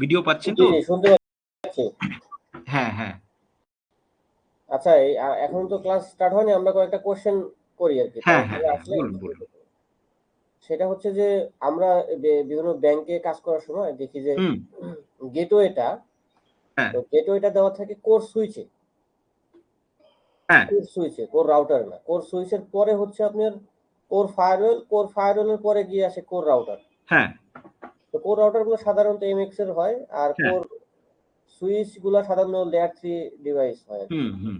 Video পাচ্ছেন জি তো? জি শুনতে পাচ্ছি। হ্যাঁ হ্যাঁ আচ্ছা এখন তো ক্লাস স্টার্ট হয়নি, আমরা কয়েকটা কোশ্চেন করি আর কি, হ্যাঁ হ্যাঁ তারপরে হ্যাঁ আসলে বলুন বলুন। সেটা হচ্ছে যে আমরা বিভিন্ন ব্যাংকে কাজ করার সময় দেখি যে হুম। গেটওয়েটা, হ্যাঁ তো গেটওয়েটা দেওয়া থাকে কোর সুইচে, হ্যাঁ কোর রাউটার না, কোর সুইচের পরে হচ্ছে আপনার কোর ফায়ারওয়েলের পরে গিয়ে আসে কোর রাউটার। হ্যাঁ তো কোর রাউটার গুলো সাধারণত এমএক্স এর হয়, আর হ্যাঁ কোর সুইচ গুলা সাধারণত লেয়ার 3 ডিভাইস হয় আর কি। হুম হুম।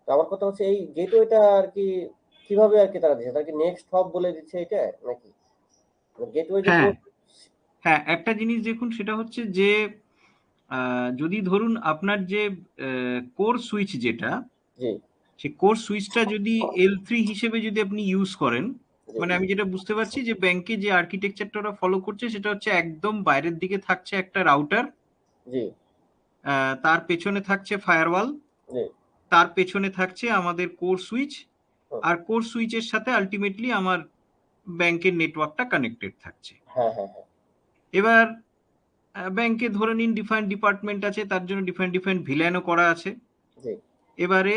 তো আমার কথা হচ্ছে এই গেটওয়েটা আর কি কিভাবে আর কি তারা দিচ্ছে, তারা কি নেক্সট হব বলে দিচ্ছে এটা নাকি গেটওয়ে যে হ্যাঁ কোর? হ্যাঁ একটা জিনিস দেখুন, সেটা হচ্ছে যে যদি ধরুন আপনার যে কোর সুইচ যেটা, জি সে কোর সুইচটা যদি L3 হিসেবে যদি আপনি ইউজ করেন, জি মানে আমি যেটা বুঝতে পারছি যে ব্যাংকে যে আর্কিটেকচারটা ওরা ফলো করছে সেটা হচ্ছে একদম বাইরের দিকে থাকছে একটা রাউটার, জি তার পেছনে থাকছে ফায়ারওয়াল, জি তার পেছনে থাকছে আমাদের কোর সুইচ, হুম, আর কোর সুইচের সাথে আলটিমেটলি আমার ব্যাংকের নেটওয়ার্কটা কানেক্টেড থাকছে। হ্যাঁ হ্যাঁ হ্যাঁ এবার ব্যাংকে ধরে নিন ডিফারেন্ট ডিপার্টমেন্ট আছে, তার জন্য ডিফারেন্ট ডিফারেন্ট ভিল্যানও করা আছে। জি এবারে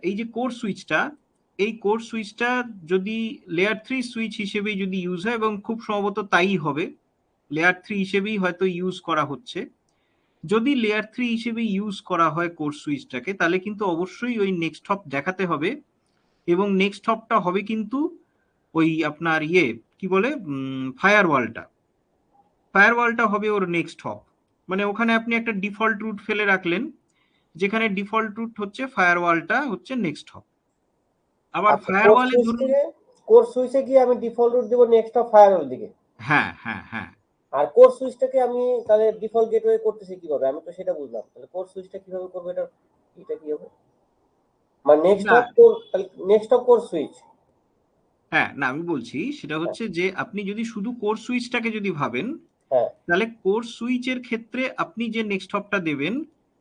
এই যে কোর সুইচটা, এই কোর সুইচটা যদি লেয়ার 3 সুইচ হিসেবেই যদি ইউজ হয়, এবং খুব সম্ভবত তাই হবে, লেয়ার 3 হিসেবেই হয়তো ইউজ করা হচ্ছে। যদি লেয়ার 3 হিসেবে ইউজ করা হয় কোর সুইচটাকে, তাহলে কিন্তু অবশ্যই ওই নেক্সট হপ দেখাতে হবে, এবং নেক্সট হপটা হবে কিন্তু ওই আপনার কি বলে, ফায়ারওয়ালটা হবে ওর নেক্সট হপ। মানে ওখানে আপনি একটা ডিফল্ট রুট ফেলে রাখলেন, যেখানে ডিফল্ট রুট হচ্ছে ফায়ারওয়ালটা হচ্ছে নেক্সট হপ। আবার আচ্ছা, ফায়ারওয়ালে ধরুন, কোর সুইচে গিয়ে আমি ডিফল্ট রুট দেবো নেক্সট অফ ফায়ারওয়েল দিকে, হ্যাঁ হ্যাঁ হ্যাঁ আর কোর সুইচটাকে আমি তাহলে ডিফল্ট গেটওয়ে করতেছি কিভাবে, আমি তো সেটা বুঝলাম, তাহলে কোর সুইচটা কিভাবে করবো, এটা কি হবে, মানে না নেক্সট অফ কোর সুইচ? হ্যাঁ না আমি বলছি সেটা হ্যাঁ হচ্ছে যে আপনি যদি শুধু কোর সুইচটাকে যদি ভাবেন, হ্যাঁ তাহলে কোর সুইচের ক্ষেত্রে আপনি যে নেক্সট হপটা দেবেন,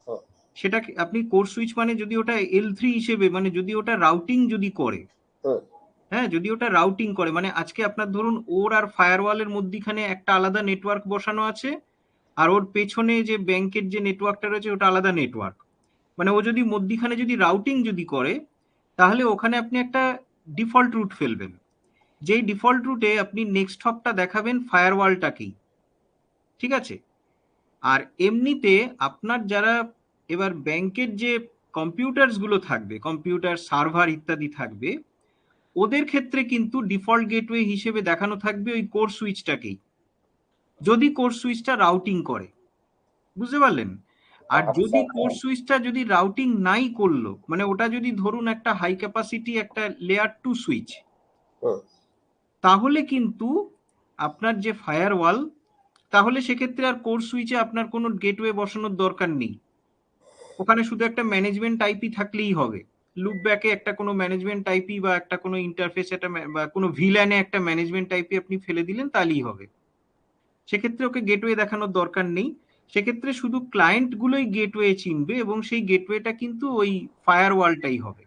হুম, সেটা আপনি কোর সুইচ মানে যদি ওটা L3 হিসেবে, মানে যদি ওটা রাউটিং যদি করে, হুম, হ্যাঁ যদি ওটা রাউটিং করে, মানে আজকে আপনার ধরুন ওর আর ফায়ারওয়ালের মধ্যিখানে একটা আলাদা নেটওয়ার্ক বসানো আছে, আর ওর পেছনে যে ব্যাংকের যে নেটওয়ার্কটা রয়েছে ওটা আলাদা নেটওয়ার্ক, মানে ও যদি মধ্যিখানে যদি রাউটিং যদি করে, তাহলে ওখানে আপনি একটা ডিফল্ট রুট ফেলবেন, যেই ডিফল্ট রুটে আপনি নেক্সট হপটা দেখাবেন ফায়ারওয়ালটাকেই, ঠিক আছে? আর এমনিতে আপনার যারা এবার ব্যাংকের যে কম্পিউটারস গুলো থাকবে, কম্পিউটার সার্ভার ইত্যাদি থাকবে, ওদের ক্ষেত্রে কিন্তু ডিফল্ট গেটওয়ে হিসেবে দেখানো থাকবে ওই কোর সুইচটাকেই, যদি কোর সুইচটা রাউটিং করে, বুঝতে পারলেন? আর আচ্ছা যদি কোর সুইচটা যদি রাউটিং নাই করলো, মানে ওটা যদি ধরুন একটা হাই ক্যাপাসিটি একটা লেয়ার 2 সুইচ, হুম, তাহলে কিন্তু আপনার যে ফায়ারওয়াল, তাহলে সেক্ষেত্রে আর কোর সুইচে আপনার কোনো গেটওয়ে বসানোর দরকার নেই, ওখানে শুধু একটা ম্যানেজমেন্ট আইপি থাকলেই হবে। লুপ ব্যাকে একটা কোনো ম্যানেজমেন্ট আইপি বা একটা কোনো ইন্টারফেস একটা বা কোনো ভিল্যানে একটা ম্যানেজমেন্ট আইপি আপনি ফেলে দিলেন, তাহলেই হবে। সেক্ষেত্রে ওকে গেটওয়ে দেখানোর দরকার নেই। সেক্ষেত্রে শুধু ক্লায়েন্ট গুলোই গেটওয়ে চিনবে, এবং সেই গেটওয়েটা কিন্তু ওই ফায়ারওয়ালটাই হবে।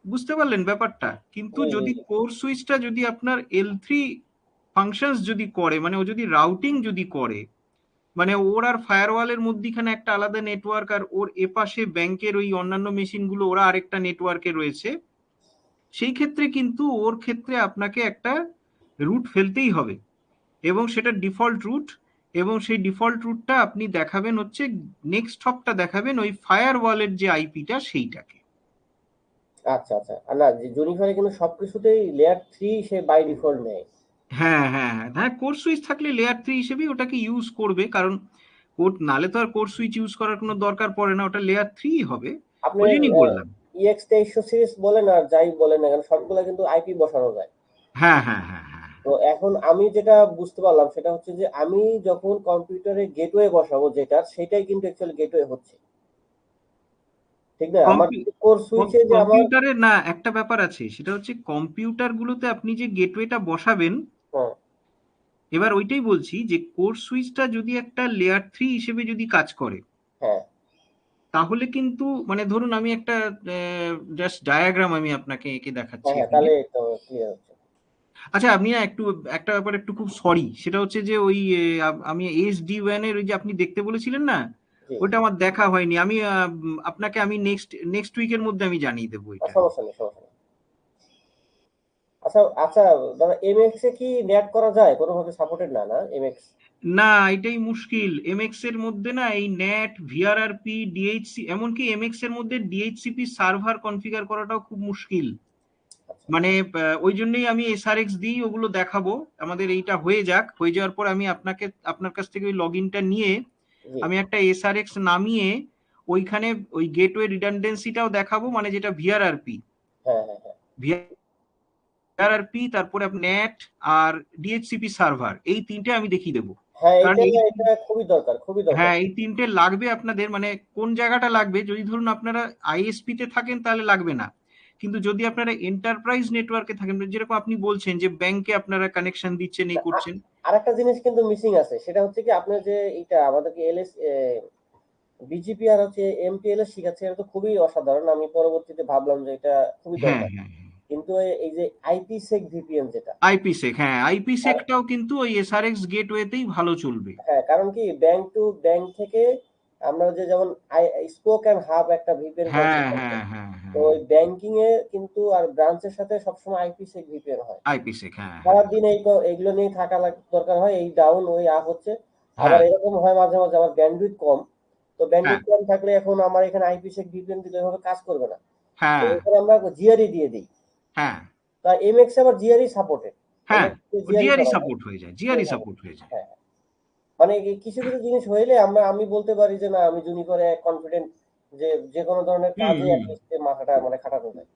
বুঝতে পারলেন ব্যাপারটা? কিন্তু জি জি যদি জি কোর সুইচটা যদি আপনার L3 ফাংশনস যদি করে, মানে ও যদি রাউটিং যদি করে, মানে ওর আর ফায়ারওয়ালের মধ্যিখানে একটা আলাদা নেটওয়ার্ক, আর ওর এপাশে ব্যাংকের ওই অন্যান্য মেশিনগুলো ওরা আরেকটা নেটওয়ার্কে রয়েছে, সেই ক্ষেত্রে কিন্তু ওর ক্ষেত্রে আপনাকে একটা রুট ফেলতেই হবে, এবং সেটা ডিফল্ট রুট, এবং সেই ডিফল্ট রুটটা আপনি দেখাবেন হচ্ছে নেক্সট হপটা দেখাবেন ওই ফায়ারওয়ালের যে আইপিটা সেইটাকে। আচ্ছা আচ্ছা, আর না জুনিফারে কিন্তু সবকিছুতেই লেয়ার 3 সে বাই ডিফল্ট নেয়। হ্যাঁ হ্যাঁ হ্যাঁ হ্যাঁ কোর সুইচ থাকলে লেয়ার 3 হিসেবেই ওটাকে ইউজ করবে, কারণ কোড নালে তো আর কোর সুইচ ইউজ করার কোনো দরকার পড়ে না, ওটা লেয়ার 3 হবে। ওই আপনার জন্যই বললাম। EX 2300 সিরিজ বলেন আর যাই বলেন না কেন, সবগুলা কিন্তু আইপি বসানো যায়। হ্যাঁ হ্যাঁ হ্যাঁ হ্যাঁ তো এখন আমি যেটা বুঝতে পারলাম সেটা হচ্ছে যে আমি যখন কম্পিউটারে গেটওয়ে বসাবো যেটা, সেটাই কিন্তু অ্যাকচুয়ালি গেটওয়ে হচ্ছে, ঠিক না? আমার কোর সুইচে যে আমার, কম্পিউটারে না একটা ব্যাপার আছে, সেটা হচ্ছে কম্পিউটার গুলোতে আপনি যে গেটওয়েটা বসাবেন, হ্যাঁ এবার ওইটাই বলছি যে কোর সুইচটা যদি একটা লেয়ার 3 হিসেবে যদি কাজ করে, হ্যাঁ তাহলে কিন্তু মানে ধরুন আমি একটা জাস্ট ডায়াগ্রাম আমি আপনাকে এঁকে হ্যাঁ দেখাচ্ছি হ্যাঁ, এখানে। তাহলে তো ক্লিয়ার হচ্ছে। আচ্ছা আপনি না একটু একটা ব্যাপার একটু খুব সরি, সেটা হচ্ছে যে ওই আমি এসডি ওয়ানের ওই যে আপনি দেখতে বলেছিলেন না, জি, ওটা আমার দেখা হয়নি। আমি আপনাকে আমি নেক্সট নেক্সট উইকের মধ্যে আমি জানিয়ে দেবো এটা। সমস্যা নেই, সমস্যা নেই। আচ্ছা আচ্ছা, দাদা এমএক্স এ কি নেট করা যায়? কোনোভাবে সাপোর্টেড না, না এমএক্স? না, এটাই মুশকিল। এমএক্স এর মধ্যে না এই ন্যাট, ভিআরআরপি, ডিএইচসি, এমনকি এমএক্স এর মধ্যে ডিএইচসিপি সার্ভার কনফিগার করাটাও খুব মুশকিল। আচ্ছা, মানে ওই জন্যই আমি এসআরএক্স দিই ওগুলো দেখাবো। আমাদের এইটা হয়ে যাক, হয়ে যাওয়ার পর আমি আপনাকে আপনার কাছ থেকে ওই লগ ইনটা নিয়ে জি, আমি একটা এসআরএক্স নামিয়ে ওইখানে ওই গেটওয়ে রিডান্ডেন্সিটাও দেখাবো, মানে যেটা ভিআরআরপি, হ্যাঁ, হ্যাঁ, হ্যাঁ। ভিআরআরপি তারপরে নেট আর ডিএইচসিপি সার্ভার, এই তিনটে আমি দেখিয়ে দেবো। হ্যাঁ, কারণ এটা এই এটা খুবই দরকার, খুবই দরকার। হ্যাঁ, এই তিনটে লাগবে আপনাদের। মানে কোন জায়গাটা লাগবে, যদি ধরুন আপনারা আইএসপি তে থাকেন তাহলে লাগবে না, কিন্তু যদি আপনারা এন্টারপ্রাইজ নেটওয়ার্কে থাকেন, যেরকম আপনি বলছেন যে ব্যাংকে আপনারা কানেকশন দিচ্ছেন এই করছেন। আরেকটা জিনিস কিন্তু মিসিং আছে, সেটা হচ্ছে কি আপনার যে এটা আমাদেরকে এলএস বিজিপি আর হচ্ছে এমপিএলএস শিখাচ্ছে, এটা তো খুবই অসাধারণ। আমি পরবর্তীতে ভাবলাম যে এটা খুবই হ্যাঁ দরকার। হ্যাঁ, কিন্তু এই যে আইপিসেক ভিপিএন যেটা, আইপিসেক, হ্যাঁ আইপিসেকটাও কিন্তু ওই এসআরএক্স গেটওয়েতেই ভালো চলবে। হ্যাঁ, কারণ কি ব্যাংক টু ব্যাংক থেকে আমরা যে যেমন স্পোক এন্ড হাব একটা ভিপিএন হ্যাঁ কনসেপ্ট আছে। হ্যাঁ হ্যাঁ তো হ্যাঁ, ওই ব্যাংকিং এ কিন্তু আর ব্রাঞ্চের সাথে সবসময় আইপিসেক ভিপিএন হয়। আইপিসেক, হ্যাঁ হ্যাঁ সারাদিন এইগুলো নিয়ে থাকা দরকার হয়, এই ডাউন ওই আপ হচ্ছে। আবার হ্যাঁ এরকম হয় মাঝে মাঝে আমার ব্যান্ডউইথ কম। তো হ্যাঁ ব্যান্ডউইথ কম থাকলে এখন আমার এখানে আইপিসেক ভিপিএন দিলে এভাবে কাজ করবে না। তো হ্যাঁ এখানে আমরা জিআরই দিয়ে দিই। হ্যাঁ তা এমএক্স আবার জিআরই সাপোর্টেড। হ্যাঁ, এমএক্স জিআরই জিআরই করা যায়। সাপোর্ট হয়ে যায়, জিআরই সাপোর্ট হয়ে যায়। হ্যাঁ, মানে কিছু কিছু জিনিস হইলে আমি বলতে পারি যে না, আমি জুনিপরে কনফিডেন্ট যে যে কোনো ধরনের হুম কাজে হুম, অ্যাটলিস্ট মাথাটা মানে খাটানো যায়।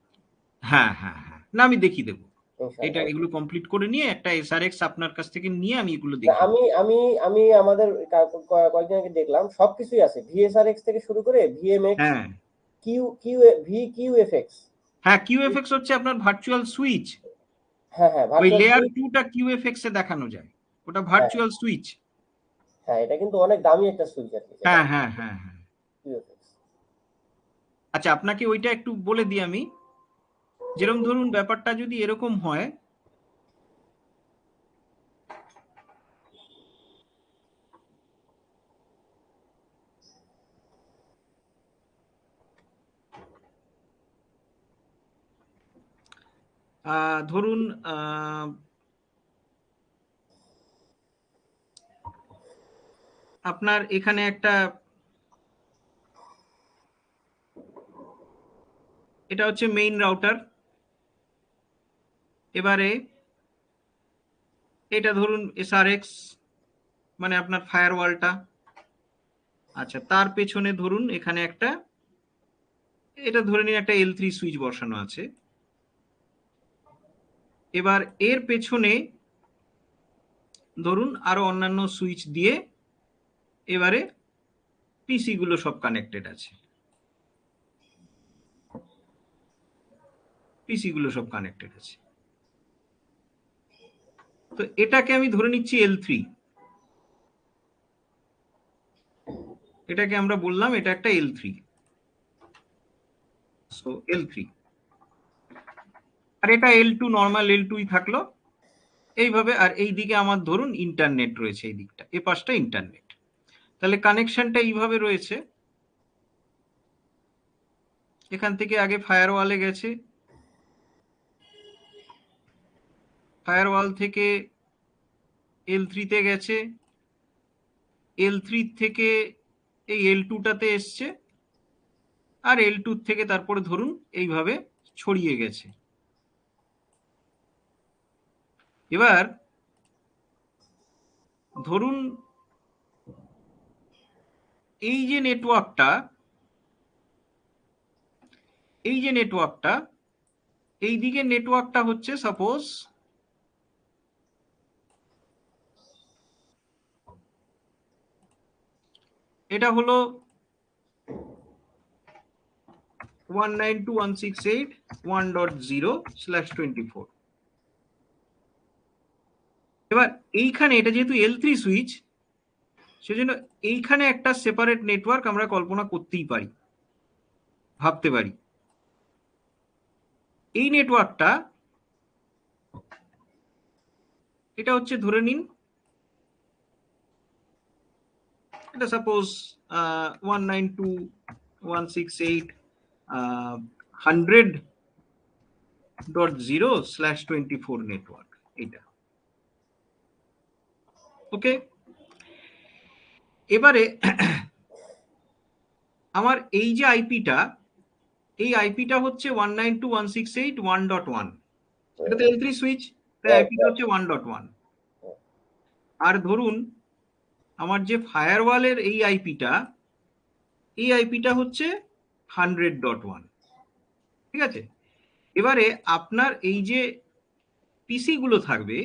হ্যাঁ হ্যাঁ হ্যাঁ, না আমি দেখিয়ে দেবো। এটা ইনশাআল্লাহ। এগুলো কমপ্লিট করে নিয়ে একটা এসআরএক্স আপনার কাছ থেকে নিয়ে আমি এগুলো না, দেখিয়ে আমি দেবো। আমি আমি আমাদের কয়েকদিন আগে দেখলাম সবকিছুই আছে, ভিএসআরএক্স থেকে শুরু করে ভিএমএক্স, হ্যাঁ কিউ কিউ ভি কিউএফএক্স। হ্যাঁ, কিউএফএক্স হচ্ছে আপনার ভার্চুয়াল সুইচ। হ্যাঁ, হ্যাঁ, ওই ভার্চুয়াল লেয়ার সুইচ। টুটা কিউএফএক্স এ দেখানো যায়, ওটা হ্যাঁ, ভার্চুয়াল সুইচ। হ্যাঁ, এটা কিন্তু অনেক দামি একটা সুইচ আর কি, যেটা হ্যাঁ হ্যাঁ হ্যাঁ হ্যাঁ। কিউএফএক্স। আচ্ছা আপনাকে ওইটা একটু বলে দিই আমি, যেরকম ধরুন ব্যাপারটা যদি এরকম হয়, ধরুন আহ, আপনার এখানে একটা, এটা হচ্ছে মেইন রাউটার। এবারে এটা ধরুন এসআরএক্স, মানে আপনার ফায়ারওয়ালটা। আচ্ছা তার পেছনে ধরুন এখানে একটা, এটা ধরে নিন একটা L3 সুইচ বসানো আছে। এবার এর পেছনে ধরুন আরো অন্যান্য সুইচ দিয়ে এবারে পিসি গুলো সব কানেক্টেড আছে, পিসি গুলো সব কানেক্টেড আছে। তো এটাকে আমি ধরে নিচ্ছি L3, এটাকে আমরা বললাম এটা একটা L3, সো L3। আর এটা L2, নর্মাল L2ই থাকলো এইভাবে। আর এই দিকে আমার ধরুন ইন্টারনেট রয়েছে, এই দিকটা এ পাশটা ইন্টারনেট। তাহলে কানেকশনটা এইভাবে রয়েছে। এখান থেকে আগে ফায়ারওয়ালে গেছে, ফায়ারওয়াল থেকে L3 তে গেছে, L3 থেকে এই L2টাতে এসছে, আর L2 থেকে তারপরে ধরুন এইভাবে ছড়িয়ে গেছে। এবার ধরুন এই যে নেটওয়ার্কটা, এই যে নেটওয়ার্কটা, এই দিকে নেটওয়ার্কটা হচ্ছে সাপোজ এটা হলো 192.168.1.0/24। এবার এইখানে এটা যেহেতু L3 সুইচ, সেজন্য এইখানে একটা সেপারেট নেটওয়ার্ক আমরা কল্পনা করতেই পারি, ভাবতে পারি। এই নেটওয়ার্কটা এটা হচ্ছে ধরে নিন এটা সাপোজ 192.168.100.0/24 নেটওয়ার্ক এটা। ওকে, এবারে আমার এই যে আইপিটা, এই আইপিটা হচ্ছে 192.168.1.1, এটা তো L3 সুইচ, তাই আইপিটা হচ্ছে 1.1। আর ধরুন আমার যে ফায়ারওয়ালের এই আইপিটা হচ্ছে 100.1। ঠিক আছে, এবারে আপনার এই যে পিসি গুলো থাকবে,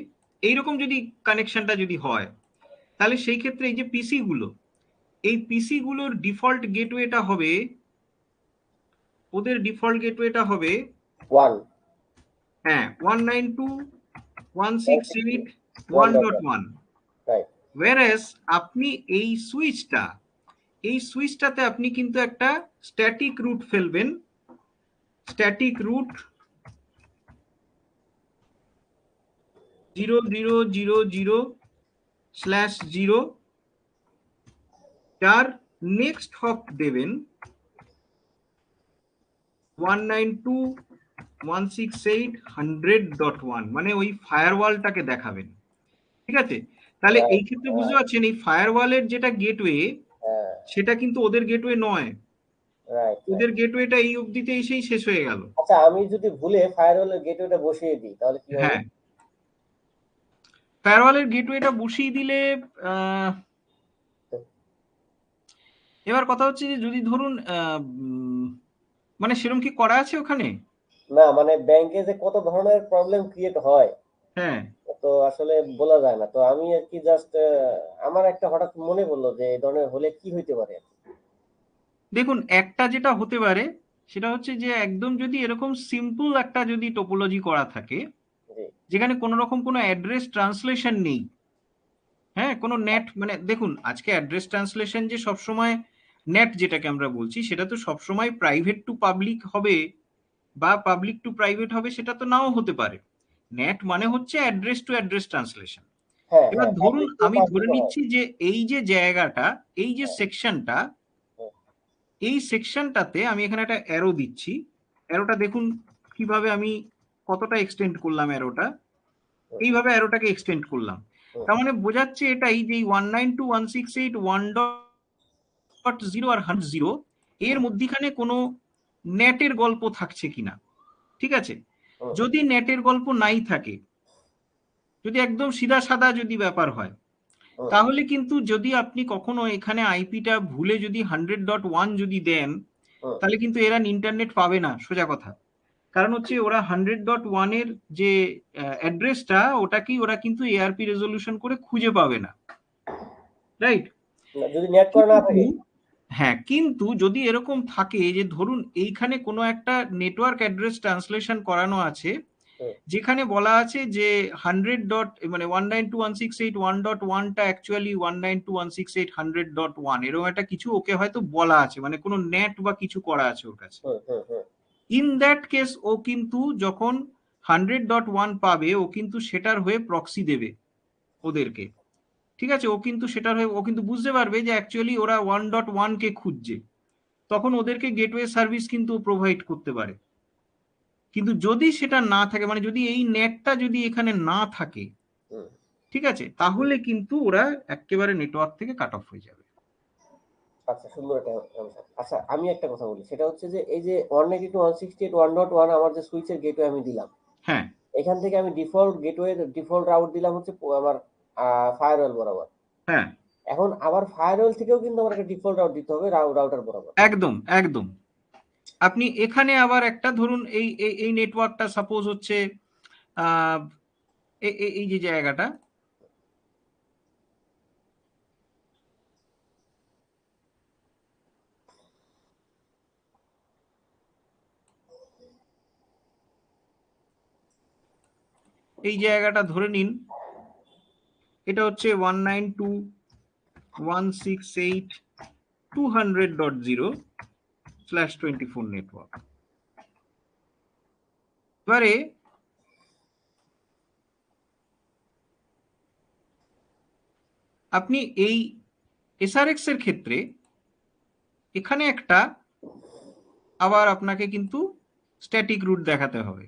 এইরকম যদি কানেকশনটা যদি হয়, তাহলে সেই ক্ষেত্রে এই যে পিসি গুলোর ডিফল্ট গেটওয়েটা হবে, ওদের ডিফল্ট গেটওয়েটা হবে 1 হ্যাঁ 192.168.1.1। রাইট। ওয়ারেস আপনি এই সুইচটাতে আপনি কিন্তু একটা স্ট্যাটিক রুট ফেলবেন, স্ট্যাটিক রুট 0000/0, যার নেক্সট হপ দেবেন 192.168.100.1, মানে ওই ফায়ারওয়ালটাকে দেখাবেন। ঠিক আছে, তাহলে এই ক্ষেত্রে বুঝতে পারছেন এই ফায়ারওয়ালের যেটা গেটওয়ে, সেটা কিন্তু ওদের গেটওয়ে নয়, ওদের গেটওয়েটা এই অবধিতে এসেই শেষ হয়ে গেল। আচ্ছা, আমি যদি ভুলে ফায়ারওয়ালের গেটওয়েটা বসিয়ে দিই তাহলে কি হবে? হ্যাঁ, ফায়ারওয়ালের গেটওয়েটা বসিয়ে দিলে এবার কথা হচ্ছে যে যদি ধরুন মানে সেরকম কি করা আছে ওখানে? না, মানে ব্যাংকে যে কত ধরনের প্রবলেম ক্রিয়েট হয়, হ্যাঁ, তো আসলে বলা যায় না। তো আমি আর কি জাস্ট আমার একটা হঠাৎ মনে পড়লো যে এই ধরনের হলে কি হইতে পারে। দেখুন একটা যেটা হতে পারে সেটা হচ্ছে যে একদম যদি এরকম সিম্পল একটা যদি টোপোলজি করা থাকে, জি। যেখানে কোনো রকম কোনো অ্যাড্রেস ট্রান্সলেশন নেই, হ্যাঁ কোনো নেট, মানে দেখুন আজকে অ্যাড্রেস ট্রান্সলেশন যে সবসময় নেট যেটাকে আমরা বলছি সেটা তো সবসময় প্রাইভেট টু পাবলিক হবে বা পাবলিক টু প্রাইভেট হবে, সেটা তো নাও হতে পারে। নেট মানে হচ্ছে অ্যাড্রেস টু অ্যাড্রেস ট্রান্সলেশন। হ্যাঁ, এবার হ্যাঁ, ধরুন পাবলিক টু আমি ধরে পাবলিকও হয়। নিচ্ছি যে এই যে জায়গাটা, এই যে হ্যাঁ, সেকশনটা, হ্যাঁ, এই সেকশনটাতে আমি এখানে একটা অ্যারো দিচ্ছি। অ্যারোটা দেখুন কিভাবে আমি কতটা এক্সটেন্ড করলাম অ্যারোটা, হুম, এইভাবে অ্যারোটাকে এক্সটেন্ড করলাম। হুম, তার মানে বোঝাচ্ছে এটাই যে 192.168.1.0 আর 100 এর মধ্যিখানে কোনো নেটের গল্প থাকছে কিনা। ঠিক আছে, হুম, যদি নেটের গল্প নাই থাকে, যদি একদম সিধা সাদা যদি ব্যাপার হয়, হুম, তাহলে কিন্তু যদি আপনি কখনো এখানে আইপিটা ভুলে যদি 100.1 যদি দেন, হুম, তাহলে কিন্তু এরা ইন্টারনেট পাবে না, সোজা কথা। কারণ হচ্ছে ওরা 100.1 এর যে অ্যাড্রেসটা, ওটাকেই ওরা কিন্তু এআরপি রেজলিউশন করে খুঁজে পাবে না, রাইট? যদি নেট করা না কিন্তু থাকে। হ্যাঁ, কিন্তু যদি এরকম থাকে যে ধরুন এইখানে কোনো একটা নেটওয়ার্ক অ্যাড্রেস ট্রান্সলেশন করানো আছে, হুম, যেখানে বলা আছে যে 100 মানে 192.168.1.1টা অ্যাকচুয়ালি 192.168.100.1, এরকম একটা কিছু ওকে হয়তো বলা আছে, মানে কোনো নেট বা কিছু করা আছে ওর কাছে। হুম, হুম, হুম, ইন দ্যাট কেস ও কিন্তু যখন 100.1 পাবে, ও কিন্তু সেটার হয়ে প্রক্সি দেবে ওদেরকে। ঠিক আছে, ও কিন্তু সেটার হয়ে ও কিন্তু বুঝতে পারবে যে অ্যাকচুয়ালি ওরা 1.1 কে খুঁজছে, তখন ওদেরকে গেটওয়ে সার্ভিস কিন্তু প্রোভাইড করতে পারে। কিন্তু যদি সেটা না থাকে, মানে যদি এই নেটটা যদি এখানে না থাকে, হুম। ঠিক আছে, তাহলে কিন্তু ওরা একেবারে নেটওয়ার্ক থেকে কাট অফ হয়ে যাবে। আচ্ছা, সুন্দর একটা answer। আচ্ছা, আমি একটা কথা বলি, সেটা হচ্ছে যে এই যে 192.168.1.1 আমার যে সুইচের গেটওয়ে আমি দিলাম, হ্যাঁ, এখান থেকে আমি ডিফল্ট রাউট দিলাম হচ্ছে আমার ফায়ারওয়াল বরাবর। হ্যাঁ, এখন আবার ফায়ারওয়াল থেকেও কিন্তু আমার একটা ডিফল্ট রাউট দিতে হবে রাউটার বরাবর। একদম একদম। আপনি এখানে আবার একটা ধরুন এই এই নেটওয়ার্কটা সাপোজ হচ্ছে আহ, এই যে জায়গাটা, এই জায়গাটা ধরে নিন এটা হচ্ছে 192.168.200.0/24 নেটওয়ার্ক। এবারে আপনি এই এসআরএক্স এর ক্ষেত্রে এখানে একটা আবার আপনাকে কিন্তু স্ট্যাটিক রুট দেখাতে হবে,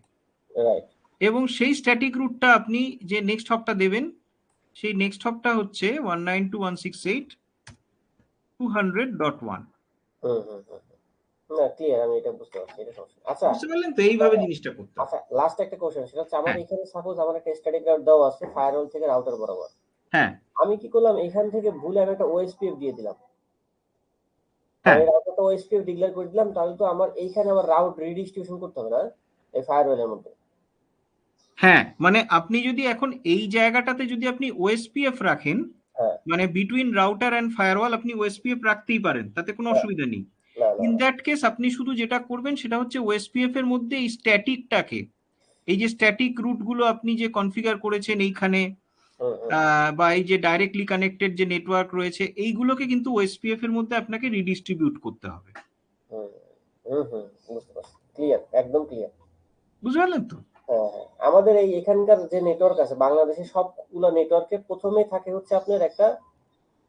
রাইট। এবং সেই স্ট্যাটিক রুটটা আপনি যে নেক্সট হপটা দেবেন, সেই নেক্সট হপটা হচ্ছে 192.168.200.1। হুম হুম হুম হুম। না ক্লিয়ার, আমি এটা বুঝতে পারছি, এটা সমস্যা না। আচ্ছা বুঝতে পারলেন তো? এইভাবে জিনিসটা করতে হবে। আচ্ছা, লাস্ট একটা কোশ্চেন, সেটা হচ্ছে আমার হ্যাঁ, এখানে সাপোজ আমার একটা স্ট্যাটিক রাউট দেওয়া আছে ফায়ারওয়াল থেকে রাউটার বরাবর। হ্যাঁ, আমি কি করলাম, এখান থেকে ভুলে আমি একটা ওএসপিএফ দিয়ে দিলাম, হ্যাঁ, আমি রাউটারটা ওএসপিএফ ডিক্লেয়ার করে দিলাম, তাহলে তো আমার এইখানে আবার রাউট রিডিস্ট্রিবিউশন করতে হবে না এই ফায়ারওয়ালের মধ্যে? হ্যাঁ, মানে আপনি যদি এখন এই জায়গাটাতে যদি আপনি ওএসপিএফ রাখেন, হ্যাঁ মানে বিটুইন রাউটার অ্যান্ড ফায়ারওয়াল আপনি ওএসপিএফ রাখতেই পারেন, তাতে কোনো হ্যাঁ, অসুবিধা নেই। না না ইন না। দ্যাট কেস আপনি শুধু যেটা করবেন সেটা হচ্ছে ওএসপিএফ এর মধ্যে এই স্ট্যাটিকটাকে, এই যে স্ট্যাটিক রুটগুলো আপনি যে কনফিগার করেছেন এইখানে, হুম হুম বা এই যে ডাইরেক্টলি কানেক্টেড যে নেটওয়ার্ক রয়েছে, এইগুলোকে কিন্তু ওএসপিএফ এর মধ্যে আপনাকে রিডিস্ট্রিবিউট করতে হবে। হুম হুম হুম, বুঝতে পারছি, ক্লিয়ার, একদম ক্লিয়ার। বুঝতে পারলেন তো? হ্যাঁ হ্যাঁ, আমাদের এই এখানকার যে নেটওয়ার্ক আছে বাংলাদেশে সবগুলো নেটওয়ার্কের প্রথমে থাকে হচ্ছে আপনার একটা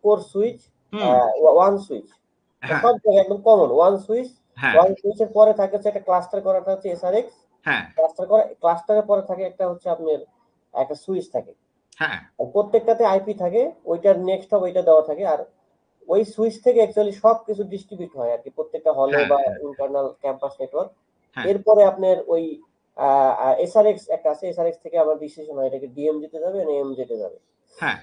কোর সুইচ, হুম। ওয়ান সুইচ, হ্যাঁ, সব জায়গায় একদম কমন ওয়ান সুইচ। হ্যাঁ, ওয়ান সুইচের পরে থাকে হচ্ছে একটা ক্লাস্টার করাটা হচ্ছে এসআরএক্স, হ্যাঁ, ক্লাস্টার করা, ক্লাস্টারের পরে থাকে একটা হচ্ছে আপনার একটা সুইচ থাকে, হ্যাঁ, আর প্রত্যেকটাতে আইপি থাকে, ওইটার নেক্সট হবে ওইটা দেওয়া থাকে, আর ওই সুইচ থেকে অ্যাকচুয়ালি সব কিছু ডিস্ট্রিবিউট হয় আর কি প্রত্যেকটা হলে হ্যাঁ, বা হ্যাঁ, ইন্টারনাল ক্যাম্পাস নেটওয়ার্ক। হ্যাঁ, এরপরে আপনার ওই এসআরএক্স একটা আছে, এসআরএক্স থেকে আবার ডিসিশন হয় এটাকে ডিএম যেতে যাবে না এম যেতে যাবে, হ্যাঁ,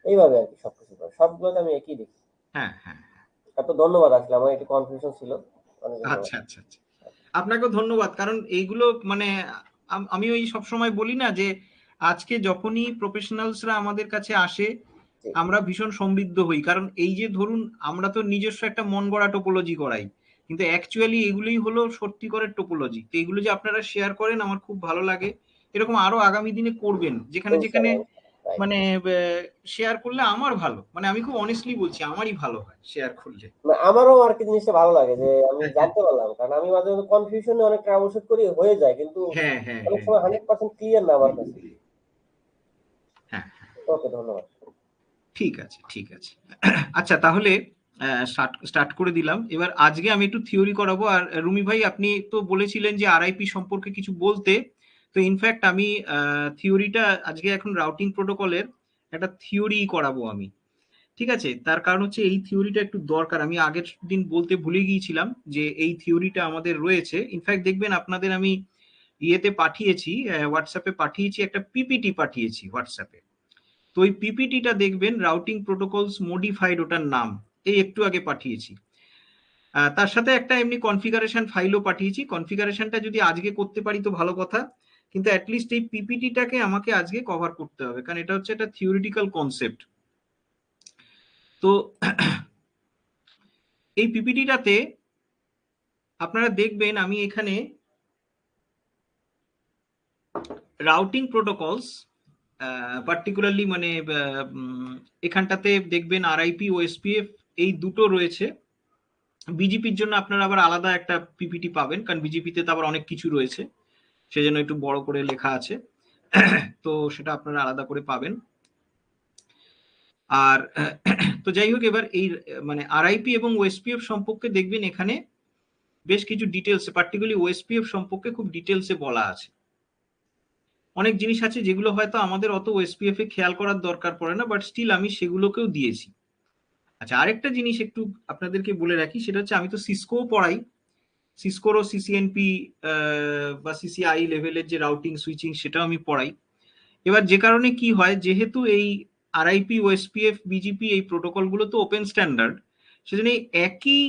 এইভাবে আর কি সবকিছু করে, সবগুলোতে আমি একই দেখি। হ্যাঁ, হ্যাঁ। এত ধন্যবাদ, আসলে আমার একটু কনফিউশন ছিল, অনেক ধন্যবাদ। আচ্ছা, আচ্ছা, আচ্ছা। আপনাকেও ধন্যবাদ, কারণ এইগুলো মানে আমি ওই সবসময় বলি না যে আজকে যখনই প্রফেশনালসরা আমাদের কাছে আসে জি আমরা ভীষণ সমৃদ্ধ হই, কারণ এই যে ধরুন আমরা তো নিজস্ব একটা মন গড়া টোপোলজি করাই, কিন্তু অ্যাকচুয়ালি এগুলোই হলো সত্যিকারের টোপোলজি। তো এগুলো যে আপনারা শেয়ার করেন আমার খুব ভালো লাগে। এরকম আরো আগামী দিনে করবেন, যেখানে যেখানে ইনশাল্লাহ ইনশাল্লাহ, রাইট। মানে শেয়ার করলে আমার ভালো, মানে আমি খুব অনেস্টলি বলছি আমারই ভালো হয় শেয়ার করলে। না, আমারও আর কি জিনিসটা ভালো লাগে যে আমি জানতে পারলাম, কারণ আমি মাঝে মাঝে কনফিউশনে অনেক ট্রাবল শুট করি, হয়ে যায় কিন্তু হ্যাঁ, হ্যাঁ, অনেক হ্যাঁ, সময় 100% ক্লিয়ার না আমার কাছে। হ্যাঁ। ওকে, ধন্যবাদ। ঠিক আছে, ঠিক আছে। আচ্ছা, তাহলে স্টার্ট করে দিলাম। এবার আজকে আমি একটু থিওরি করাবো। আর রুমি ভাই, আপনি তো বলেছিলেন যে আরআইপি সম্পর্কে কিছু বলতে, তো ইনফ্যাক্ট আমি থিওরিটা আজকে এখন রাউটিং প্রোটোকলের একটা থিওরি করাবো আমি। ঠিক আছে? তার কারণ হচ্ছে এই থিওরিটা একটু দরকার। আমি আগের দিন বলতে ভুলে গিয়েছিলাম যে এই থিওরিটা আমাদের রয়েছে। ইনফ্যাক্ট দেখবেন আপনাদের আমি ইয়েতে পাঠিয়েছি, হোয়াটসঅ্যাপে পাঠিয়েছি, একটা পিপিটি পাঠিয়েছি হোয়াটসঅ্যাপে। তো ওই পিপিটিটা দেখবেন রাউটিং প্রোটোকলস মডিফাইড, ওটার নাম এই একটু আগে পাঠিয়েছি। তার সাথে একটা এমনি কনফিগারেশন ফাইলও পাঠিয়েছি। কনফিগারেশনটা যদি আজকে করতে পারি তো ভালো কথা, কিন্তু অ্যাটলিস্ট এই পিপিটিটাকে আমাকে আজকে কভার করতে হবে, কারণ এটা হচ্ছে একটা থিওরিটিক্যাল কনসেপ্ট। তো এই পিপিটিটাতে আপনারা দেখবেন আমি এখানে রাউটিং প্রোটোকলস পার্টিকুলারলি মানে এখানটাতে দেখবেন আরআইপি ওএসপিএফ এই দুটো রয়েছে। বিজেপির জন্য আপনারা আবার আলাদা একটা পিপিটি পাবেন, কারণ বিজেপিতে তো আবার অনেক কিছু রয়েছে, সেজন্য একটু বড় করে লেখা আছে। তো সেটা আপনারা আলাদা করে পাবেন। আর তো যাই হোক, এবার এই মানে আরআইপি এবং ওএসপিএফ সম্পর্কে দেখবেন এখানে বেশ কিছু ডিটেলস, পার্টিকুলারলি ওএসপিএফ সম্পর্কে খুব ডিটেলসে বলা আছে। অনেক জিনিস আছে যেগুলো হয়তো আমাদের অত ওএসপিএফ এ খেয়াল করার দরকার পড়ে না, বাট স্টিল আমি সেগুলোকেও দিয়েছি। আচ্ছা, আরেকটা জিনিস একটু আপনাদেরকে বলে রাখি, সেটা হচ্ছে আমি তো সিসকোও পড়াই। সিসকোরও সিসিএনপি বা সিসিআই লেভেলের যে রাউটিং সুইচিং সেটাও আমি পড়াই। এবার যে কারণে কি হয়, যেহেতু এই আরআইপি ওএসপিএফ বিজিপি এই প্রোটোকলগুলো তো ওপেন স্ট্যান্ডার্ড, সেজন্য এই একই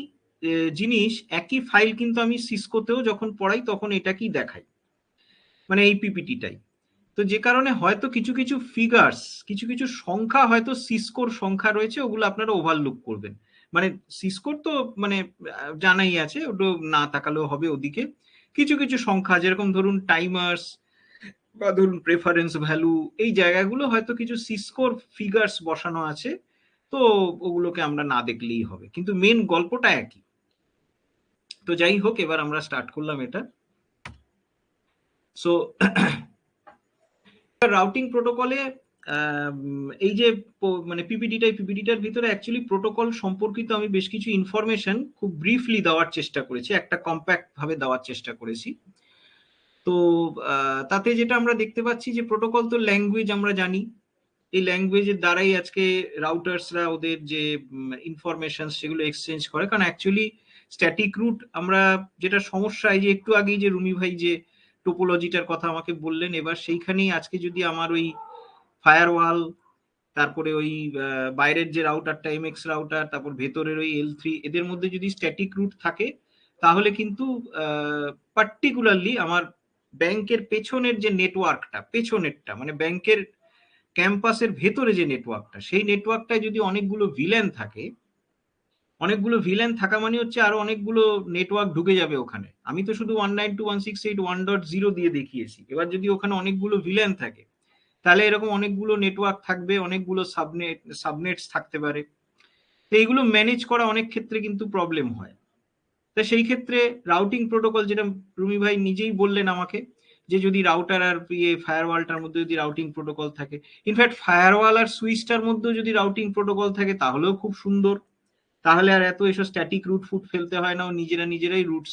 জিনিস, একই ফাইল কিন্তু আমি সিসকোতেও যখন পড়াই তখন এটাকেই দেখাই, মানে এই পিপিটিটাই। তো যে কারণে হয়তো কিছু কিছু ফিগার্স, কিছু কিছু সংখ্যা হয়তো সিসকোর সংখ্যা রয়েছে, ওগুলো আপনারা ওভারলুক করবেন। মানে সিসকোর তো মানে জানাই আছে, ওটা না তাকালেও হবে ওদিকে। কিছু কিছু সংখ্যা যেরকম ধরুন টাইমার্স বা ধরুন প্রেফারেন্স ভ্যালু, এই জায়গাগুলো হয়তো কিছু সিসকোর ফিগার্স বসানো আছে, তো ওগুলোকে আমরা না দেখলেই হবে, কিন্তু মেন গল্পটা একই। তো যাই হোক, এবার আমরা স্টার্ট করলাম এটা। সো রাউটিং প্রোটোকলে এই যে মানে পিপিটিটার ভিতরে অ্যাকচুয়ালি প্রোটোকল সম্পর্কিত আমি বেশ কিছু ইনফরমেশন খুব ব্রিফলি দেওয়ার চেষ্টা করেছি, একটা কম্প্যাক্ট ভাবে দেওয়ার চেষ্টা করেছি। তো তাতে যেটা আমরা দেখতে পাচ্ছি যে প্রোটোকল তো ল্যাঙ্গুয়েজ আমরা জানি, এই ল্যাঙ্গুয়েজের দ্বারাই আজকে রাউটার্সরা ওদের যে ইনফরমেশন সেগুলো এক্সচেঞ্জ করে। কারণ অ্যাকচুয়ালি স্ট্যাটিক রুট আমরা যেটা সমস্যা, এই যে একটু আগেই যে রুমি ভাই যে টোপোলজিটার কথা আমাকে বললেন, এবার সেইখানেই আজকে যদি আমার ওই ফায়ারওয়াল, তারপরে ওই বাইরের যে রাউটারটা এমএক্স রাউটার, তারপর ভেতরের ওই L3, এদের মধ্যে যদি স্ট্যাটিক রুট থাকে, তাহলে কিন্তু পার্টিকুলারলি আমার ব্যাংকের পেছনের যে নেটওয়ার্কটা, পেছনেরটা মানে ব্যাংকের ক্যাম্পাসের ভেতরে যে নেটওয়ার্কটা, সেই নেটওয়ার্কটায় যদি অনেকগুলো ভিলেন থাকে, অনেকগুলো ভিলেন থাকা মানে হচ্ছে আরো অনেকগুলো নেটওয়ার্ক ঢুকে যাবে ওখানে। আমি তো শুধু 192.168.1.0 দিয়ে দেখিয়েছি, এবার যদি ওখানে অনেকগুলো ভিলেন থাকে, তাহলে এরকম অনেকগুলো নেটওয়ার্ক থাকবে, অনেকগুলো সাবনেটস থাকতে পারে। তো এইগুলো ম্যানেজ করা অনেক ক্ষেত্রে কিন্তু প্রবলেম হয়। তা সেই ক্ষেত্রে রাউটিং প্রোটোকল, যেটা রুমি ভাই নিজেই বললেন আমাকে, যে যদি রাউটার আর ফায়ারওয়ালটার মধ্যে যদি রাউটিং প্রোটোকল থাকে, ইনফ্যাক্ট ফায়ারওয়াল আর সুইচটার মধ্যেও যদি রাউটিং প্রোটোকল থাকে তাহলেও খুব সুন্দর, তাহলে আর এত এসব স্ট্যাটিক রুট ফুট ফেলতে হয় না, ও নিজেরাই রুটস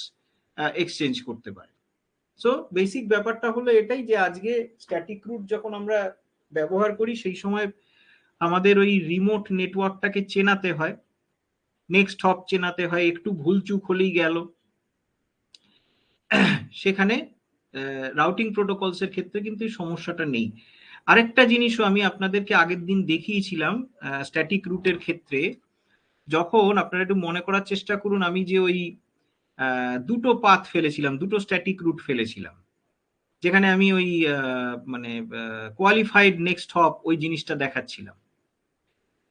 এক্সচেঞ্জ করতে পারে। সো বেসিক ব্যাপারটা হলো এটাই, যে আজকে স্ট্যাটিক রুট যখন আমরা ব্যবহার করি, সেই সময় আমাদের ওই রিমোট নেটওয়ার্কটাকে চেনাতে হয়, নেক্সট হপ চেনাতে হয়, একটু ভুলচুক হলেই গেল। সেখানে রাউটিং প্রোটোকলস এর ক্ষেত্রে কিন্তু সমস্যাটা নেই। আরেকটা জিনিসও আমি আপনাদেরকে আগের দিন দেখিয়েছিলাম স্ট্যাটিক রুটের ক্ষেত্রে, যখন আপনারা একটু মনে করার চেষ্টা করুন, আমি যে ওই দুটো পাথ ফেলেছিলাম, দুটো স্ট্যাটিক রুট ফেলেছিলাম, যেখানে আমি ওই মানে কোয়ালিফাইড নেক্সট হপ ওই জিনিসটা দেখাচ্ছিলাম।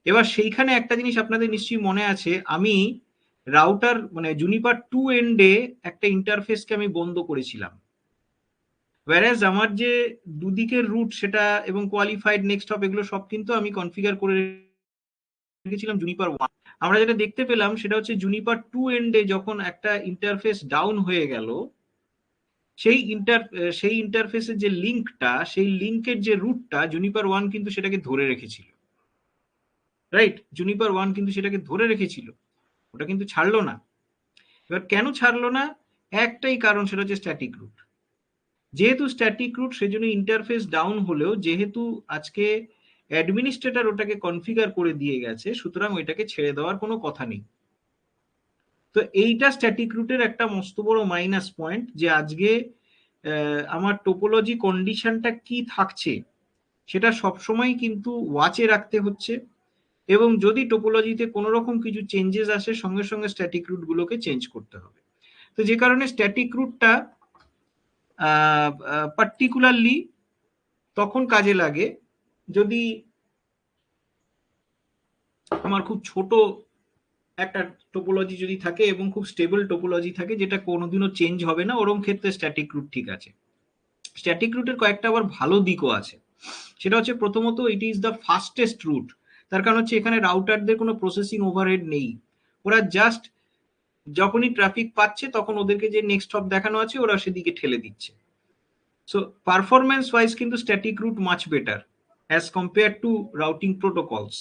এবার সেইখানে একটা জিনিস আপনাদের নিশ্চয়ই মনে আছে, আমি রাউটার মানে জুনিপার 2 এন্ডে একটা ইন্টারফেসকে আমি বন্ধ করেছিলাম, ওয়্যারাজ আমার যে দুদিকের রুট সেটা এবং কোয়ালিফাইড নেক্সট হপ এগুলো সব কিন্তু আমি কনফিগার করে রেখেছিলাম জুনিপার 1। আমরা যেটা দেখতে পেলাম সেটা হচ্ছে জুনিপার 2 এন্ডে যখন একটা ইন্টারফেস ডাউন হয়ে গেল, সেই ইন্টারফেসের যে লিঙ্কটা, সেই লিঙ্কের যে রুটটা জুনিপার 1 কিন্তু সেটাকে ধরে রেখেছিল, রাইট? জুনিপার 1 কিন্তু সেটাকে ধরে রেখেছিল, ওটা কিন্তু ছাড়লো না। এবার কেন ছাড়লো না? একটাই কারণ, সেটা হচ্ছে স্ট্যাটিক রুট। যেহেতু স্ট্যাটিক রুট, সেজন্য ইন্টারফেস ডাউন হলেও যেহেতু আজকে অ্যাডমিনিস্ট্রেটর ওটাকে কনফিগার করে দিয়ে গেছে, সুতরাং ওইটাকে ছেড়ে দেওয়ার কোনো কথা নেই। তো এইটা স্ট্যাটিক রুটের একটা মস্ত বড় মাইনাস পয়েন্ট, যে আজকে আমার টোপোলজি কন্ডিশনটা কি থাকছে সেটা সবসময় কিন্তু ওয়াচে রাখতে হচ্ছে, এবং যদি টোপোলজিতে কোনো রকম কিছু চেঞ্জেস আসে, সঙ্গে সঙ্গে স্ট্যাটিক রুট গুলোকে চেঞ্জ করতে হবে। তো যে কারণে স্ট্যাটিক রুটটা পার্টিকুলারলি তখন কাজে লাগে যদি আমার খুব ছোট একটা টোপোলজি যদি থাকে এবং খুব স্টেবল টোপোলজি থাকে, যেটা কোনোদিনও চেঞ্জ হবে না, ওরকম ক্ষেত্রে স্ট্যাটিক রুট ঠিক আছে। স্ট্যাটিক রুটের কয়েকটা আবার ভালো দিকও আছে। সেটা হচ্ছে প্রথমত, it is the fastest route. তার কারণ হচ্ছে এখানে রাউটারদের কোনো প্রসেসিং ওভারহেড নেই, ওরা জাস্ট যখনই ট্রাফিক পাচ্ছে তখন ওদেরকে যে নেক্সট হপ দেখানো আছে ওরা সেদিকে ঠেলে দিচ্ছে। সো পারফরমেন্স ওয়াইজ কিন্তু static route much better as compare to routing protocols.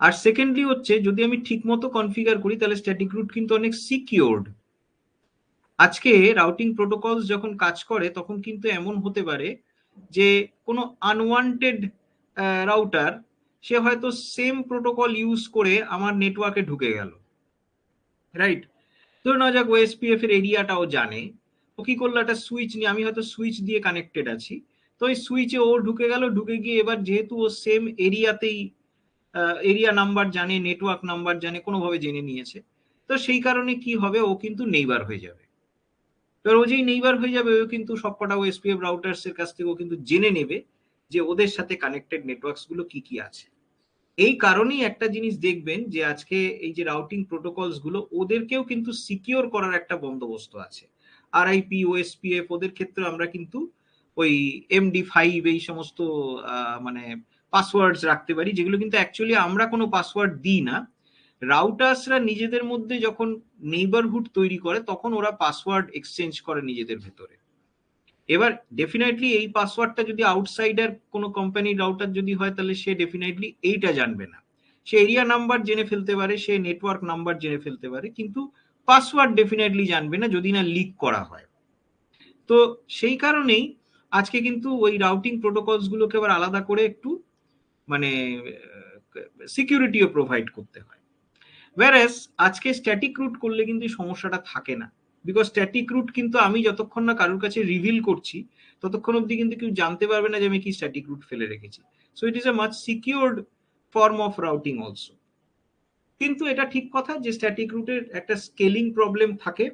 আর সেকেন্ডলি হচ্ছে, যদি আমি ঠিক মতো কনফিগার করি তাহলে স্ট্যাটিক রুট কিন্তু অনেক সিকিউরড। আজকে রাউটিং প্রোটোকলস যখন কাজ করে তখন কিন্তু এমন হতে পারে যে কোনো আনওয়ান্টেড রাউটার, সে হয়তো সেম প্রোটোকল ইউজ করে আমার নেটওয়ার্কে ঢুকে গেল, রাইট? ধরে নেওয়া যাক ওএসপিএফ এর এরিয়াটাও জানে, ও কি করলো, একটা সুইচ নিয়ে, আমি হয়তো সুইচ দিয়ে কানেক্টেড আছি, তো ওই সুইচে ও ঢুকে গেল, ঢুকে গিয়ে এবার যেহেতু ও সেম এরিয়াতেই এরিয়া নাম্বার জানে, নেটওয়ার্ক নাম্বার জানে, কোনোভাবে জেনে নিয়েছে, তো সেই কারণে কি হবে, ও কিন্তু নেইবার হয়ে যাবে। এবার ও যেই নেইবার হয়ে যাবে, ও কিন্তু সবকটা ওএসপিএফ রাউটার্স এর কাছ থেকে ও কিন্তু জেনে নেবে যে ওদের সাথে কানেক্টেড নেটওয়ার্কস গুলো কি কি আছে। এই কারণেই একটা জিনিস দেখবেন যে আজকে এই যে রাউটিং প্রোটোকলস গুলো, ওদেরকেও কিন্তু সিকিউর করার একটা বন্দোবস্ত আছে। আরআইপি, ওএসপিএফ, ওদের ক্ষেত্রে আমরা কিন্তু ওই MD5 এই সমস্ত মানে পাসওয়ার্ডস রাখতে পারি, যেগুলো কিন্তু অ্যাকচুয়ালি আমরা কোনো পাসওয়ার্ড দিই না। রাউটার্সরা নিজেদের মধ্যে যখন নেইবারহুড তৈরি করে তখন ওরা পাসওয়ার্ড এক্সচেঞ্জ করে নিজেদের ভেতরে। এবার ডেফিনেটলি এই পাসওয়ার্ডটা যদি আউটসাইডার কোনো কোম্পানির রাউটার যদি হয়, তাহলে সে ডেফিনেটলি এইটা জানবে না। সে এরিয়া নাম্বার জেনে ফেলতে পারে, সে নেটওয়ার্ক নাম্বার জেনে ফেলতে পারে, কিন্তু পাসওয়ার্ড ডেফিনেটলি জানবে না যদি না লিক করা হয়। তো সেই কারণেই আজকে কিন্তু ওই রাউটিং প্রোটোকলস গুলোকে আবার আলাদা করে একটু মানে সিকিউরিটিও প্রোভাইড করতে হয়। ওয়্যারএস আজকে স্ট্যাটিক রুট করলে কিন্তু সমস্যাটা থাকে না, বিকজ স্ট্যাটিক রুট কিন্তু আমি যতক্ষণ না কারোর কাছে রিভিল করছি ততক্ষণ অবধি কিন্তু কেউ জানতে পারবে না যে আমি কি স্ট্যাটিক রুট ফেলে রেখেছি। So it is a much secured form of routing also. কিন্তু এটা ঠিক কথা যে স্ট্যাটিক রুটের একটা স্কেলিং প্রবলেম থাকে,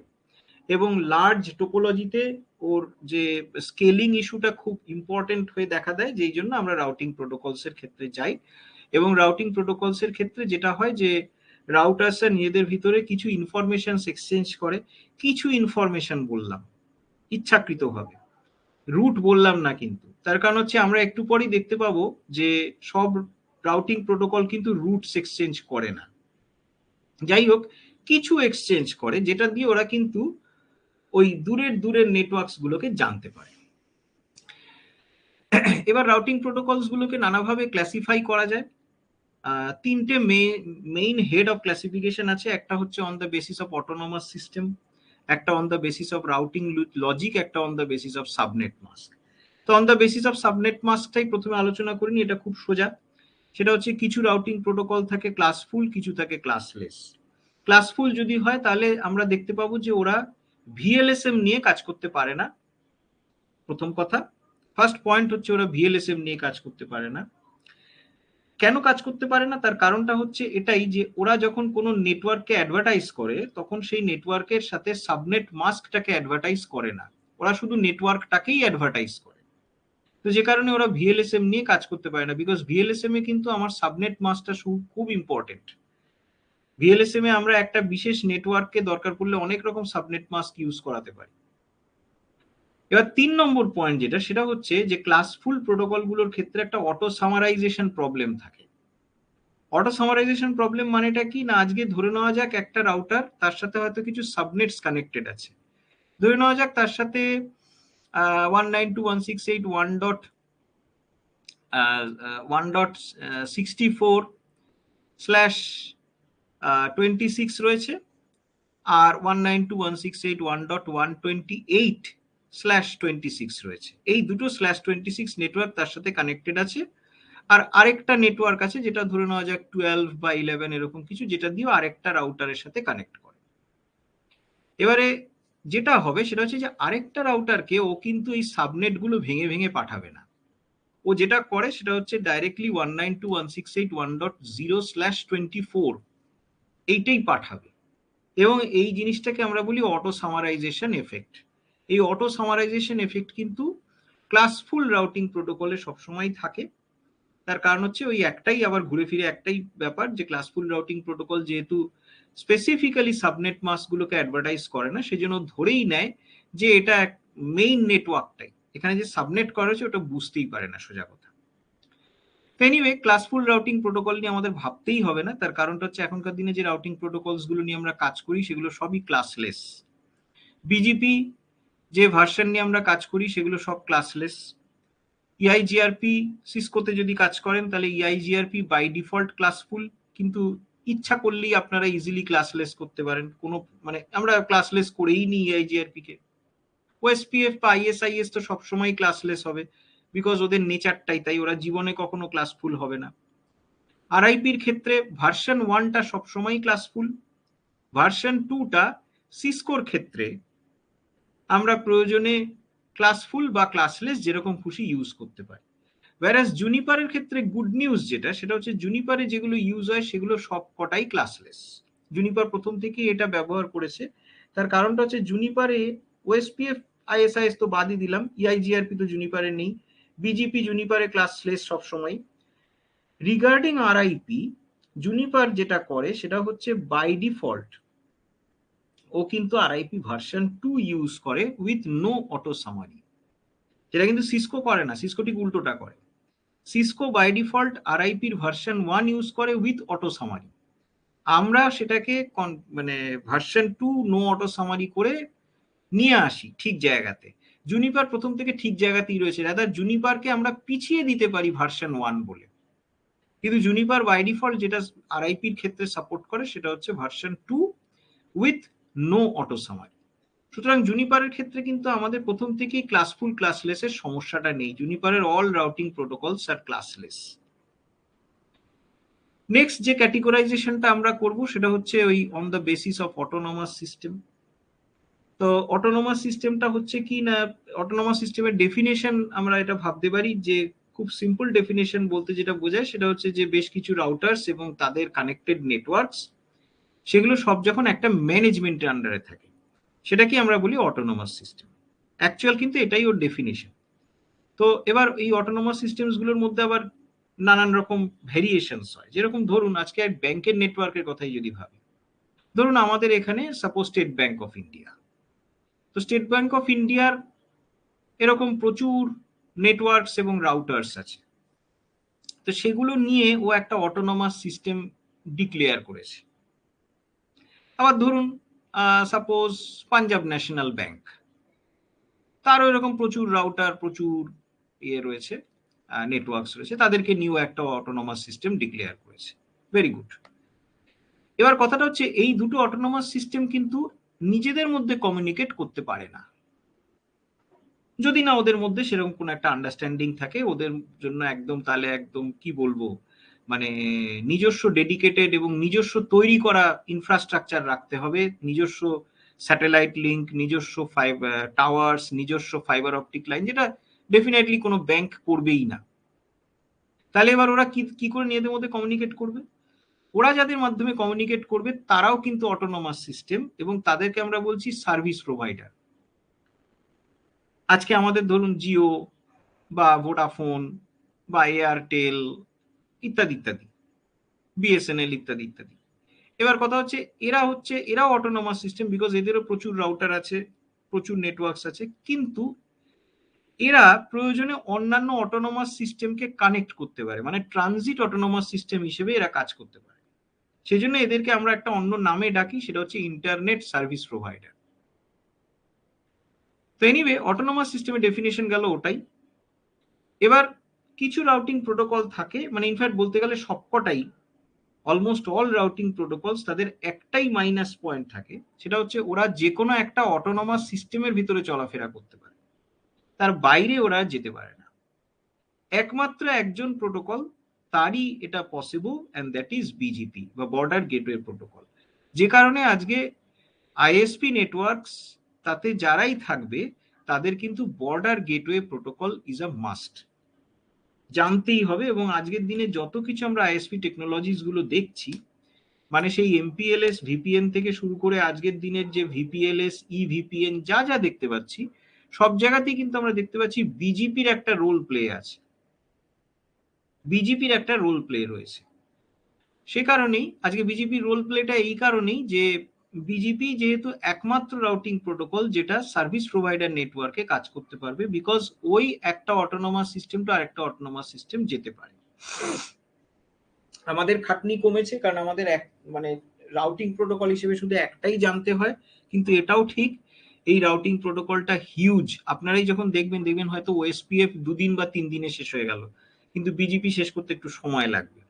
এবং লার্জ টোপোলজিতে ওর যে স্কেলিং ইস্যুটা খুব ইম্পর্টেন্ট হয়ে দেখা দেয়, যেই জন্য আমরা রাউটিং প্রোটোকলস এর ক্ষেত্রে যাই। এবং রাউটিং প্রোটোকলস এর ক্ষেত্রে যেটা হয় যে রাউটার্সরা নিজেদের ভিতরে কিছু ইনফরমেশন এক্সচেঞ্জ করে, কিছু ইনফরমেশন বললাম ইচ্ছাকৃতভাবে, রুট বললাম না, কিন্তু তার কারণ হচ্ছে আমরা একটু পরেই দেখতে পাবো যে সব রাউটিং প্রোটোকল কিন্তু রুটস এক্সচেঞ্জ করে না। যাই হোক, কিছু এক্সচেঞ্জ করে, যেটা দিয়ে ওরা কিন্তু ওই দূরের দূরের নেটওয়ার্কস গুলোকে জানতে পারে। এবার রাউটিং প্রোটোকলস গুলোকে নানাভাবে ক্লাসিফাই করা যায়। তিনটে মেইন হেড অফ ক্লাসিফিকেশন আছে। একটা হচ্ছে on the basis of autonomous system, একটা on the basis of routing logic, একটা on the basis of subnet mask. তো on the basis of subnet মাস্কটাই প্রথমে আলোচনা করিনি, এটা খুব সোজা। সেটা হচ্ছে কিছু রাউটিং প্রোটোকল থাকে ক্লাসফুল, কিছু থাকে ক্লাসলেস। ক্লাসফুল যদি হয় তাহলে আমরা দেখতে পাবো যে ওরা ভিএলএসএম নিয়ে কাজ করতে পারে না। প্রথম কথা, ফার্স্ট পয়েন্ট হচ্ছে ওরা ভিএলএসএম নিয়ে কাজ করতে পারে না। কেন কাজ করতে পারে না তার কারণটা হচ্ছে এটাই যে ওরা যখন কোনো নেটওয়ার্ককে অ্যাডভার্টাইজ করে তখন সেই নেটওয়ার্কের সাথে সাবনেট মাস্কটাকে অ্যাডভার্টাইজ করে না, ওরা শুধু নেটওয়ার্কটাকেই অ্যাডভার্টাইজ করে। তো যে কারণে ওরা ভিএলএসএম নিয়ে কাজ করতে পারে না, বিকজ ভিএলএসএম এ কিন্তু আমার সাবনেট মাস্কটা খুব ইম্পর্টেন্ট। ভিএলএসএম এ আমরা একটা বিশেষ নেটওয়ার্ককে দরকার পড়লে অনেক রকম সাবনেট মাস্ক ইউজ করাতে পারি। এবার 3 নম্বর পয়েন্ট যেটা, সেটা হচ্ছে যে ক্লাসফুল প্রোটোকল গুলোর ক্ষেত্রে একটা অটো সামারাইজেশন প্রবলেম থাকে। অটো সামারাইজেশন প্রবলেম মানেটা কি না, আজকে ধরে নেওয়া যাক একটা রাউটার, তার সাথে হয়তো কিছু সাবনেটস কানেক্টেড আছে। ধরে নেওয়া যাক তার সাথে 192.168.1.64/26 রয়েছে, আর 192.168.1.128/26 রয়েছে। এই দুটো /26 নেটওয়ার্ক তার সাথে কানেক্টেড আছে। আর আরেকটা নেটওয়ার্ক আছে যেটা ধরে নেওয়া যাক 12 বা 11 এরকম কিছু, যেটা দিয়ে আরেকটা রাউটারের সাথে কানেক্ট করে। এবারে যেটা হবে সেটা হচ্ছে যে আরেকটা রাউটারকে ও কিন্তু এই সাবনেট গুলো ভেঙে ভেঙে পাঠাবে না। ও যেটা করে সেটা হচ্ছে ডাইরেক্টলি 192.168.1.0/24 এইটাই পাঠাবে। এবং এই জিনিসটাকে আমরা বলি অটো সামারাইজেশন এফেক্ট। এই অটো সামারাইজেশন এফেক্ট কিন্তু ক্লাসফুল রাউটিং প্রোটোকলে সবসময় থাকে। তার কারণ হচ্ছে ওই একটাই, আবার ঘুরে ফিরে একটাই ব্যাপার, যে ক্লাসফুল রাউটিং প্রোটোকল যেহেতু স্পেসিফিক্যালি সাবনেট মাস্ক গুলোকে অ্যাডভার্টাইজ করে না, সেজন্য ধরেই নেয় যে এটা মেইন নেটওয়ার্কটাই, এখানে যে সাবনেট করা হচ্ছে ওটা বুঝতেই পারে না, সোজা কথা। তো এনিওয়ে, ক্লাসফুল রাউটিং প্রোটোকল নিয়ে আমাদের ভাবতেই হবে না, তার কারণটা হচ্ছে এখনকার দিনে যে রাউটিং প্রোটোকলস গুলো নিয়ে আমরা কাজ করি সেগুলো সবই ক্লাসলেস। বিজিপি যে ভার্সন নিয়ে আমরা কাজ করি সেগুলো সব ক্লাসলেস। ইআইজিআরপি সিসকোতে যদি কাজ করেন তাহলে ইআইজিআরপি বাই ডিফল্ট ক্লাসফুল, কিন্তু ইচ্ছা করলেই আপনারা ইজিলি ক্লাসলেস করতে পারেন। কোনো মানে আমরা ক্লাসলেস করেই নি ইআইজিআরপি কে। ওএসপিএফ বা আইএসআইএস তো সবসময় ক্লাসলেস হবে, বিকজ ওদের নেচারটাই তাই, ওরা জীবনে কখনো ক্লাসফুল হবে না। আরআইপির ক্ষেত্রে ভার্সন 1টা সবসময় ক্লাসফুল, ভার্সন 2টা সিসকোর ক্ষেত্রে আমরা প্রয়োজনে ক্লাসফুল বা ক্লাসলেস যেরকম খুশি ইউজ করতে পারি। whereas জুনিপারের ক্ষেত্রে গুড নিউজ যেটা, সেটা হচ্ছে জুনিপারে যেগুলো ইউজ হয় সেগুলো সব কটাই ক্লাসলেস। জুনিপার প্রথম থেকেই এটা ব্যবহার করেছে। তার কারণটা হচ্ছে জুনিপারে ওএসপিএফ আইএসআইএস তো বাদই দিলাম, ইআইজিআরপি তো জুনিপারে নেই, বিজিপি জুনিপারে ক্লাসলেস সবসময়। রিগার্ডিং আরআইপি, জুনিপার যেটা করে সেটা হচ্ছে বাই ডিফল্ট ও কিন্তু আরআইপি ভার্সন 2 ইউজ করে উইথ নো অটো সামারি, যেটা কিন্তু সিসকো করে না, সিসকো ঠিক উল্টোটা করে। সিসকো বাই ডিফল্ট আরআইপির ভার্সন 1 ইউজ করে উইথ অটো সামারি, আমরা সেটাকে মানে ভার্সন 2 নো অটো সামারি করে নিয়ে আসি ঠিক জায়গাতে। জুনিপার প্রথম থেকে ঠিক জায়গাতেই রয়েছে, রাদার জুনিপারকে আমরা পিছিয়ে দিতে পারি ভার্সন 1 বলে, কিন্তু জুনিপার বাই ডিফল্ট যেটা আরআইপির ক্ষেত্রে সাপোর্ট করে সেটা হচ্ছে version 2 with no auto summary. সুতরাং জুনিপারের ক্ষেত্রে কিন্তু আমাদের প্রথম থেকেই ক্লাসফুল ক্লাসলেস এর সমস্যাটা নেই, জুনিপারের অল রাউটিং প্রোটোকলস আর ক্লাসলেস। নেক্সট যে ক্যাটেগরাইজেশনটা আমরা করব সেটা হচ্ছে ওই on the basis of autonomous system. তো অটোনমাস সিস্টেমটা হচ্ছে কি না, অটোনমাস সিস্টেমের ডেফিনেশন আমরা এটা ভাবতে পারি যে খুব সিম্পল ডেফিনেশন বলতে যেটা বোঝায় সেটা হচ্ছে যে বেশ কিছু রাউটার্স এবং তাদের কানেক্টেড নেটওয়ার্কস, সেগুলো সব যখন একটা ম্যানেজমেন্টের আন্ডারে থাকে সেটাকে আমরা বলি অটোনমাস সিস্টেম। অ্যাকচুয়াল কিন্তু এটাই ওর ডেফিনেশন। তো এবার এই অটোনমাস সিস্টেমস গুলোর মধ্যে আবার নানান রকম ভেরিয়েশনস হয়, যেরকম ধরুন আজকে এক ব্যাংকের নেটওয়ার্কের কথাই যদি ভাবি, ধরুন আমাদের এখানে suppose state bank of India, তো স্টেট ব্যাংক অফ ইন্ডিয়ার এরকম প্রচুর নেটওয়ার্কস এবং রাউটার্স আছে, তো সেগুলো নিয়ে ও একটা অটোনমাস সিস্টেম ডিক্লেয়ার করেছে। আবার ধরুন সাপোজ পাঞ্জাব ন্যাশনাল ব্যাংক, তারও এরকম প্রচুর রাউটার, প্রচুর ইয়ে রয়েছে, নেটওয়ার্কস রয়েছে, তাদেরকে নিয়েও একটা অটোনমাস সিস্টেম ডিক্লেয়ার করেছে। Very good. এবার কথাটা হচ্ছে এই দুটো অটোনমাস সিস্টেম কিন্তু নিজেদের মধ্যে কমিউনিকেট করতে পারে না, যদি না ওদের মধ্যে সেরকম কোনো একটা আন্ডারস্ট্যান্ডিং থাকে ওদের জন্য একদম, তাহলে একদম কি বলবো, মানে নিজস্ব ডেডিকেটেড এবং নিজস্ব তৈরি করা ইনফ্রাস্ট্রাকচার রাখতে হবে, নিজস্ব স্যাটেলাইট লিঙ্ক, নিজস্ব টাওয়ার্স, নিজস্ব ফাইবার অপটিক লাইন, যেটা ডেফিনেটলি কোনো ব্যাংক করবেই না। তাহলে এবার ওরা কি কি করে নিজেদের মধ্যে কমিউনিকেট করবে? ওরা যাদের মাধ্যমে কমিউনিকেট করবে তারাও কিন্তু অটোনমাস সিস্টেম, এবং তাদেরকে আমরা বলছি সার্ভিস প্রোভাইডার। আজকে আমাদের ধরুন জিও বা ভোডাফোন বা এয়ারটেল ইত্যাদি ইত্যাদি, বিএসএনএল ইত্যাদি ইত্যাদি। এবার কথা হচ্ছে এরাও অটোনমাস সিস্টেম, বিকজ এদেরও প্রচুর রাউটার আছে, প্রচুর নেটওয়ার্কস আছে, কিন্তু এরা প্রয়োজনে অন্যান্য অটোনমাস সিস্টেমকে কানেক্ট করতে পারে, মানে ট্রানজিট অটোনমাস সিস্টেম হিসেবে এরা কাজ করতে পারে। সেই জন্য এদেরকে আমরা একটা অন্য নামে ডাকি, সেটা হচ্ছে ইন্টারনেট সার্ভিস প্রোভাইডার। তো এনিওয়ে অটোনমাস সিস্টেমের ডেফিনেশন গেল ওটাই। এবার কিছু রাউটিং প্রোটোকল থাকে, মানে ইনফ্যাক্ট বলতে গেলে সবকটাই, অলমোস্ট অল রাউটিং প্রোটোকলস, তাদের একটাই মাইনাস পয়েন্ট থাকে, সেটা হচ্ছে ওরা যে কোনো একটা অটোনমাস সিস্টেমের ভিতরে চলাফেরা করতে পারে, তার বাইরে ওরা যেতে পারে না। একমাত্র একজন প্রোটোকল, তারই এটা possible, and that is BGP বা বর্ডার গেটওয়ে প্রোটোকল। যে কারণে আজকে আইএসপি নেটওয়ার্কস তাতে যারাই থাকবে তাদের কিন্তু border gateway protocol is a must, জানতেই হবে। এবং আজকের দিনে যত কিছু আমরা আইএসপি টেকনোলজিস গুলো দেখছি, মানে সেই এমপিএলএস ভিপিএন থেকে শুরু করে আজকের দিনের যে ভিপিএলএস ইভিপিএন যা যা দেখতে পাচ্ছি, সব জায়গাতেই কিন্তু আমরা দেখতে পাচ্ছি বিজিপির একটা রোল প্লে আছে, বিজিপির একটা রোল প্লে রয়েছে। সে কারণেই আজকে বিজিপির রোল প্লেটা এই কারণেই যে বিজিপি যেহেতু একমাত্র রাউটিং প্রোটোকল যেটা সার্ভিস প্রোভাইডার নেটওয়ার্কে কাজ করতে পারবে, বিকজ ওই একটা অটোনমাস সিস্টেম টু আরেকটা অটোনমাস সিস্টেম যেতে পারে। আমাদের খাটনি কমেছে, কারণ আমাদের মানে রাউটিং প্রোটোকল হিসেবে শুধু একটাই জানতে হয়, কিন্তু এটাও ঠিক এই রাউটিং প্রোটোকলটা হিউজ। আপনারাই যখন দেখবেন হয়তো ওএসপিএফ 2 দিন বা 3 দিনে শেষ হয়ে গেল, কিন্তু বিজিপি শেষ করতে একটু সময় লাগবে।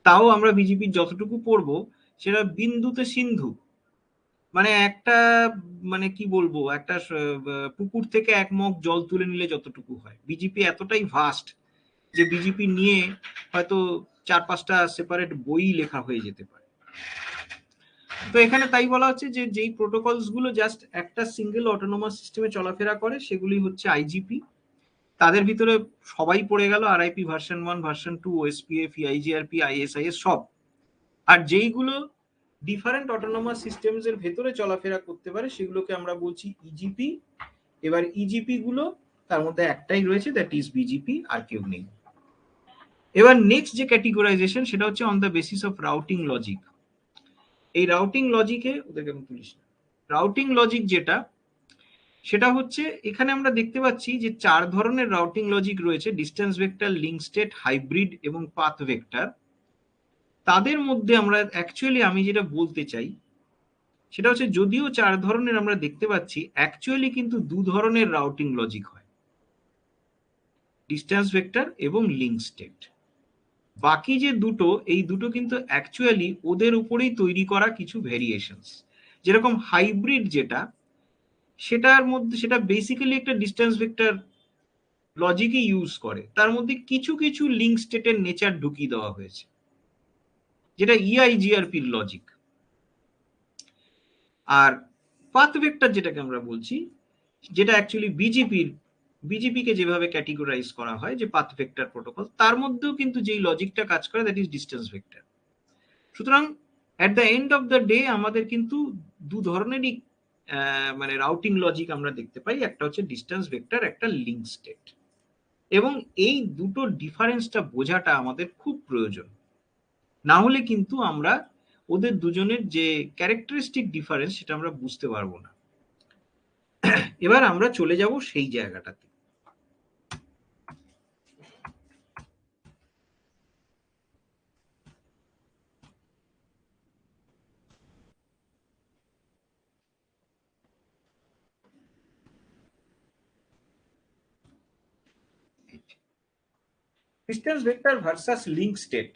তাও আমরা বিজিপির যতটুকু পড়বো সেটা বিন্দুতে সিন্ধু, মানে একটা, মানে কি বলবো, একটা পুকুর থেকে এক মগ জল তুলে নিলে যতটুকু হয়, বিজিপি এতটাই ভাস্ট যে বিজিপি নিয়ে হয়তো 4-5টা সেপারেট বই লেখা হয়ে যেতে পারে। তো এখানে তাই বলা হচ্ছে যে যেই প্রোটোকলস গুলো জাস্ট একটা সিঙ্গেল অটোনোমাস সিস্টেমে চলাফেরা করে সেগুলি হচ্ছে আইজিপি। তাদের ভিতরে সবাই পড়ে গেল, RIP version 1, version 2, OSPF, IGRP, ISIS সব। আর যেইগুলো ডিফারেন্ট অটোনোমাস সিস্টেমস এর ভেতরে চলাফেরা করতে পারে সেগুলোকে আমরা বলছি ইজিপি। এবার ইজিপি গুলো তার মধ্যে একটাই রয়েছে, দ্যাট ইজ বিজিপি, আর কেউ নেই। এবার নেক্সট যে ক্যাটেগরাইজেশন সেটা হচ্ছে on the basis of routing logic. এই রাউটিং লজিকে ওদেরকে আমি তুলিস না, রাউটিং লজিক যেটা, সেটা হচ্ছে এখানে আমরা দেখতে পাচ্ছি যে 4 ধরনের রাউটিং লজিক রয়েছে: distance vector, link state, hybrid এবং পাথ ভেক্টর। তাদের মধ্যে আমরা অ্যাকচুয়ালি আমি যেটা বলতে চাই সেটা হচ্ছে যদিও 4 ধরনের আমরা দেখতে পাচ্ছি, অ্যাকচুয়ালি কিন্তু 2 ধরনের রাউটিং লজিক হয়, ডিস্টেন্স ভেক্টর এবং লিঙ্ক স্টেট। বাকি যে দুটো, এই দুটো কিন্তু অ্যাকচুয়ালি ওদের উপরেই তৈরি করা কিছু ভেরিয়েশনস। যেরকম হাইব্রিড যেটা, সেটার মধ্যে সেটা বেসিক্যালি একটা ডিস্টেন্স ভেক্টর লজিকই ইউজ করে, তার মধ্যে কিছু কিছু লিঙ্ক স্টেটের নেচার ঢুকিয়ে দেওয়া হয়েছে, যেটা ইআইজিআরপির লজিক। আর পাথ ভেক্টর যেটাকে আমরা বলছি, যেটা অ্যাকচুয়ালি বিজেপিকে যেভাবে ক্যাটেগরাইজ করা হয় যে পাথ ভেক্টর প্রোটোকল, তার মধ্যেও কিন্তু যেই লজিকটা কাজ করে দ্যাট ইজ ডিস্টেন্স ভেক্টর। সুতরাং at the end of the day আমাদের কিন্তু দু ধরনেরই মানে রাউটিং লজিক আমরা দেখতে পাই, একটা হচ্ছে ডিস্টেন্স ভেক্টর, একটা লিঙ্ক স্টেট। এবং এই দুটো ডিফারেন্সটা বোঝাটা আমাদের খুব প্রয়োজন, না হলে কিন্তু আমরা ওদের দুজনের যে ক্যারেক্টারিস্টিক ডিফারেন্স সেটা আমরা বুঝতে পারবো না। এবার আমরা চলে যাব সেই জায়গাটাতে। Distance vector versus link state.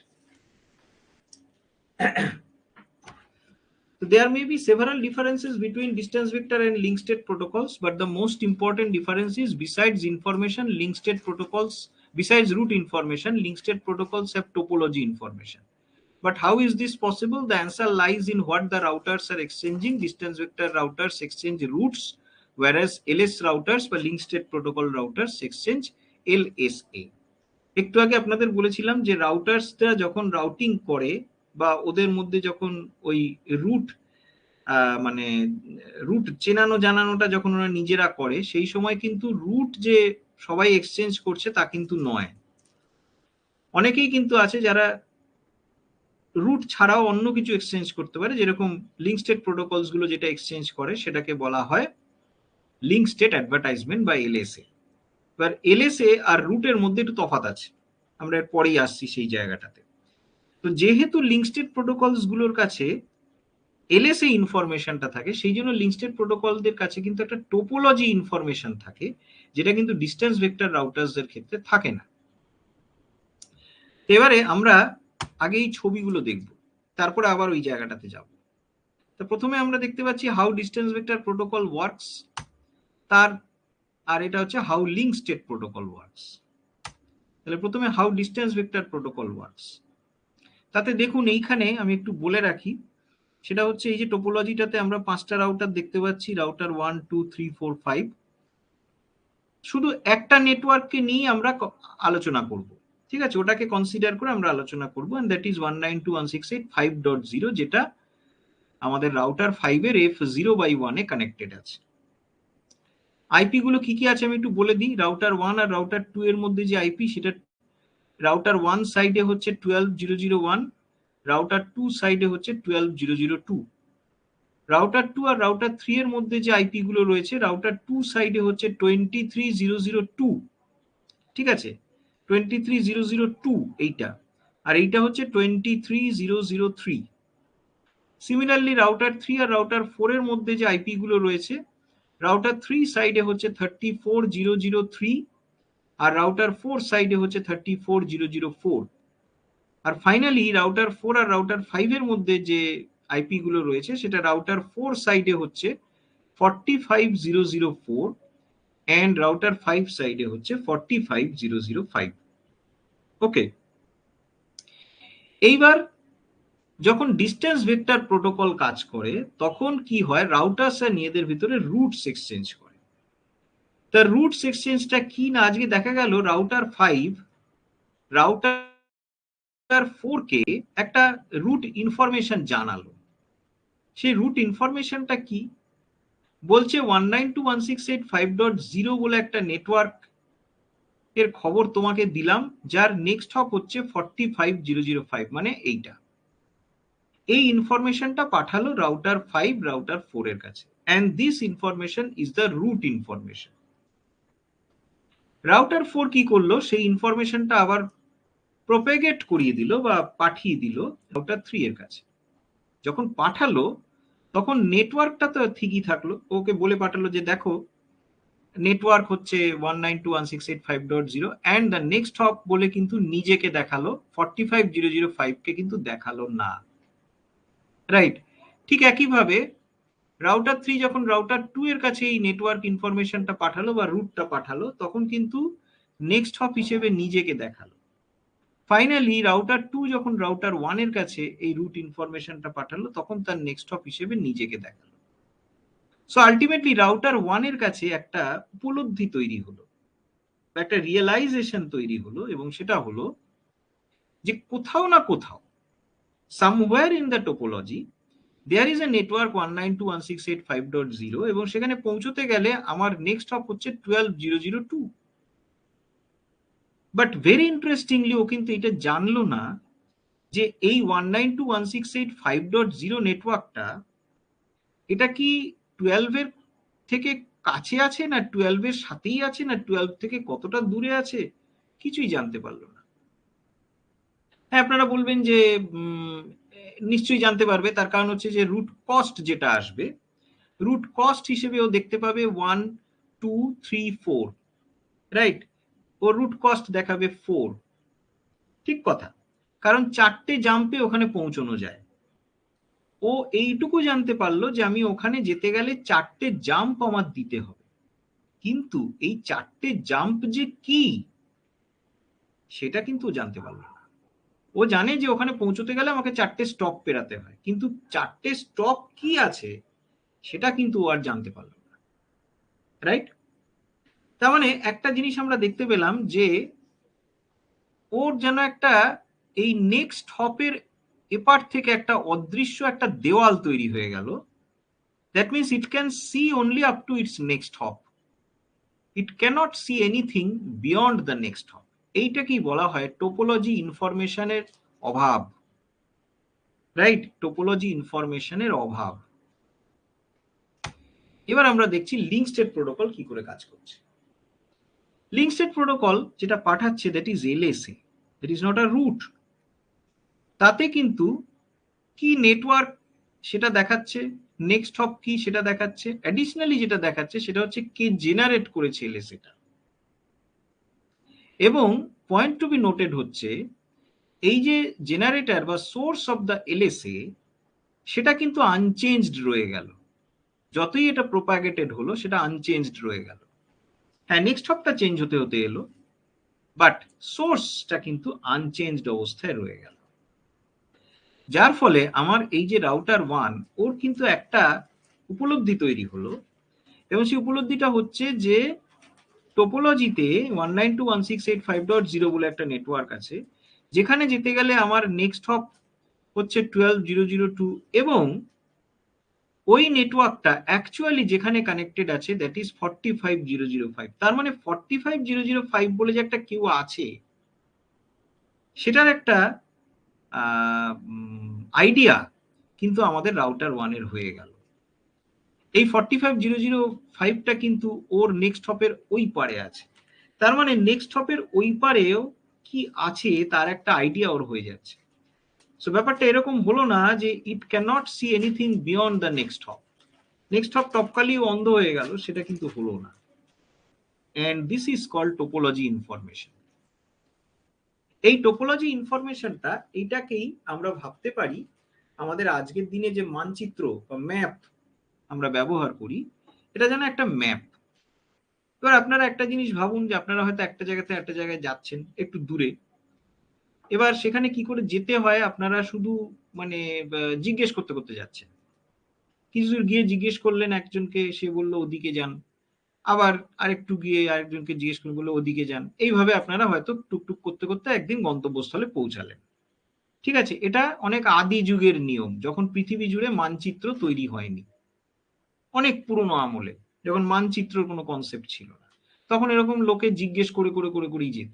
So there may be several differences between distance vector and link state protocols, but the most important difference is besides information, link state protocols, besides route information, link state protocols have topology information. But how is this possible? The answer lies in what the routers are exchanging. Distance vector routers exchange routes, whereas LS routers বা link state protocol routers exchange LSA. একটু আগে আপনাদের বলেছিলাম যে রাউটার্সটা যখন routing করে বা ওদের মধ্যে যখন ওই রুট মানে রুট চেনানো জানানোটা যখন ওরা নিজেরা করে, সেই সময় কিন্তু রুট যে সবাই এক্সচেঞ্জ করছে তা কিন্তু নয়। অনেকেই কিন্তু আছে যারা রুট ছাড়াও অন্য কিছু এক্সচেঞ্জ করতে পারে, যেরকম লিঙ্ক স্টেট প্রোটোকলস গুলো যেটা এক্সচেঞ্জ করে সেটাকে বলা হয় লিঙ্ক স্টেট অ্যাডভার্টাইজমেন্ট বা এলএসএ। এবার এলএসএ আর রুটের মধ্যে একটু তফাৎ আছে, আমরা পরেই আসছি সেই জায়গাটাতে। তো যেহেতু লিঙ্ক স্টেট প্রোটোকলস গুলোর কাছে এলএসএ ইনফরমেশনটা থাকে, সেই জন্য লিঙ্ক স্টেট প্রোটোকলদের কাছে কিন্তু একটা টোপোলজি ইনফরমেশন থাকে, যেটা কিন্তু ডিস্টেন্স ভেক্টর রাউটার্সদের ক্ষেত্রে থাকে না। এবারে আমরা আগে এই ছবিগুলো দেখব, তারপরে আবার ওই জায়গাটাতে যাব। তো প্রথমে আমরা দেখতে পাচ্ছি how distance vector protocol works, আর এটা হচ্ছে how link state protocol works. তাহলে প্রথমে how distance vector protocol works, তাতে দেখুন এইখানে আমি একটু বলে রাখি, সেটা হচ্ছে এই যে টোপোলজিটাতে আমরা 5টা রাউটার দেখতে পাচ্ছি, রাউটার 1 2 3 4 5। শুধু একটা নেটওয়ার্ককে নিয়ে আমরা আলোচনা করব, ঠিক আছে, ওটাকে কনসিডার করে আমরা আলোচনা করব, এন্ড দ্যাট ইজ 192.168.5.0, যেটা আমাদের রাউটার 5 এর F0/1 এ কানেক্টেড আছে। আইপি গুলো কি কি আছে আমি একটু বলে দিই। রাউটার 1 আর রাউটার 2 এর মধ্যে যে আইপি, সেটা রাউটার 1 সাইডে হচ্ছে 12.0.0.1, রাউটার 2 সাইডে হচ্ছে 12.0.0.2। রাউটার 2 আর রাউটার 3 এর মধ্যে যে আইপি গুলো রয়েছে, রাউটার 2 সাইডে হচ্ছে 23.0.0.2, ঠিক আছে, 23.0.0.2 এইটা, আর এইটা হচ্ছে 23.0.0.3। সিমিলারলি রাউটার 3 আর রাউটার 4 এর মধ্যে যে আইপি গুলো রয়েছে, রাউটার 3 সাইডে হচ্ছে 34.0.0.3 আর রাউটার 4 সাইডে হচ্ছে 34.0.0.4। আর ফাইনালি রাউটার 4 আর রাউটার 5 এর মধ্যে যে আইপি গুলো রয়েছে, সেটা রাউটার 4 সাইডে হচ্ছে 45.0.0.4 এন্ড রাউটার 5 সাইডে হচ্ছে 45.0.0.5। ওকে, এইবার যখন ডিস্টেন্স ভেক্টর প্রোটোকল কাজ করে তখন কি হয়, রাউটার্স আর নিজেদের ভিতরে রুটস এক্সচেঞ্জ করে। তার রুটস এক্সচেঞ্জটা কি না, আজকে দেখা গেল রাউটার 5 রাউটার 4 কে একটা রুট ইনফরমেশন জানালো। সেই রুট ইনফরমেশনটা কি বলছে, 192.168.5.0 বলে একটা নেটওয়ার্ক এর খবর তোমাকে দিলাম, যার নেক্সট হপ হচ্ছে 45.0.0.5, মানে এইটা। এই ইনফরমেশনটা পাঠালো রাউটার 5 রাউটার 4 এর কাছে, and this information is the root information. Router 4 কি করলো, সেই ইনফরমেশনটা আবার প্রোপেগেট করিয়ে দিল বা পাঠিয়ে দিল রাউটার 3 এর কাছে। যখন পাঠালো তখন নেটওয়ার্কটা তো ঠিকই থাকলো, ওকে বলে পাঠালো যে দেখো নেটওয়ার্ক হচ্ছে 192.168.5.0 অ্যান্ড দ্য নেক্সট হপ বলে কিন্তু নিজেকে দেখালো, 45005 কে কিন্তু দেখালো না, রাইট? ঠিক একইভাবে রাউটার 3 যখন রাউটার 2 এর কাছে এই নেটওয়ার্ক ইনফরমেশনটা পাঠালো বা রুটটা পাঠালো, তখন কিন্তু নেক্সট হপ হিসেবে নিজেকে দেখালো। ফাইনালি রাউটার 2 যখন রাউটার 1 এর কাছে এই রুট ইনফরমেশনটা পাঠালো, তখন তার নেক্সট হপ হিসেবে নিজেকে দেখালো। সো আলটিমেটলি রাউটার 1 এর কাছে একটা উপলব্ধি তৈরি হলো, একটা রিয়েলাইজেশন তৈরি হলো, এবং সেটা হলো যে কোথাও না কোথাও somewhere in the topology there is a network 192.168.5.0 এবং সেখানে পৌঁছতে গেলে আমার নেক্সট হপ হচ্ছে 12.0.0.2। বাট ভেরি ইন্টারেস্টিংলি ও কিন্তু এটা জানলো না যে এই 192.168.5.0 নেটওয়ার্কটা এটা কি 12 এর থেকে কাছে আছে, না 12 এর সাথেই আছে, না 12 থেকে কতটা দূরে আছে, কিছুই জানতে পারলো না। হ্যাঁ, আপনারা বলবেন যে নিশ্চয়ই জানতে পারবে, তার কারণ হচ্ছে যে রুট কস্ট যেটা আসবে, রুট কস্ট হিসেবে ও দেখতে পাবে 1 2 3 4, রাইট? ও রুট কস্ট দেখাবে 4, ঠিক কথা, কারণ 4টে জাম্পে ওখানে পৌঁছানো যায়। ও এইটুকু জানতে পারলো যে আমি ওখানে যেতে গেলে 4টে জাম্প আমার দিতে হবে, কিন্তু এই 4টে জাম্প যে কি সেটা কিন্তু জানতে পারলো না। ও জানে যে ওখানে পৌঁছতে গেলে আমাকে 4টে স্টপ পেরাতে হয়, কিন্তু 4টে স্টপ কি আছে সেটা কিন্তু ও আর জানতে পারলো না, রাইট? তার মানে একটা জিনিস আমরা দেখতে পেলাম যে ওর যেন একটা এই নেক্সট হপের এপার থেকে একটা অদৃশ্য একটা দেওয়াল তৈরি হয়ে গেল। That means it can see only up to its next hop, it can't see anything beyond the next hop. এইটাকেই বলা হয় টোপোলজি ইনফরমেশনের অভাব, রাইট? টোপোলজি ইনফরমেশনের অভাব। এবার আমরা দেখছি লিঙ্ক স্টেট প্রোটোকল কি করে কাজ করছে। লিঙ্ক স্টেট প্রোটোকল যেটা পাঠাচ্ছে that is LSA, that is not a route. তাতে কিন্তু কি নেটওয়ার্ক সেটা দেখাচ্ছে, নেক্সট হপ কি সেটা দেখাচ্ছে, অ্যাডিশনালি যেটা দেখাচ্ছে সেটা হচ্ছে কে জেনারেট করেছে এলএসএটা। এবং পয়েন্ট টু বি নোটেড হচ্ছে এই যে জেনারেটর বা সোর্স অফ দ্য এলএসএ সেটা কিন্তু আনচেঞ্জড রয়ে গেল, যতই এটা প্রোপাগেটেড হলো সেটা আনচেঞ্জড রয়ে গেল। হ্যাঁ, নেক্সট হপটা চেঞ্জ হতে হতে এলো, বাট সোর্সটা কিন্তু আনচেঞ্জড অবস্থায় রয়ে গেল। যার ফলে আমার এই যে রাউটার 1 ওর কিন্তু একটা উপলব্ধি তৈরি হলো, এবং সেই উপলব্ধিটা হচ্ছে যে টোপোলজিতে 192.168.5.0 বলে একটা নেটওয়ার্ক আছে, যেখানে যেতে গেলে আমার নেক্সট হপ হচ্ছে 12.0.0.2, এবং ওই নেটওয়ার্কটা অ্যাকচুয়ালি যেখানে কানেক্টেড আছে দ্যাট ইজ 45.0.0.5। তার মানে 45.0.0.5 বলে যে একটা কেউ আছে সেটার একটা আইডিয়া কিন্তু আমাদের রাউটার 1 এর হয়ে গেল। এই 45.0.0.5টা কিন্তু ওর নেক্সট হপের ওই পারে আছে, তার মানে নেক্সট হপের ওই পারেও কি আছে তার একটা আইডিয়া ওর হয়ে যাচ্ছে। সো ব্যাপারটা এরকম হলো না যে it can not see anything beyond the next hop, next hop টপকালি অন্ধ হয়ে গেল, সেটা কিন্তু হলো না। And this is called topology information. এই টোপোলজি ইনফরমেশনটা এটাকেই আমরা ভাবতে পারি আমাদের আজকের দিনে যে মানচিত্র বা ম্যাপ আমরা ব্যবহার করি, এটা যেন একটা ম্যাপ। এবার আপনারা একটা জিনিস ভাবুন যে আপনারা হয়তো একটা জায়গাতে একটা জায়গায় যাচ্ছেন একটু দূরে, এবার সেখানে কি করে যেতে হয় আপনারা শুধু মানে জিজ্ঞেস করতে করতে যাচ্ছেন, কিছু দূর গিয়ে জিজ্ঞেস করলেন একজনকে, সে বললো ওদিকে যান, আবার আরেকটু গিয়ে আরেকজনকে জিজ্ঞেস করে বললো ওদিকে যান, এইভাবে আপনারা হয়তো টুকটুক করতে করতে একদিন গন্তব্যস্থলে পৌঁছালেন। ঠিক আছে, এটা অনেক আদি যুগের নিয়ম, যখন পৃথিবী জুড়ে মানচিত্র তৈরি হয়নি, অনেক পুরনো আমলে যখন মানচিত্রের কোনো কনসেপ্ট ছিল না, তখন এরকম লোকে জিজ্ঞেস করে করে করে করেই যেত।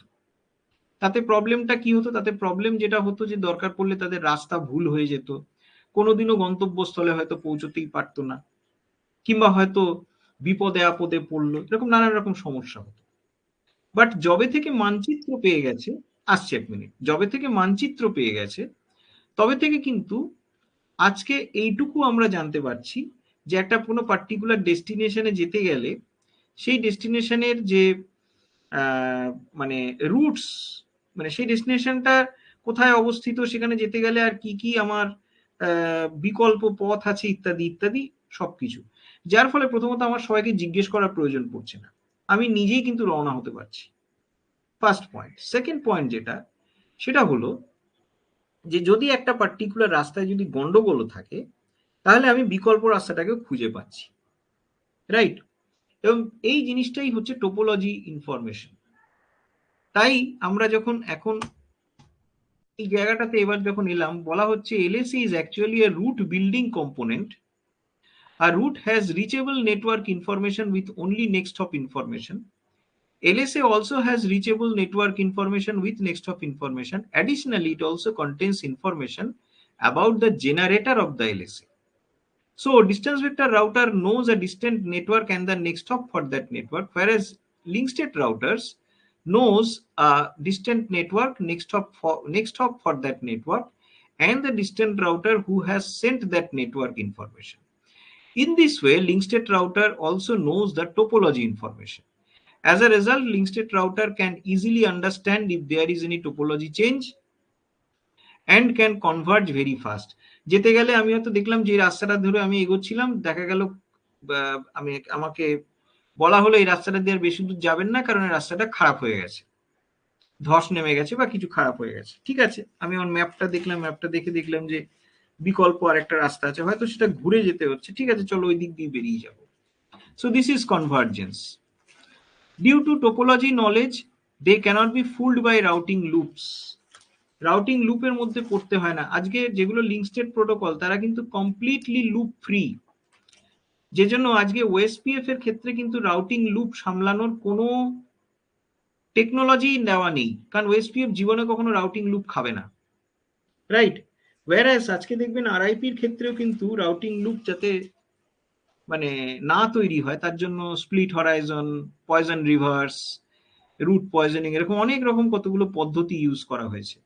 তাতে প্রবলেমটা কি হতো, তাতে প্রবলেম যেটা হতো যে দরকার পড়লে তাদের রাস্তা ভুল হয়ে যেত, কোনোদিনও গন্তব্যস্থলে হয়তো পৌঁছতেই পারতো না, কিংবা হয়তো বিপদে আপদে পড়লো, এরকম নানান রকম সমস্যা হতো। বাট যবে থেকে মানচিত্র পেয়ে গেছে, আসছে এক মিনিট, যবে থেকে মানচিত্র পেয়ে গেছে তবে থেকে কিন্তু আজকে এইটুকু আমরা জানতে পারছি যে একটা কোনো পার্টিকুলার ডেস্টিনেশনে যেতে গেলে সেই ডেস্টিনেশনের যে মানে রুটস, মানে সেই ডেস্টিনেশনটা কোথায় অবস্থিত, সেখানে যেতে গেলে আর কি কি আমার বিকল্প পথ আছে ইত্যাদি ইত্যাদি সবকিছু। যার ফলে প্রথমত আমার সবাইকে জিজ্ঞেস করার প্রয়োজন পড়ছে না, আমি নিজেই কিন্তু রওনা হতে পারছি। First point. সেকেন্ড পয়েন্ট যেটা, সেটা হলো যে যদি একটা পার্টিকুলার রাস্তায় যদি গন্ডগোল থাকে, তাহলে আমি বিকল্প রাস্তাটাকে খুঁজে পাচ্ছি, রাইট? এবং এই জিনিসটাই হচ্ছে টোপোলজি ইনফরমেশন। তাই আমরা যখন এখন এই জায়গাটাতে এবার যখন এলাম, বলা হচ্ছে LSA is actually a route building component. A route has reachable network information with only next hop information. LSA also has reachable network information with next hop information. Additionally, it also contains information about the generator of the LSA. So distance vector router knows a distant network and the next hop for that network, whereas link state routers knows a distant network, next hop for that network, and the distant router who has sent that network information. In this way, link state router also knows the topology information. As a result, link state router can easily understand if there is any topology change and can converge very fast. যেতে গেলে আমি হয়তো দেখলাম যে রাস্তাটা ধরে আমি এগোচ্ছিলাম, দেখা গেল আমি আমাকে বলা হলো এই রাস্তাটা দিয়ে আর বেশি দূর যাবেন না, কারণ এই রাস্তাটা খারাপ হয়ে গেছে, ধস নেমে গেছে বা কিছু খারাপ হয়ে গেছে। ঠিক আছে, আমি আমার ম্যাপটা দেখলাম, ম্যাপটা দেখে দেখলাম যে বিকল্প আরেকটা রাস্তা আছে, হয়তো সেটা ঘুরে যেতে হচ্ছে, ঠিক আছে চলো ওই দিক দিয়ে বেরিয়ে যাবো। So this is convergence. Due to topology knowledge, they cannot be fooled by routing loops. Routing লুপের মধ্যে পড়তে হয় না। আজকে যেগুলো লিঙ্ক স্টেট প্রোটোকল, তারা কিন্তু কমপ্লিটলি লুপ ফ্রি, যে জন্য আজকে ওএসপিএফ এর ক্ষেত্রে কিন্তু রাউটিং লুপ সামলানোর কোনো টেকনোলজি নেওয়া নেই, কারণ ওএসপিএফ জীবনে কখনো রাউটিং লুপ খাবে না, রাইট? ওয়ারাস আজকে দেখবেন আরআইপির ক্ষেত্রেও কিন্তু রাউটিং লুপ যাতে মানে না তৈরি হয়, তার জন্য split horizon, poison reverse, route poisoning, এরকম অনেক রকম কতগুলো পদ্ধতি ইউজ করা হয়েছে।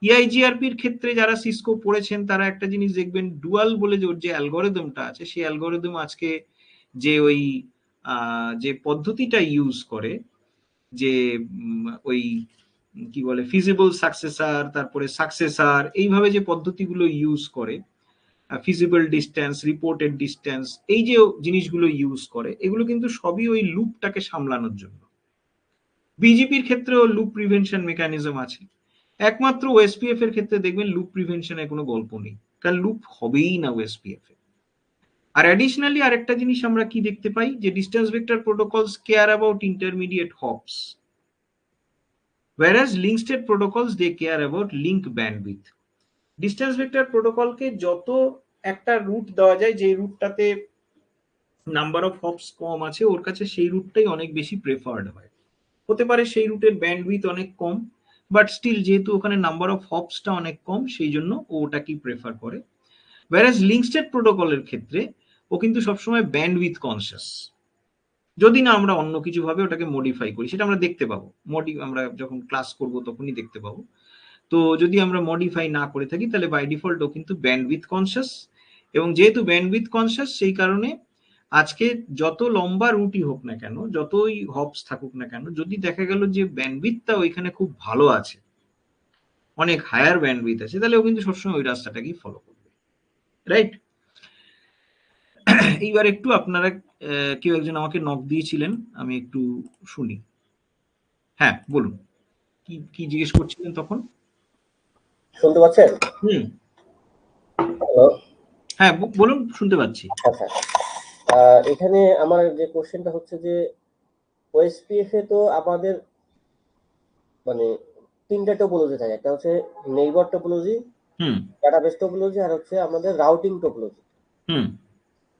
ইআইজিআরপির ক্ষেত্রে যারা সিসকো পড়েছেন তারা একটা জিনিস দেখবেন, ডুয়াল বলে যে ওর যে অ্যালগোরিদমটা আছে, সেই অ্যালগোরিদম আজকে যে ওই যে পদ্ধতিটা ইউজ করে, যে ওই কি বলে ফিজিবল সাকসেসার, তারপরে সাকসেসার, এইভাবে যে পদ্ধতিগুলো ইউজ করে, ফিজিবল ডিস্টেন্স, রিপোর্টেড ডিস্টেন্স, এই যে জিনিসগুলো ইউজ করে, এগুলো কিন্তু সবই ওই লুপটাকে সামলানোর জন্য। বিজেপির ক্ষেত্রেও লুপ প্রিভেনশন মেকানিজম আছে, একমাত্র ওএসপিএফ এর ক্ষেত্রে দেখবেন লুপ প্রিভেনশনের কোনো গল্প নেই, কারণ লুপ হবেই না ওএসপিএফ এ। আর অ্যাডিশনালি আরেকটা জিনিস আমরা কি দেখতে পাই, যে distance vector protocols care about intermediate hops, whereas link state protocols they care about link bandwidth. Distance vector প্রোটোকলকে যত একটা রুট দেওয়া যায়, যে রুটটাতে নাম্বার অফ হপস কম আছে, ওর কাছে সেই রুটটাই অনেক বেশি প্রেফার্ড হয়। হতে পারে সেই রুটের ব্যান্ডউইথ অনেক কম, বাট স্টিল যেহেতু ওখানে নাম্বার অফ হপসটা অনেক কম, সেই জন্য ও ওটাকেই প্রেফার করে। whereas লিঙ্ক স্টেট প্রোটোকলের ক্ষেত্রে ও কিন্তু সবসময় ব্যান্ডউইথ কনসিয়াস, যদি না আমরা অন্য কিছু ভাবে ওটাকে মডিফাই করি, সেটা আমরা দেখতে পাবো, আমরা যখন ক্লাস করব তখনই দেখতে পাবো। তো যদি আমরা মডিফাই না করে থাকি, তাহলে বাই ডিফল্ট ও কিন্তু ব্যান্ডউইথ কনসিয়াস, এবং যেহেতু ব্যান্ডউইথ কনসিয়াস, সেই কারণে আজকে যত লম্বা রুটই হোক না কেন, যতই হপস থাকুক না কেন, যদি দেখা গেল যে ব্যান্ডউইথটা ওইখানে খুব ভালো আছে, অনেক হায়ার ব্যান্ডউইথ আছে, তাহলে ও কিন্তু সবসময় ওই রাস্তাটাকেই ফলো করবে, রাইট? এইবার একটু আপনারা কেউ একজন আমাকে নক দিয়েছিলেন, আমি একটু শুনি। হ্যাঁ বলুন, কি কি জিজ্ঞেস করছিলেন তখন? শুনতে পাচ্ছেন? হুম, হ্যালো। হ্যাঁ বলুন, শুনতে পাচ্ছি। আচ্ছা, এখানে আমার যে কোশ্চেনটা হচ্ছে যে ওএসপিএফ এ তো আমাদের মানে তিনটা টোপোলজি থাকে, একটা হচ্ছে নেইবার টোপোলজি, হুম ডাটাবেস টোপোলজি, আর হচ্ছে আমাদের রাউটিং টোপোলজি। হুম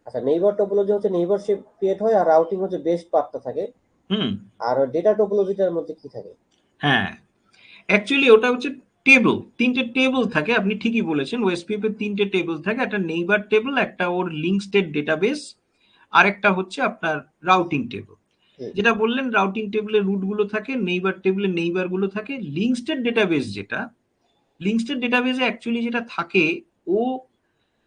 আচ্ছা, নেইবার টোপোলজি হচ্ছে নেইবারশিপ ক্রিয়েট হয়, আর রাউটিং হচ্ছে বেস্ট পাথটা থাকে। হুম আর ডেটা টোপোলজিটার মধ্যে কি থাকে? হ্যাঁ, অ্যাকচুয়ালি ওটা হচ্ছে টেবল, তিনটে টেবল থাকে, আপনি ঠিকই বলেছেন, ওএসপিএফ এর তিনটে টেবল থাকে, একটা নেইবার টেবল, একটা ওর লিঙ্ক স্টেট ডেটাবেস, আর একটা হচ্ছে আপনার রাউটিং টেবল। যেটা বললেন, রাউটিং টেবিলের রুট গুলো থাকে, নেইবার টেবিলের নেইবার গুলো থাকে। লিঙ্ক স্টেট ডেটাবেস যেটা, লিঙ্ক স্টেট ডেটাবেসে অ্যাকচুয়ালি যেটা থাকে, ও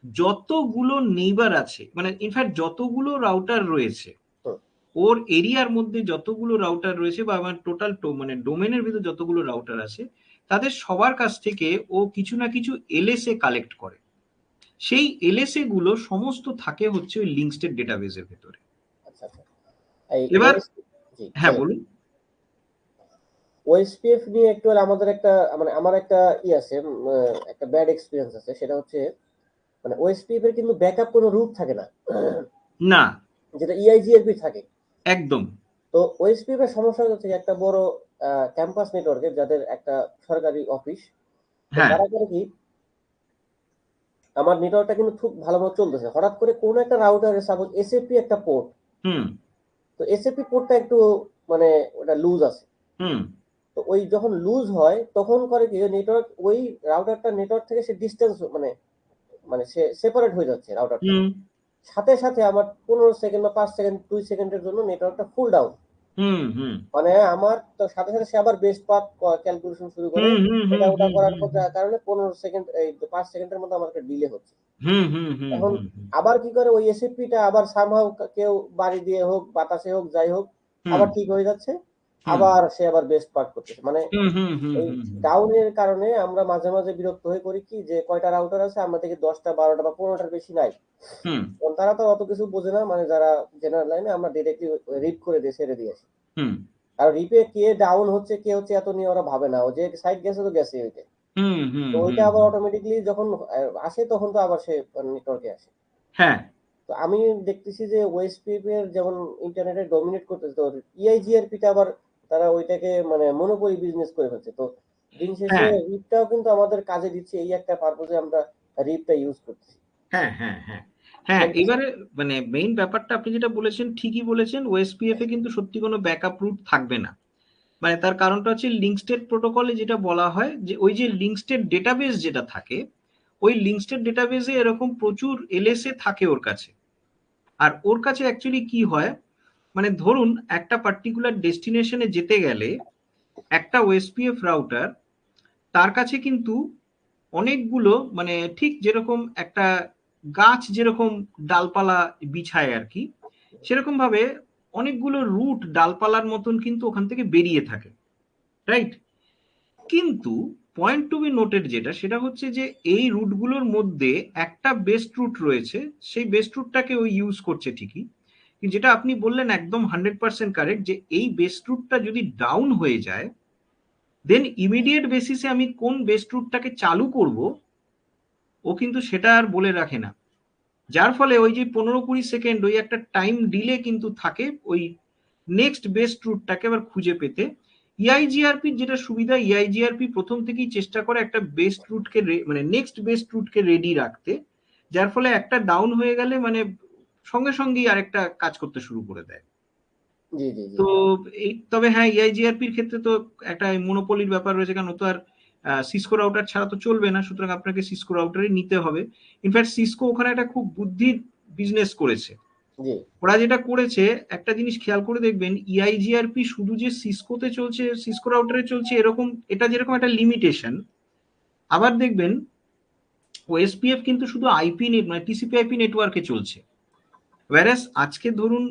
যতগুলো নেইবার আছে, মানে ইনফ্যাক্ট যতগুলো রাউটার রয়েছে হুম, ওর এরিয়ার মধ্যে, যতগুলো রাউটার রয়েছে বা আমার টোটাল মানে ডোমেনের ভিতর যতগুলো রাউটার আছে, তাদের সবার কাছ থেকে ও কিছু না কিছু এলএসএ কালেক্ট করে। সেই এলএসএ গুলো সমস্ত থাকে হচ্ছে ওই লিঙ্কস্টেড ডেটাবেসের ভেতরে। আচ্ছা আচ্ছা। এই এবার ওএস, জি হ্যাঁ বলেন। বলুন। ওএসপিএফ নিয়ে একটু হলে আমাদের একটা, মানে আমার একটা আছে, একটা ব্যাড এক্সপিরিয়েন্স আছে। সেটা হচ্ছে মানে ওএসপিএফ এর কিন্তু ব্যাকআপ কোনো রুট থাকে না, না, যেটা ইআইজিআরপি থাকে। একদম। তো ওএসপিএফ এর সমস্যা হচ্ছে যে একটা বড় ক্যাম্পাস নেটওয়ার্কের, যাদের একটা সরকারি অফিস, তো হ্যাঁ। তারা করে কি, আমার নেটওয়ার্কটা কিন্তু খুব ভালো মতো চলতেছে, হঠাৎ করে কোনো একটা রাউটারে সাপোজ এসএপি একটা পোর্ট, হুম তো এসএপি পোর্টটা একটু মানে ওটা লুজ আছে। হুম তো ওই যখন লুজ হয় তখন করে কি নেটওয়ার্ক, ওই রাউটারটা নেটওয়ার্ক থেকে সে ডিস্টেন্স, মানে মানে সে সেপারেট হয়ে যাচ্ছে রাউটার থেকে। হুম সাথে সাথে আমার 15 সেকেন্ড বা 5 সেকেন্ড, 2 সেকেন্ডের জন্য নেটওয়ার্কটা ফুল ডাউন। হুম হুম মানে আমার তো সাথে সাথে সে আবার বেস্ট পাথ ক্যালকুলেশন শুরু করে। হুম হুম হুম এটা ওটা হুম করার হুম কারণে 15 সেকেন্ড, এই 5 সেকেন্ডের মধ্যে আমার ডিলে হচ্ছে। হুম হুম হুম এখন হুম হুম আবার কি করে ওই এসএপিটা আবার সামহাও কেউ বাড়ি দিয়ে হোক, বাতাসে হোক, যাই হোক, হুম আবার ঠিক হয়ে যাচ্ছে। হুম আবার সে আবার বেস্ট পার্ট করতেছে। মানে হুম হুম হুম এই হুম হুম ডাউনের কারণে আমরা মাঝে মাঝে বিরক্ত হয়ে করি কি, যে কয়টা রাউটার আছে আমরা থেকে 10টা 12টা বা 15টার বেশি নাই। হুম কারণ তারা তো অত কিছু বোঝে না, মানে যারা জেনারেল লাইনে, আমরা ডিরেক্টলি রিড করে দিয়ে ছেড়ে দিয়ে আসি। হুম আর রিপে কে ডাউন হচ্ছে কে হচ্ছে এত নিয়ে ওরা ভাবে না, ও যে সাইড গেছে তো গেছে ওইটা। হুম হুম তো ওইটা হুম আবার হুম অটোমেটিকলি যখন আসে তখন তো আবার সে নেটওয়ার্কে আসে। হ্যাঁ তো আমি দেখতেছি যে ওএসপিএফ এর যেমন ইন্টারনেটে ডমিনেট করতেছে, তো ইআইজিআরপি টা আবার তারা ওইটাকে মানে মনোপলি বিজনেস করে ফেলছে। তো দিন শেষে হ্যাঁ রিপটাও কিন্তু আমাদের কাজে দিচ্ছে, এই একটা পারপোজে আমরা রিপটা ইউজ করতেছি। হ্যাঁ হ্যাঁ হ্যাঁ হ্যাঁ এবারে মানে মেইন ব্যাপারটা আপনি যেটা বলেছেন ঠিকই বলেছেন, ওএসপিএফ এ কিন্তু সত্যি কোনো ব্যাকআপ রুট থাকবে না। মানে তার কারণটা হচ্ছে লিঙ্ক স্টেট প্রোটোকলে যেটা বলা হয় যে ওই যে লিঙ্ক স্টেট ডেটাবেস যেটা থাকে, ওই লিঙ্ক স্টেট ডেটাবেসে এরকম প্রচুর এলএসএ থাকে ওর কাছে। আর ওর কাছে অ্যাকচুয়ালি কি হয়, মানে ধরুন একটা পার্টিকুলার ডেস্টিনেশনে যেতে গেলে একটা ওএসপিএফ রাউটার, তার কাছে কিন্তু অনেকগুলো, মানে ঠিক যেরকম একটা গাছ যেরকম ডালপালা বিছায় আর কি, সেরকম ভাবে অনেকগুলো রুট ডালপালার মতন কিন্তু ওখান থেকে বেরিয়ে থাকে, রাইট? কিন্তু পয়েন্ট টু বি নোটেড যেটা, সেটা হচ্ছে যে এই রুটগুলোর মধ্যে একটা বেস্ট রুট রয়েছে, সেই বেস্ট রুটটাকে ওই ইউজ করছে ঠিকই। কিন্তু যেটা আপনি বললেন একদম 100% কারেক্ট, যে এই বেস্ট রুটটা যদি ডাউন হয়ে যায়, দেন ইমিডিয়েট বেসিসে আমি কোন বেস্ট রুটটাকে চালু করব ও কিন্তু সেটা আর বলে রাখে না। যার ফলে ওই যে 15-20 সেকেন্ড ওই একটা টাইম ডিলে কিন্তু থাকে ওই নেক্সট বেস্ট রুটটাকে আবার খুঁজে পেতে। ইআইজিআরপির যেটা সুবিধা, ইআইজিআরপি প্রথম থেকেই চেষ্টা করে একটা বেস্ট রুটকে, মানে নেক্সট বেস্ট রুটকে রেডি রাখতে, যার ফলে একটা ডাউন হয়ে গেলে মানে সঙ্গে সঙ্গেই আরেকটা কাজ করতে শুরু করে দেয়। জি জি জি। তো এই তবে হ্যাঁ, ইআইজিআরপির ক্ষেত্রে তো একটা মনোপলির ব্যাপার রয়েছে, কারণ ও তো আর সিসকো রাউটার ছাড়া তো চলবে না, সুতরাং আপনাকে সিসকো রাউটারই নিতে হবে। ইনফ্যাক্ট সিসকো ওখানে একটা খুব বুদ্ধির বিজনেস করেছে। জি ওরা যেটা করেছে, একটা জিনিস খেয়াল করে দেখবেন, ইআইজিআরপি শুধু যে সিসকোতে চলছে, সিসকো রাউটারে চলছে এরকম, এটা যেরকম একটা লিমিটেশন, আবার দেখবেন ওএসপিএফ কিন্তু শুধু আইপি নেট মানে টিসিপি আইপি নেটওয়ার্কে চলছে। ওয়ারাস আজকে ধরুন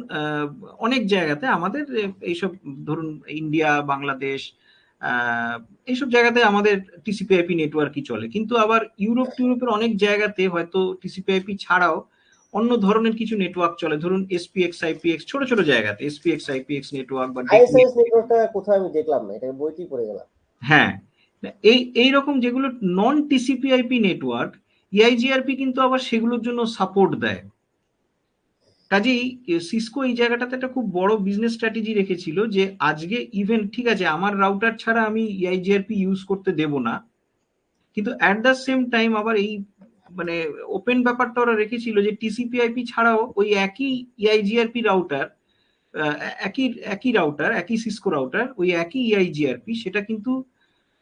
অনেক জায়গাতে আমাদের এইসব, ধরুন ইন্ডিয়া, বাংলাদেশ, আহ, এইসব জায়গাতে আমাদের টিসিপি আইপি নেটওয়ার্কই চলে, কিন্তু আবার ইউরোপের অনেক জায়গাতে হয়তো টিসিপি আইপি ছাড়াও অন্য ধরনের কিছু নেটওয়ার্ক চলে, ধরুন এসপিএক্স আইপিএক্স, ছোট ছোট জায়গাতে এসপিএক্স আইপিএক্স নেটওয়ার্ক বা ডেক। আইএসএস নেটওয়ার্কটা কোথাও আমি দেখলাম না, এটা বইতেই পড়ে গেলাম। হ্যাঁ, এই রকম যেগুলো নন টিসিপি আইপি নেটওয়ার্ক, ইআইজিআরপি কিন্তু আবার সেগুলোর জন্য সাপোর্ট দেয়। কাজেই সিসকো এই জায়গাটাতে একটা খুব বড় বিজনেস স্ট্র্যাটেজি রেখেছিল, যে আজকে ইভেন ঠিক আছে আমার রাউটার ছাড়া আমি ইআইজিআরপি ইউজ করতে দেব না, কিন্তু অ্যাট দ্য সেম টাইম আবার এই মানে ওপেন ব্যাপারটা ওরা রেখেছিল যে টিসিপি আইপি ছাড়াও ওই একই ইআইজিআরপি রাউটার, একই একই রাউটার, একই সিসকো রাউটার, ওই একই ইআইজিআরপি, সেটা কিন্তু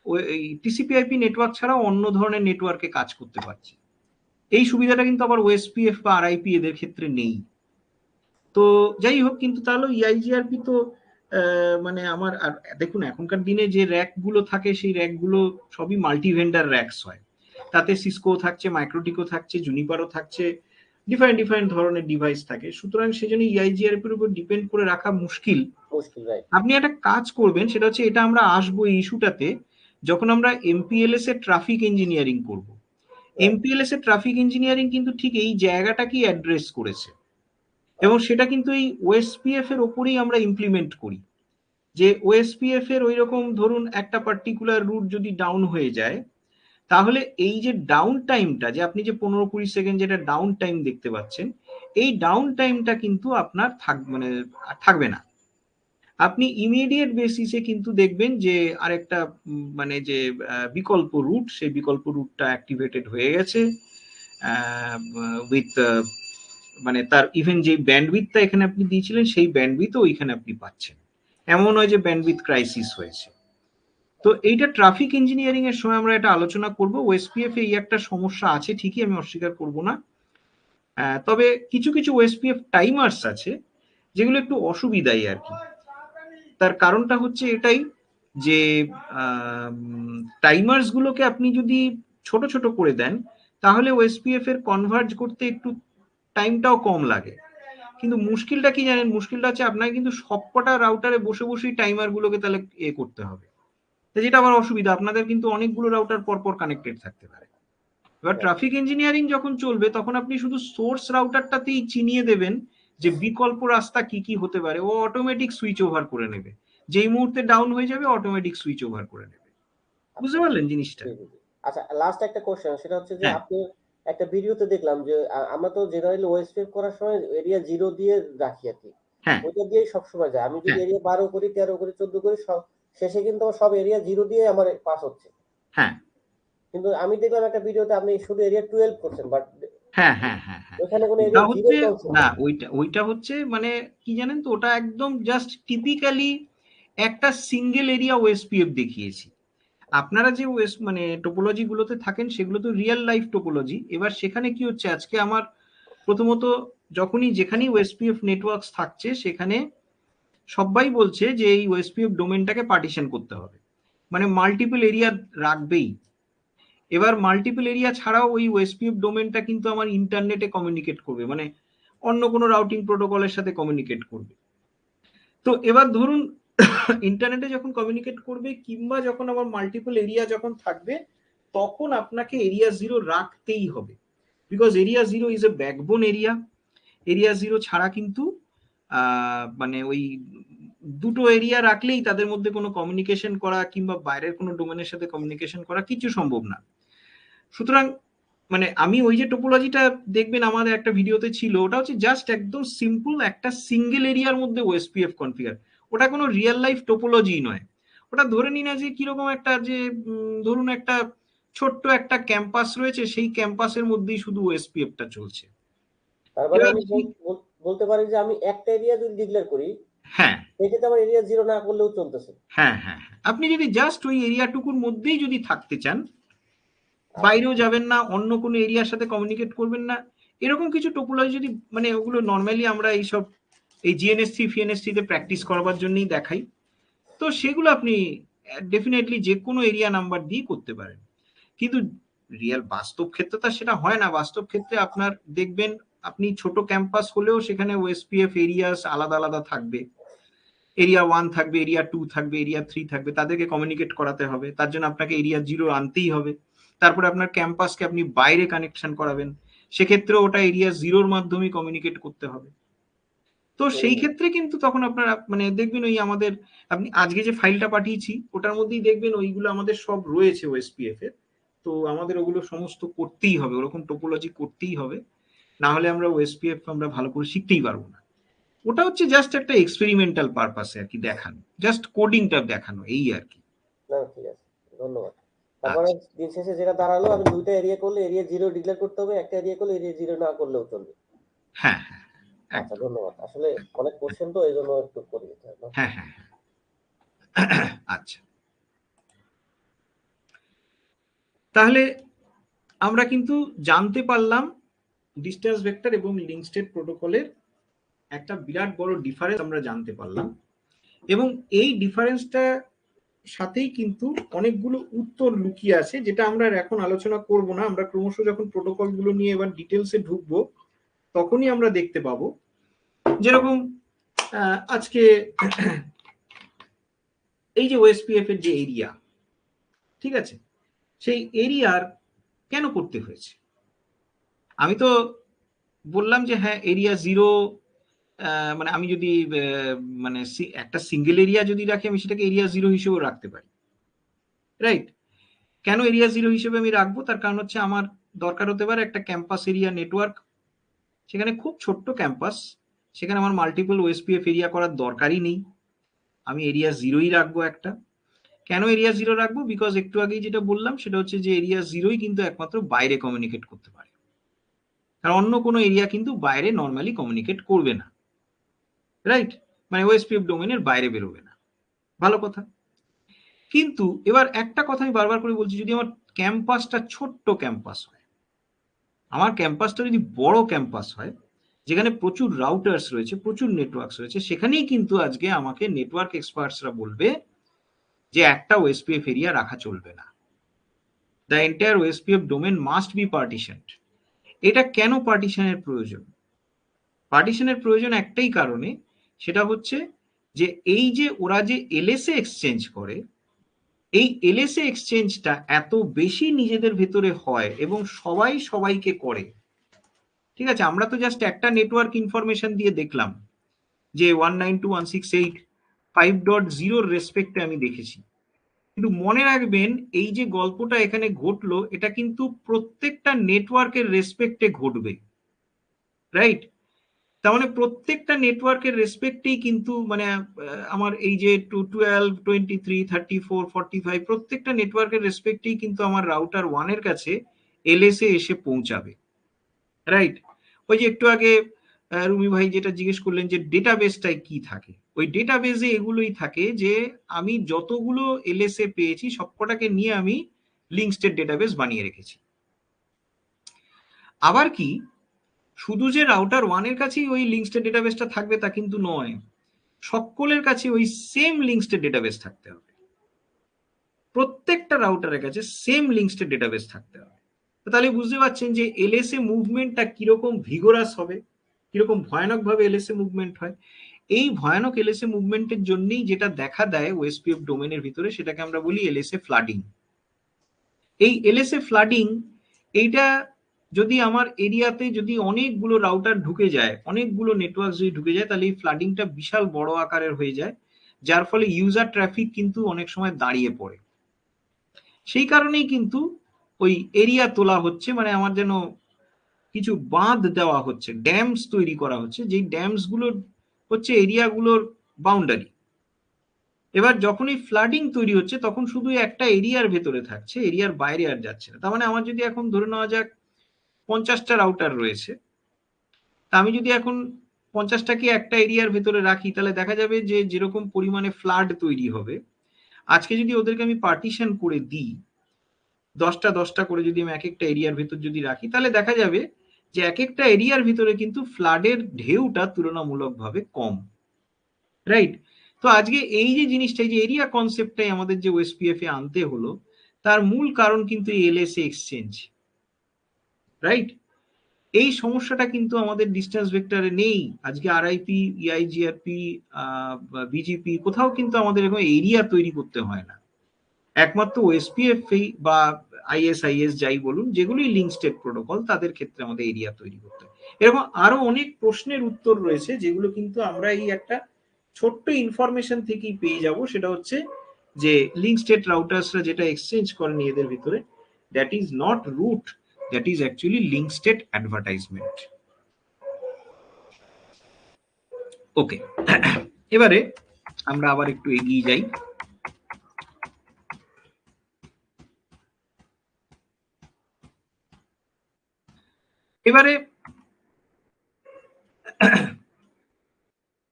ওই টিসিপি আইপি নেটওয়ার্ক ছাড়াও অন্য ধরনের নেটওয়ার্কে কাজ করতে পারছে। এই সুবিধাটা কিন্তু আবার ওএসপিএফ বা আরআইপি এদের ক্ষেত্রে নেই। তো যাই হোক, কিন্তু তাহলে ইআইজিআরপি তো মানে আমার আর দেখুন এখনকার দিনে যে র্যাক গুলো থাকে সেই র্যাক গুলো সবই মাল্টি ভেন্ডার র্যাকস হয়। তাতে সিসকো থাকছে, মাইক্রোটিকো থাকছে, জুনিপারও থাকছে, ডিফারেন্ট ডিফারেন্ট ধরনের ডিভাইস থাকে। সুতরাং সেজন্য ইআইজিআরপি এর উপর ডিপেন্ড করে রাখা মুশকিল। মুশকিল, রাইট। আপনি একটা কাজ করবেন, সেটা হচ্ছে, এটা আমরা আসবো এই ইস্যুটাতে যখন আমরা এমপিএলএস এর ট্রাফিক ইঞ্জিনিয়ারিং করব। রাইট। এমপিএলএস এর ট্রাফিক ইঞ্জিনিয়ারিং কিন্তু ঠিক এই জায়গাটাকেই অ্যাড্রেস করেছে, এবং সেটা কিন্তু এই ওএসপিএফ এর ওপরেই আমরা ইমপ্লিমেন্ট করি। যে ওএসপিএফ এর ওই রকম ধরুন একটা পার্টিকুলার রুট যদি ডাউন হয়ে যায়, তাহলে এই যে ডাউন টাইমটা, যে আপনি যে 15-20 সেকেন্ড যেটা ডাউন টাইম দেখতে পাচ্ছেন, এই ডাউন টাইমটা কিন্তু আপনার থাকবে না। আপনি ইমিডিয়েট বেসিসে কিন্তু দেখবেন যে আরেকটা মানে যে বিকল্প রুট, সেই বিকল্প রুটটা অ্যাক্টিভেটেড হয়ে গেছে উইথ মানে তার ইভেন যে ব্যান্ডউইথটা এখানে আপনি দিয়েছিলেন সেই ব্যান্ডউইথও ওইখানে আপনি পাচ্ছেন। এমন নয় যে ব্যান্ডউইথ ক্রাইসিস হয়েছে। তো এইটা ট্রাফিক ইঞ্জিনিয়ারিং এর সময় আমরা এটা আলোচনা করব। ওএসপিএফ এই একটা সমস্যা আছে ঠিকই, আমি অস্বীকার করব না। তবে কিছু কিছু ওএসপিএফ টাইমার্স আছে যেগুলো একটু অসুবিধাই আর কি। তার কারণটা হচ্ছে এটাই যে টাইমার্স গুলোকে আপনি যদি ছোট ছোট করে দেন, তাহলে ওএসপিএফ এর কনভার্জ করতে একটু টাইমটাও কম লাগে। কিন্তু মুশকিলটা কি জানেন, মুশকিলটা হচ্ছে আপনাকে কিন্তু সবকটা রাউটারে বসে বসেই টাইমার গুলোকে তাহলে করতে হবে, যেটা আবার অসুবিধা। আপনাদের কিন্তু অনেকগুলো রাউটার পরপর কানেক্টেড থাকতে পারে। এবার ট্রাফিক ইঞ্জিনিয়ারিং যখন চলবে তখন আপনি শুধু সোর্স রাউটারটাতেই চিনিয়ে দেবেন যে বিকল্প রাস্তা কি কি হতে পারে, ও অটোমেটিক সুইচ ওভার করে নেবে। যেই মুহূর্তে ডাউন হয়ে যাবে অটোমেটিক সুইচ ওভার করে নেবে। বুঝতে পারলেন জিনিসটা? আচ্ছা, লাস্ট একটা কোশ্চেন, সেটা হচ্ছে যে হ্যাঁ আপনি একটা ভিডিওতে দেখলাম যে আমরা তো জেনারেলি ওয়েস্টফেপ করার সময় এরিয়া 0 দিয়ে রাখি আর কি, হ্যাঁ ওইটা দিয়েই সবসময় যায়। আমি যদি হ্যাঁ এরিয়া 12 করি, 13 করি, 14 করি, সব শেষে কিন্তু আমার সব এরিয়া 0 দিয়ে আমার পাস হচ্ছে। হ্যাঁ কিন্তু আমি দেখলাম একটা ভিডিওতে আপনি শুধু এরিয়া 12 করছেন, বাট হ্যাঁ হ্যাঁ হ্যাঁ হ্যাঁ ওখানে কোনো ওটা এরিয়া 0 হচ্ছে, কনসেপ্ট না নেই। ওইটা ওইটা হচ্ছে মানে কি জানেন তো, ওটা একদম জাস্ট টিপিক্যালি একটা সিঙ্গেল এরিয়া ওএসপিএফ দেখিয়েছি। আপনারা যে ওয়েস্ট মানে টোপোলজি গুলোতে থাকেন সেগুলো তো রিয়েল লাইফ টোপোলজি। এবার সেখানে কি হচ্ছে, আজকে আমার প্রথমত যখনই যেখানেই ওএসপিএফ নেটওয়ার্কস থাকছে সেখানে সবাই বলছে যে এই ওএসপিএফ ডোমেনটাকে পার্টিশন করতে হবে, মানে মাল্টিপল এরিয়া রাখবেই। এবার মাল্টিপল এরিয়া ছাড়াও ওই ওএসপিএফ ডোমেনটা কিন্তু আমার ইন্টারনেটে কমিউনিকেট করবে, মানে অন্য কোনো রাউটিং প্রোটোকলের সাথে কমিউনিকেট করবে। তো এবার ধরুন ইন্টারনেটে যখন কমিউনিকেট করবে কিংবা যখন আমার মাল্টিপল এরিয়া যখন থাকবে, তখন আপনাকে এরিয়া 0 রাখতেই হবে, because area 0 is a backbone area. Area 0 ছাড়া কিন্তু মানে ওই দুটো এরিয়া রাখলেই তাদের মধ্যে কোনো কমিউনিকেশন করা কিংবা বাইরের কোনো ডোমেনের সাথে কমিউনিকেশন করা কিছু সম্ভব না। সুতরাং মানে আমি ওই যে টোপোলজিটা দেখবেন আমাদের একটা ভিডিওতে ছিল, ওটা হচ্ছে জাস্ট একদম সিম্পল একটা সিঙ্গেল এরিয়ার মধ্যে ওএসপিএফ কনফিগার। ওটা কোনো রিয়েল লাইফ টোপোলজি নয়। ওটা ধরে নিন যে কিরকম একটা যে ধরুন একটা ছোট্ট একটা ক্যাম্পাস রয়েছে, সেই ক্যাম্পাসের মধ্যেই শুধু ওএসপিএফটা চলছে। তার মানে এবার আমি বলতে পারি যে আমি একটা এরিয়া যদি ডিক্লেয়ার করি, হ্যাঁ সেটাতে আমার এরিয়া 0 না করলেও চলতেছে। হ্যাঁ হ্যাঁ হ্যাঁ, আপনি যদি জাস্ট ওই এরিয়াটুকুর মধ্যেই যদি থাকতে চান, আচ্ছা, বাইরেও যাবেন না, অন্য কোনো এরিয়ার সাথে কমিউনিকেট করবেন না, এরকম কিছু টোপোলজি যদি, মানে ওগুলো নর্মালি আমরা এইসব এই জিএনএস3 ফিএনএস3 তে প্র্যাকটিস করবার জন্যই দেখাই। তো সেগুলো আপনি ডেফিনেটলি যে কোনো এরিয়া নাম্বার দিয়ে করতে পারেন। কিন্তু রিয়েল বাস্তব ক্ষেত্রে তো সেটা হয় না। বাস্তব ক্ষেত্রে আপনার দেখবেন আপনি ছোট ক্যাম্পাস হলেও সেখানে ওএসপিএফ এরিয়াস আলাদা আলাদা থাকবে। এরিয়া 1 থাকবে, এরিয়া 2 থাকবে, এরিয়া 3 থাকবে, তাদেরকে কমিউনিকেট করাতে হবে। তার জন্য আপনাকে এরিয়া 0 আনতেই হবে। তারপরে আপনার ক্যাম্পাসকে আপনি বাইরে কানেকশন করাবেন, সেক্ষেত্রে ওটা এরিয়া 0-র মাধ্যমে কমিউনিকেট করতে হবে। তো সেই ক্ষেত্রে কিন্তু তখন আপনারা মানে দেখবেন ওই আমাদের, আপনি আজকে যে ফাইলটা পাঠিয়েছি ওটার মধ্যেই দেখবেন ওইগুলো আমাদের সব রয়েছে ওএসপিএফ এর। তো আমাদের ওগুলো সমস্ত করতেই হবে, ওরকম টোপোলজি করতেই হবে, না হলে আমরা ওএসপিএফ আমরা ভালো করে শিখতেই পারবো না। ওটা হচ্ছে জাস্ট একটা এক্সপেরিমেন্টাল পারপাসে আর কি, দেখানো, জাস্ট কোডিংটা দেখানো, এই আর কি। না ঠিক আছে, ধন্যবাদ। তারপরে আচ্ছা দিন শেষে যেটা দাঁড়ালো, আমি 2টা এরিয়া করলে এরিয়া 0 ডিক্লেয়ার করতে হবে, একটা এরিয়া করলে এরিয়া 0 না করলেও চলবে। হ্যাঁ হ্যাঁ আচ্ছা, একদম। ধন্যবাদ। আসলে অনেক কোশ্চেন তো, এই জন্য একটু করে দিতে হবে। হ্যাঁ হ্যাঁ আচ্ছা, তাহলে আমরা কিন্তু জানতে পারলাম ডিস্টেন্স ভেক্টর এবং লিঙ্ক স্টেট প্রোটোকলের একটা বিরাট বড় ডিফারেন্স আমরা জানতে পারলাম, এবং এই ডিফারেন্সটা সাথেই কিন্তু অনেকগুলো উত্তর লুকিয়ে আছে, যেটা আমরা আর এখন আলোচনা করব না। আমরা ক্রমশ যখন প্রোটোকল গুলো নিয়ে এবার ডিটেলসে ঢুকবো তখনই আমরা দেখতে পাবো। যেরকম আজকে এই যে ওএসপিএফ এর যে এরিয়া, ঠিক আছে, সেই এরিয়ার কেন করতে হয়েছে? আমি তো বললাম যে হ্যাঁ এরিয়া জিরো, মানে আমি যদি মানে একটা সিঙ্গেল এরিয়া যদি রাখি আমি সেটাকে এরিয়া জিরো হিসেবেও রাখতে পারি, রাইট? কেন এরিয়া জিরো হিসেবে আমি রাখবো? তার কারণ হচ্ছে আমার দরকার হতে পারে একটা ক্যাম্পাস এরিয়া নেটওয়ার্ক, সেখানে খুব ছোট্ট ক্যাম্পাস, সেখানে আমার মাল্টিপল ওএসপিএফ এরিয়া করার দরকারই নেই, আমি এরিয়া জিরোই রাখবো একটা। কেন এরিয়া জিরো রাখবো? বিকজ একটু আগেই যেটা বললাম সেটা হচ্ছে যে এরিয়া জিরোই কিন্তু একমাত্র বাইরে কমিউনিকেট করতে পারে, আর অন্য কোনো এরিয়া কিন্তু বাইরে নর্মালি কমিউনিকেট করবে না, রাইট? মানে ওএসপিএফ ডোমেনের বাইরে বেরোবে না, ভালো কথা। কিন্তু এবার একটা কথা আমি বারবার করে বলছি, যদি আমার ক্যাম্পাসটা ছোট্ট ক্যাম্পাস হয়, আমার ক্যাম্পাসটা যদি বড় ক্যাম্পাস হয় যেখানে প্রচুর রাউটার্স রয়েছে, প্রচুর নেটওয়ার্কস রয়েছে, সেখানেই কিন্তু আজকে আমাকে নেটওয়ার্ক এক্সপার্টসরা বলবে যে একটা ওএসপিএফ এরিয়া রাখা চলবে না, the entire OSPF domain must be partitioned. এটা কেন পার্টিশনের প্রয়োজন? পার্টিশনের প্রয়োজন একটাই কারণে, সেটা হচ্ছে যে এই যে ওরা যে এলএসএ এক্সচেঞ্জ করে, এই এলএসএ এক্সচেঞ্জটা এত বেশি নিজেদের ভেতরে হয় এবং সবাই সবাইকে করে, ঠিক আছে? আমরা তো জাস্ট একটা নেটওয়ার্ক ইনফরমেশন দিয়ে দেখলাম যে 192.168.5.0 রেসপেক্টে আমি দেখেছি, কিন্তু মনে রাখবেন এই যে গল্পটা এখানে ঘটলো এটা কিন্তু প্রত্যেকটা নেটওয়ার্কের রেসপেক্টে ঘটবে, রাইট? তার মানে প্রত্যেকটা নেটওয়ার্কের রেসপেক্টেই কিন্তু মানে আমার এই যে 12, 23, 34, 45 প্রত্যেকটা নেটওয়ার্কের রেসপেক্টেই কিন্তু আমার রাউটার ওয়ানের কাছে এলএসএ এসে পৌঁছাবে, রাইট? ওই যে একটু আগে রুমি ভাই যেটা জিজ্ঞেস করলেন যে ডেটাবেসটাই কি থাকে, ওই ডেটাবেসে এগুলোই থাকে যে আমি যতগুলো এলএসএ পেয়েছি সবকটাকে নিয়ে আমি লিঙ্ক স্টেট ডেটাবেস বানিয়ে রেখেছি। আবার কি শুধু যে রাউটার ওয়ানের কাছেই ওই লিঙ্ক স্টেট ডেটাবেসটা থাকবে তা কিন্তু নয়, সকলের কাছে ওই সেম লিঙ্ক স্টেট ডেটাবেস থাকতে হবে, প্রত্যেকটা রাউটারের কাছে সেম লিঙ্ক স্টেট ডেটাবেস থাকতে হবে। তাহলে বুঝতে পারছেন যে এলএসএ মুভমেন্টটা কিরকম ভিগোরাস হবে, কিরকম ভয়ানক ভাবে এলএসএ মুভমেন্ট হয়। এই ভয়ানক এলএসএ মুভমেন্টের জন্যই যেটা দেখা দেয় ওএসপিএফ ডোমেনের ভিতরে সেটাকে আমরা বলি এলএসএ ফ্লাডিং। এই এলএসএ ফ্লাডিং এইটা যদি আমার এরিয়াতে যদি অনেকগুলো রাউটার ঢুকে যায়, অনেকগুলো নেটওয়ার্ক যদি ঢুকে যায়, তাহলে এই ফ্লাডিংটা বিশাল বড় আকারের হয়ে যায়, যার ফলে ইউজার ট্রাফিক কিন্তু অনেক সময় দাঁড়িয়ে পড়ে। সেই কারণেই কিন্তু ওই এরিয়া তোলা হচ্ছে, মানে আমার যেন কিছু বাঁধ দেওয়া হচ্ছে, ড্যামস তৈরি করা হচ্ছে, যেই ড্যামস গুলো হচ্ছে এরিয়াগুলোর বাউন্ডারি। এবার যখনই ফ্লাডিং তৈরি হচ্ছে তখন শুধু একটা এরিয়ার ভেতরে থাকছে, এরিয়ার বাইরে আর যাচ্ছে না। তার মানে আমার যদি এখন ধরে নেওয়া যাক 50টা রাউটার রয়েছে, তা আমি যদি এখন 50টাকে একটা এরিয়ার ভেতরে রাখি তাহলে দেখা যাবে যে যেরকম পরিমাণে ফ্লাড তৈরি হবে, আজকে যদি ওদেরকে আমি পার্টিশন করে দিই 10টা 10টা করে, যদি আমি এক একটা এরিয়ার ভেতর যদি রাখি, তাহলে দেখা যাবে যে এক একটা এরিয়ার ভিতরে কিন্তু ফ্লাডের ঢেউটা তুলনামূলকভাবে কম, রাইট? তো আজকে এই যে জিনিসটা, এই যে এরিয়া কনসেপ্টটাই আমাদের যে ওএসপিএফ এ আনতে হলো, তার মূল কারণ কিন্তু এই এলএসএ এক্সচেঞ্জ, রাইট? এই সমস্যাটা কিন্তু আমাদের ডিস্টেন্স ভেক্টরে নেই। আজকে আরআইপি, ইআইজিআরপি, বিজিপি কোথাও কিন্তু আমাদের এরকম এরিয়া তৈরি করতে হয় না, একমাত্র ওএসপিএফ বা আইএসআইএস যাই বলুন, যেগুলোই লিঙ্ক স্টেট প্রোটোকল, তাদের ক্ষেত্রে আমাদের এরিয়া তৈরি করতে হয়। এরকম আরো অনেক প্রশ্নের উত্তর রয়েছে যেগুলো কিন্তু আমরা এই একটা ছোট্ট ইনফরমেশন থেকেই পেয়ে যাব, সেটা হচ্ছে যে লিঙ্ক স্টেট রাউটার্সরা যেটা এক্সচেঞ্জ করেন এদের ভিতরে, that is not route, that is actually link state advertisement. Okay, এবারে আমরা আবার একটু এগিয়ে যাই। এবারে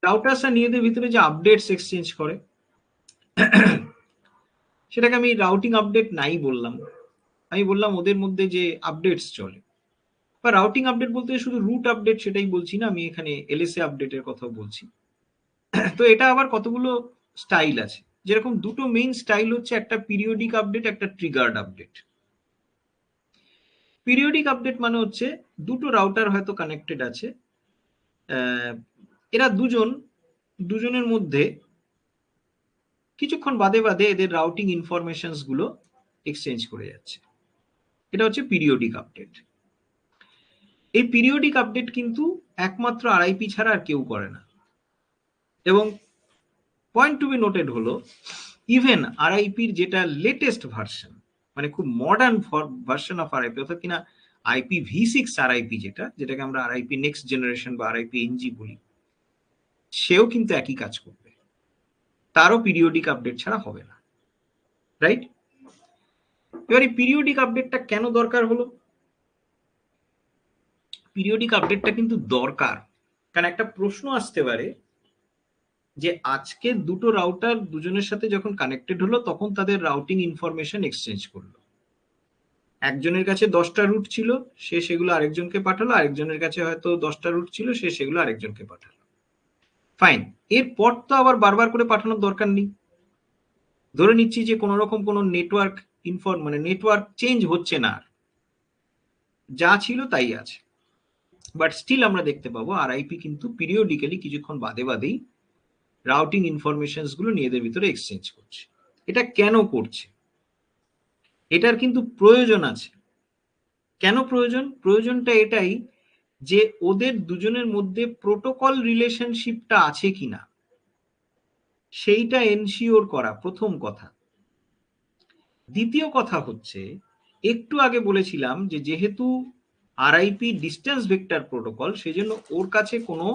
রাউটার্সরা নিজেদের ভিতরে যে আপডেটস এক্সচেঞ্জ করে সেটাকে আমি রাউটিং আপডেট নাই বললাম, আমি বললাম ওদের মধ্যে যে আপডেটস চলে, বা রাউটিং আপডেট বলতে শুধু রুট আপডেট সেটাই বলছি না, আমি এখানে এলএসএ আপডেটের কথা বলছি। তো এটা আবার কতগুলো স্টাইল আছে। যেরকম দুটো মেইন স্টাইল হচ্ছে, একটা পিরিয়ডিক আপডেট, একটা ট্রিগার্ড আপডেট। পিরিয়ডিক আপডেট মানে হচ্ছে দুটো রাউটার হয়তো কানেক্টেড আছে, এরা দুজনের মধ্যে কিছুক্ষণ বাদে বাদে এদের রাউটিং ইনফরমেশনস গুলো এক্সচেঞ্জ করে যাচ্ছে, এটা হচ্ছে পিরিয়ডিক আপডেট। এই পিরিয়ডিক আপডেট কিন্তু একমাত্র আরআইপি ছাড়া আর কেউ করে না। এবং পয়েন্ট টু বি নোটেড হলো, ইভেন আরআইপির যেটা লেটেস্ট ভার্সন, মানে খুব মডার্ন ভার্সন অফ আরআইপি, অর্থাৎ কিনা IPv6 আরআইপি, যেটাকে আমরা আরআইপি নেক্সট জেনারেশন বা আরআইপি এনজি বলি, সেও কিন্তু একই কাজ করবে, তারও পিরিয়ডিক আপডেট ছাড়া হবে না, রাইট? এবার এই পিরিয়ডিক আপডেটটা কেন দরকার হলো? পিরিয়ডিক আপডেটটা কিন্তু দরকার কারণ একটা প্রশ্ন আসতে পারে যে আজকে দুটো রাউটার দুজনের সাথে যখন কানেক্টেড হলো তখন তাদের রাউটিং ইনফরমেশন এক্সচেঞ্জ করলো। একজনের কাছে 10টা রুট ছিল, সে সেগুলো আরেকজনকে পাঠালো, আরেকজনের কাছে হয়তো 10টা রুট ছিল, সে সেগুলো আরেকজনকে পাঠালো। ফাইন, এরপর তো আবার বারবার করে পাঠানোর দরকার নেই। ধরে নিচ্ছি যে কোনো রকম কোনো নেটওয়ার্ক নেটওয়ার্ক চেঞ্জ হচ্ছে না, যা ছিল তাই আছে। বাট স্টিল আমরা দেখতে পাবো আরআইপি কিন্তু পিরিয়ডিক্যালি কিছুক্ষণ বাদে বাদেই রাউটিং ইনফরমেশনস গুলো নিজেদের ভিতরে এক্সচেঞ্জ করছে। এটা কেন করছে? এটার কিন্তু প্রয়োজন আছে। কেন প্রয়োজন? প্রয়োজনটা এটাই যে ওদের দুজনের মধ্যে প্রোটোকল রিলেশনশিপটা আছে কিনা সেইটা এনশিওর করা প্রথম কথা। দ্বিতীয় কথা হচ্ছে, একটু আগে বলেছিলাম যে যেহেতু আরআইপি ডিস্টেন্স ভেক্টর প্রোটোকল, সেজন্য ওর কাছে কোনো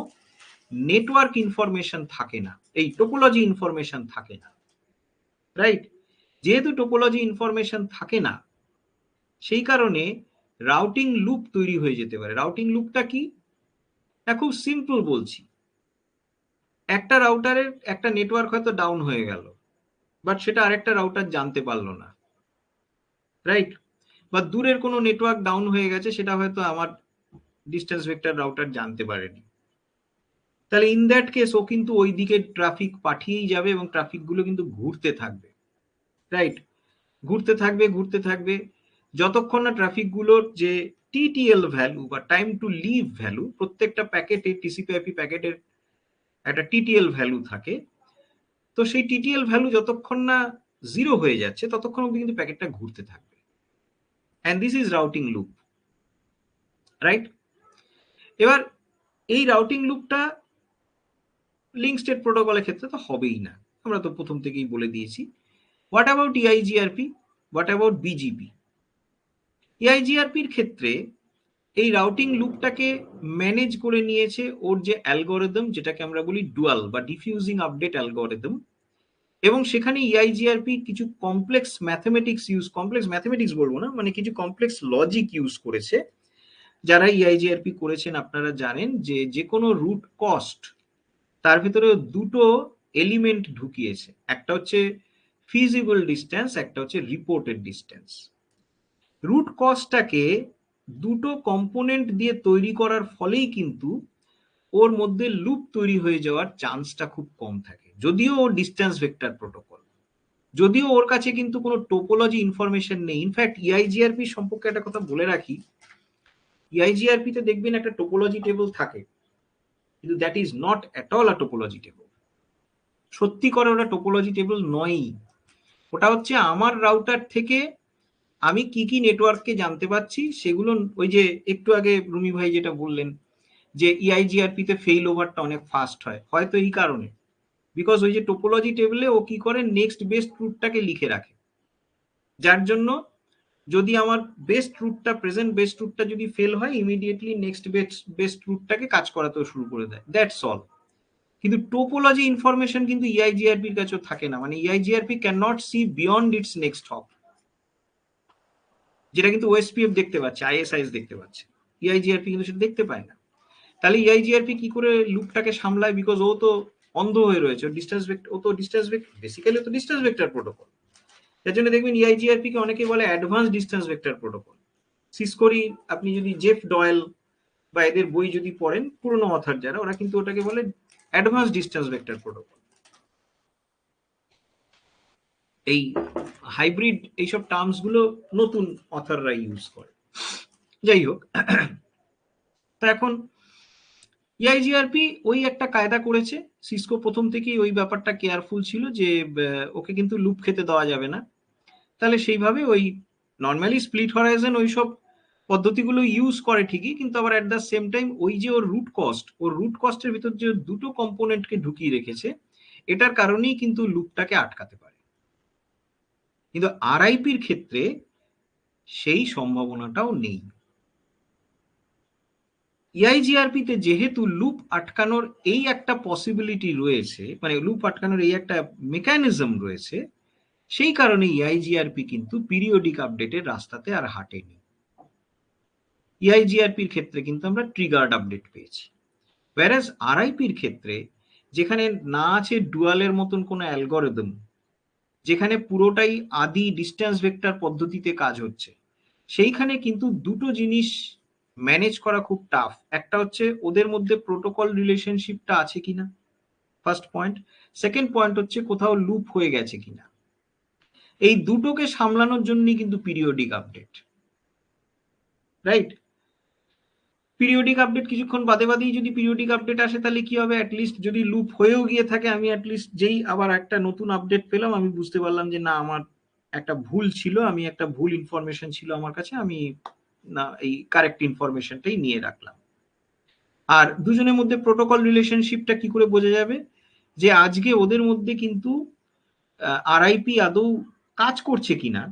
নেটওয়ার্ক ইনফরমেশন থাকে না, এই টোপোলজি ইনফরমেশন থাকে না, রাইট? যেহেতু টোপোলজি ইনফরমেশন থাকে না, সেই কারণে রাউটিং লুপ তৈরি হয়ে যেতে পারে। রাউটিং লুপটা কি? খুব সিম্পল বলছি, একটা রাউটারের একটা নেটওয়ার্ক হয়তো ডাউন হয়ে গেল, বাট সেটা আরেকটা রাউটার জানতে পারলো না, রাইট? বা দূরের কোনো নেটওয়ার্ক ডাউন হয়ে গেছে, সেটা হয়তো আমার ডিস্টেন্স ভেক্টর রাউটার জানতে পারেনি। তাহলে ইন দ্যাট কেস ও কিন্তু ওই দিকে ট্রাফিক পাঠিয়েই যাবে এবং ট্রাফিক গুলো কিন্তু ঘুরতে থাকবে, রাইট? ঘুরতে থাকবে ঘুরতে থাকবে, যতক্ষণ না ট্রাফিক গুলোর যে টিটিএল ভ্যালু বা টাইম টু লিভ ভ্যালু, প্রত্যেকটা প্যাকেটে টিসিপি/আইপি প্যাকেটের একটা টিটিএল ভ্যালু থাকে, তো সেই টিটিএল ভ্যালু যতক্ষণ না 0 হয়ে যাচ্ছে ততক্ষণ অবধি কিন্তু প্যাকেটটা ঘুরতে থাকবে। And this is routing loop, right? এবার এই রাউটিং লুপটা লিঙ্ক স্টেট প্রোটোকলের ক্ষেত্রে তো হবেই না, আমরা তো প্রথম থেকেই বলে দিয়েছি। What about EIGRP, what about BGP? EIGRPর ক্ষেত্রে এই রাউটিং লুপটাকে ম্যানেজ করে নিয়েছে ওর যে অ্যালগোরিদম, যেটাকে আমরা বলি ডুয়াল বা ডিফিউজিং আপডেট অ্যালগোরিদম, এবং সেখানে EIGRP কিছু কমপ্লেক্স ম্যাথমেটিক্স বলবো না, মানে কিছু কমপ্লেক্স লজিক ইউজ করেছে। যারা EIGRP করেছেন আপনারা জানেন যে যে কোনো রুট কস্ট, তার ভিতরে দুটো এলিমেন্ট ঢুকিয়েছে, একটা হচ্ছে ফিজিবল ডিস্টেন্স, একটা হচ্ছে রিপোর্টেড ডিস্টেন্স। রুট কস্টটাকে দুটো কম্পোনেন্ট দিয়ে তৈরি করার ফলেই কিন্তু ওর মধ্যে লুপ তৈরি হয়ে যাওয়ার চান্সটা খুব কম থাকে, যদিও ও ডিস্টেন্স ভেক্টর প্রোটোকল, যদিও ওর কাছে কিন্তু কোনো টোপোলজি ইনফরমেশন নেই। ইনফ্যাক্ট EIGRP সম্পর্কে একটা কথা বলে রাখি, EIGRP তে দেখবেন একটা টোপোলজি টেবিল থাকে, কিন্তু that is not at all a topology table. সত্যি করে ওটা টোপোলজি টেবিল নয়ই, ওটা হচ্ছে আমার রাউটার থেকে আমি কি কি নেটওয়ার্ককে জানতে পাচ্ছি সেগুলো। ওই যে একটু আগে রুমি ভাই যেটা বললেন যে EIGRP তে ফেইল ওভারটা অনেক ফাস্ট হয়, হয়তো এই কারণে, বিকজ ওই যে টোপোলজি টেবিলে ও কি করে নেক্সট বেস্ট রুটটাকে লিখে রাখে, যার জন্য যদি আমার প্রেজেন্ট বেস্ট রুটটা যদি ফেল হয়, ইমিডিয়েটলি নেক্সট বেস্ট রুটটাকে কাজ করাতেও শুরু করে দেয়, দ্যাটস অল। কিন্তু টোপোলজি ইনফরমেশন কিন্তু EIGRPর কাছেও থাকে না, মানে EIGRP can not see beyond its next hop, যেটা কিন্তু OSPF দেখতে পাচ্ছে, ISIS দেখতে পাচ্ছে, EIGRP কিন্তু সেটা দেখতে পায় না। তাহলে EIGRP কি করে লুপটাকে সামলায়? বিকজ ও তো অন্ধ হয়ে রয়েছে, বেসিক্যালি তো ডিস্টেন্স ভেক্টর প্রোটোকল। তার জন্য দেখবেন EIGRP কে অনেকে বলে অ্যাডভান্স ডিস্টেন্স ভেক্টর প্রোটোকল। সিসকোরি আপনি যদি জেফ ডয়েল বা এদের বই যদি পড়েন, পুরনো অথার যারা, ওরা কিন্তু ওটাকে বলে অ্যাডভান্স ডিস্টেন্স ভেক্টর প্রোটোকল। এই হাইব্রিড এইসব টার্মস গুলো নতুন অথররা ইউজ করে। যাই হোক, তো এখন ইআইজিআরপি ওই একটা কায়দা করেছে। সিসকো প্রথম থেকেই ওই ব্যাপারটা কেয়ারফুল ছিল যে ওকে কিন্তু লুপ খেতে দেওয়া যাবে না। তাহলে সেইভাবে ওই নর্মালি স্প্লিট হরাইজন ওইসব পদ্ধতিগুলো ইউজ করে ঠিকই, কিন্তু আবার অ্যাট দ্য সেম টাইম ওই যে ওর রুট কস্টের ভিতর যে দুটো কম্পোনেন্টকে ঢুকিয়ে রেখেছে, এটার কারণেই কিন্তু লুপটাকে আটকাতে পারে। কিন্তু আরআইপির ক্ষেত্রে সেই সম্ভাবনাটাও নেই। ইআইজিআরপি তে যেহেতু লুপ আটকানোর এই একটা পসিবিলিটি রয়েছে, মানে লুপ আটকানোর এই একটা মেকানিজম রয়েছে, সেই কারণে ইআইজিআরপি কিন্তু পিরিয়ডিক আপডেটের রাস্তাতে আর হাঁটেনি। ইআইজিআরপির ক্ষেত্রে কিন্তু আমরা ট্রিগার্ড আপডেট পেয়েছি। whereas আরআইপির ক্ষেত্রে যেখানে না আছে ডুয়ালের মতন কোনো অ্যালগরিদম, যেখানে পুরোটাই আদি ডিস্টেন্স ভেক্টর পদ্ধতিতে কাজ হচ্ছে, সেইখানে কিন্তু দুটো জিনিস ম্যানেজ করা খুব টাফ। একটা হচ্ছে ওদের মধ্যে প্রোটোকল রিলেশনশিপটা আছে কিনা, ফার্স্ট পয়েন্ট। সেকেন্ড পয়েন্ট হচ্ছে কোথাও লুপ হয়ে গেছে কিনা। এই দুটোকে সামলানোর জন্যই কিন্তু periodic update, right? Periodic update কিছুক্ষণ বাদে বাদেই যদি পিরিয়ডিক আপডেট আসে, তাহলে কি হবে, অ্যাটলিস্ট যদি লুপ হয়েও গিয়ে থাকে, আমি অ্যাটলিস্ট যেই আবার একটা নতুন আপডেট পেলাম, আমি বুঝতে পারলাম যে না, আমার একটা ভুল ছিল, আমি একটা ভুল ইনফরমেশন ছিল আমার কাছে, আমি না এই কারেক্ট ইনফরমেশনটাই নিয়ে রাখলাম। আর দুজনের মধ্যে প্রোটোকল রিলেশনশিপটা কি করে বোঝা যাবে, যে আজকে ওদের মধ্যে কিন্তু আরআইপি আদৌ কাজ করছে কিনা,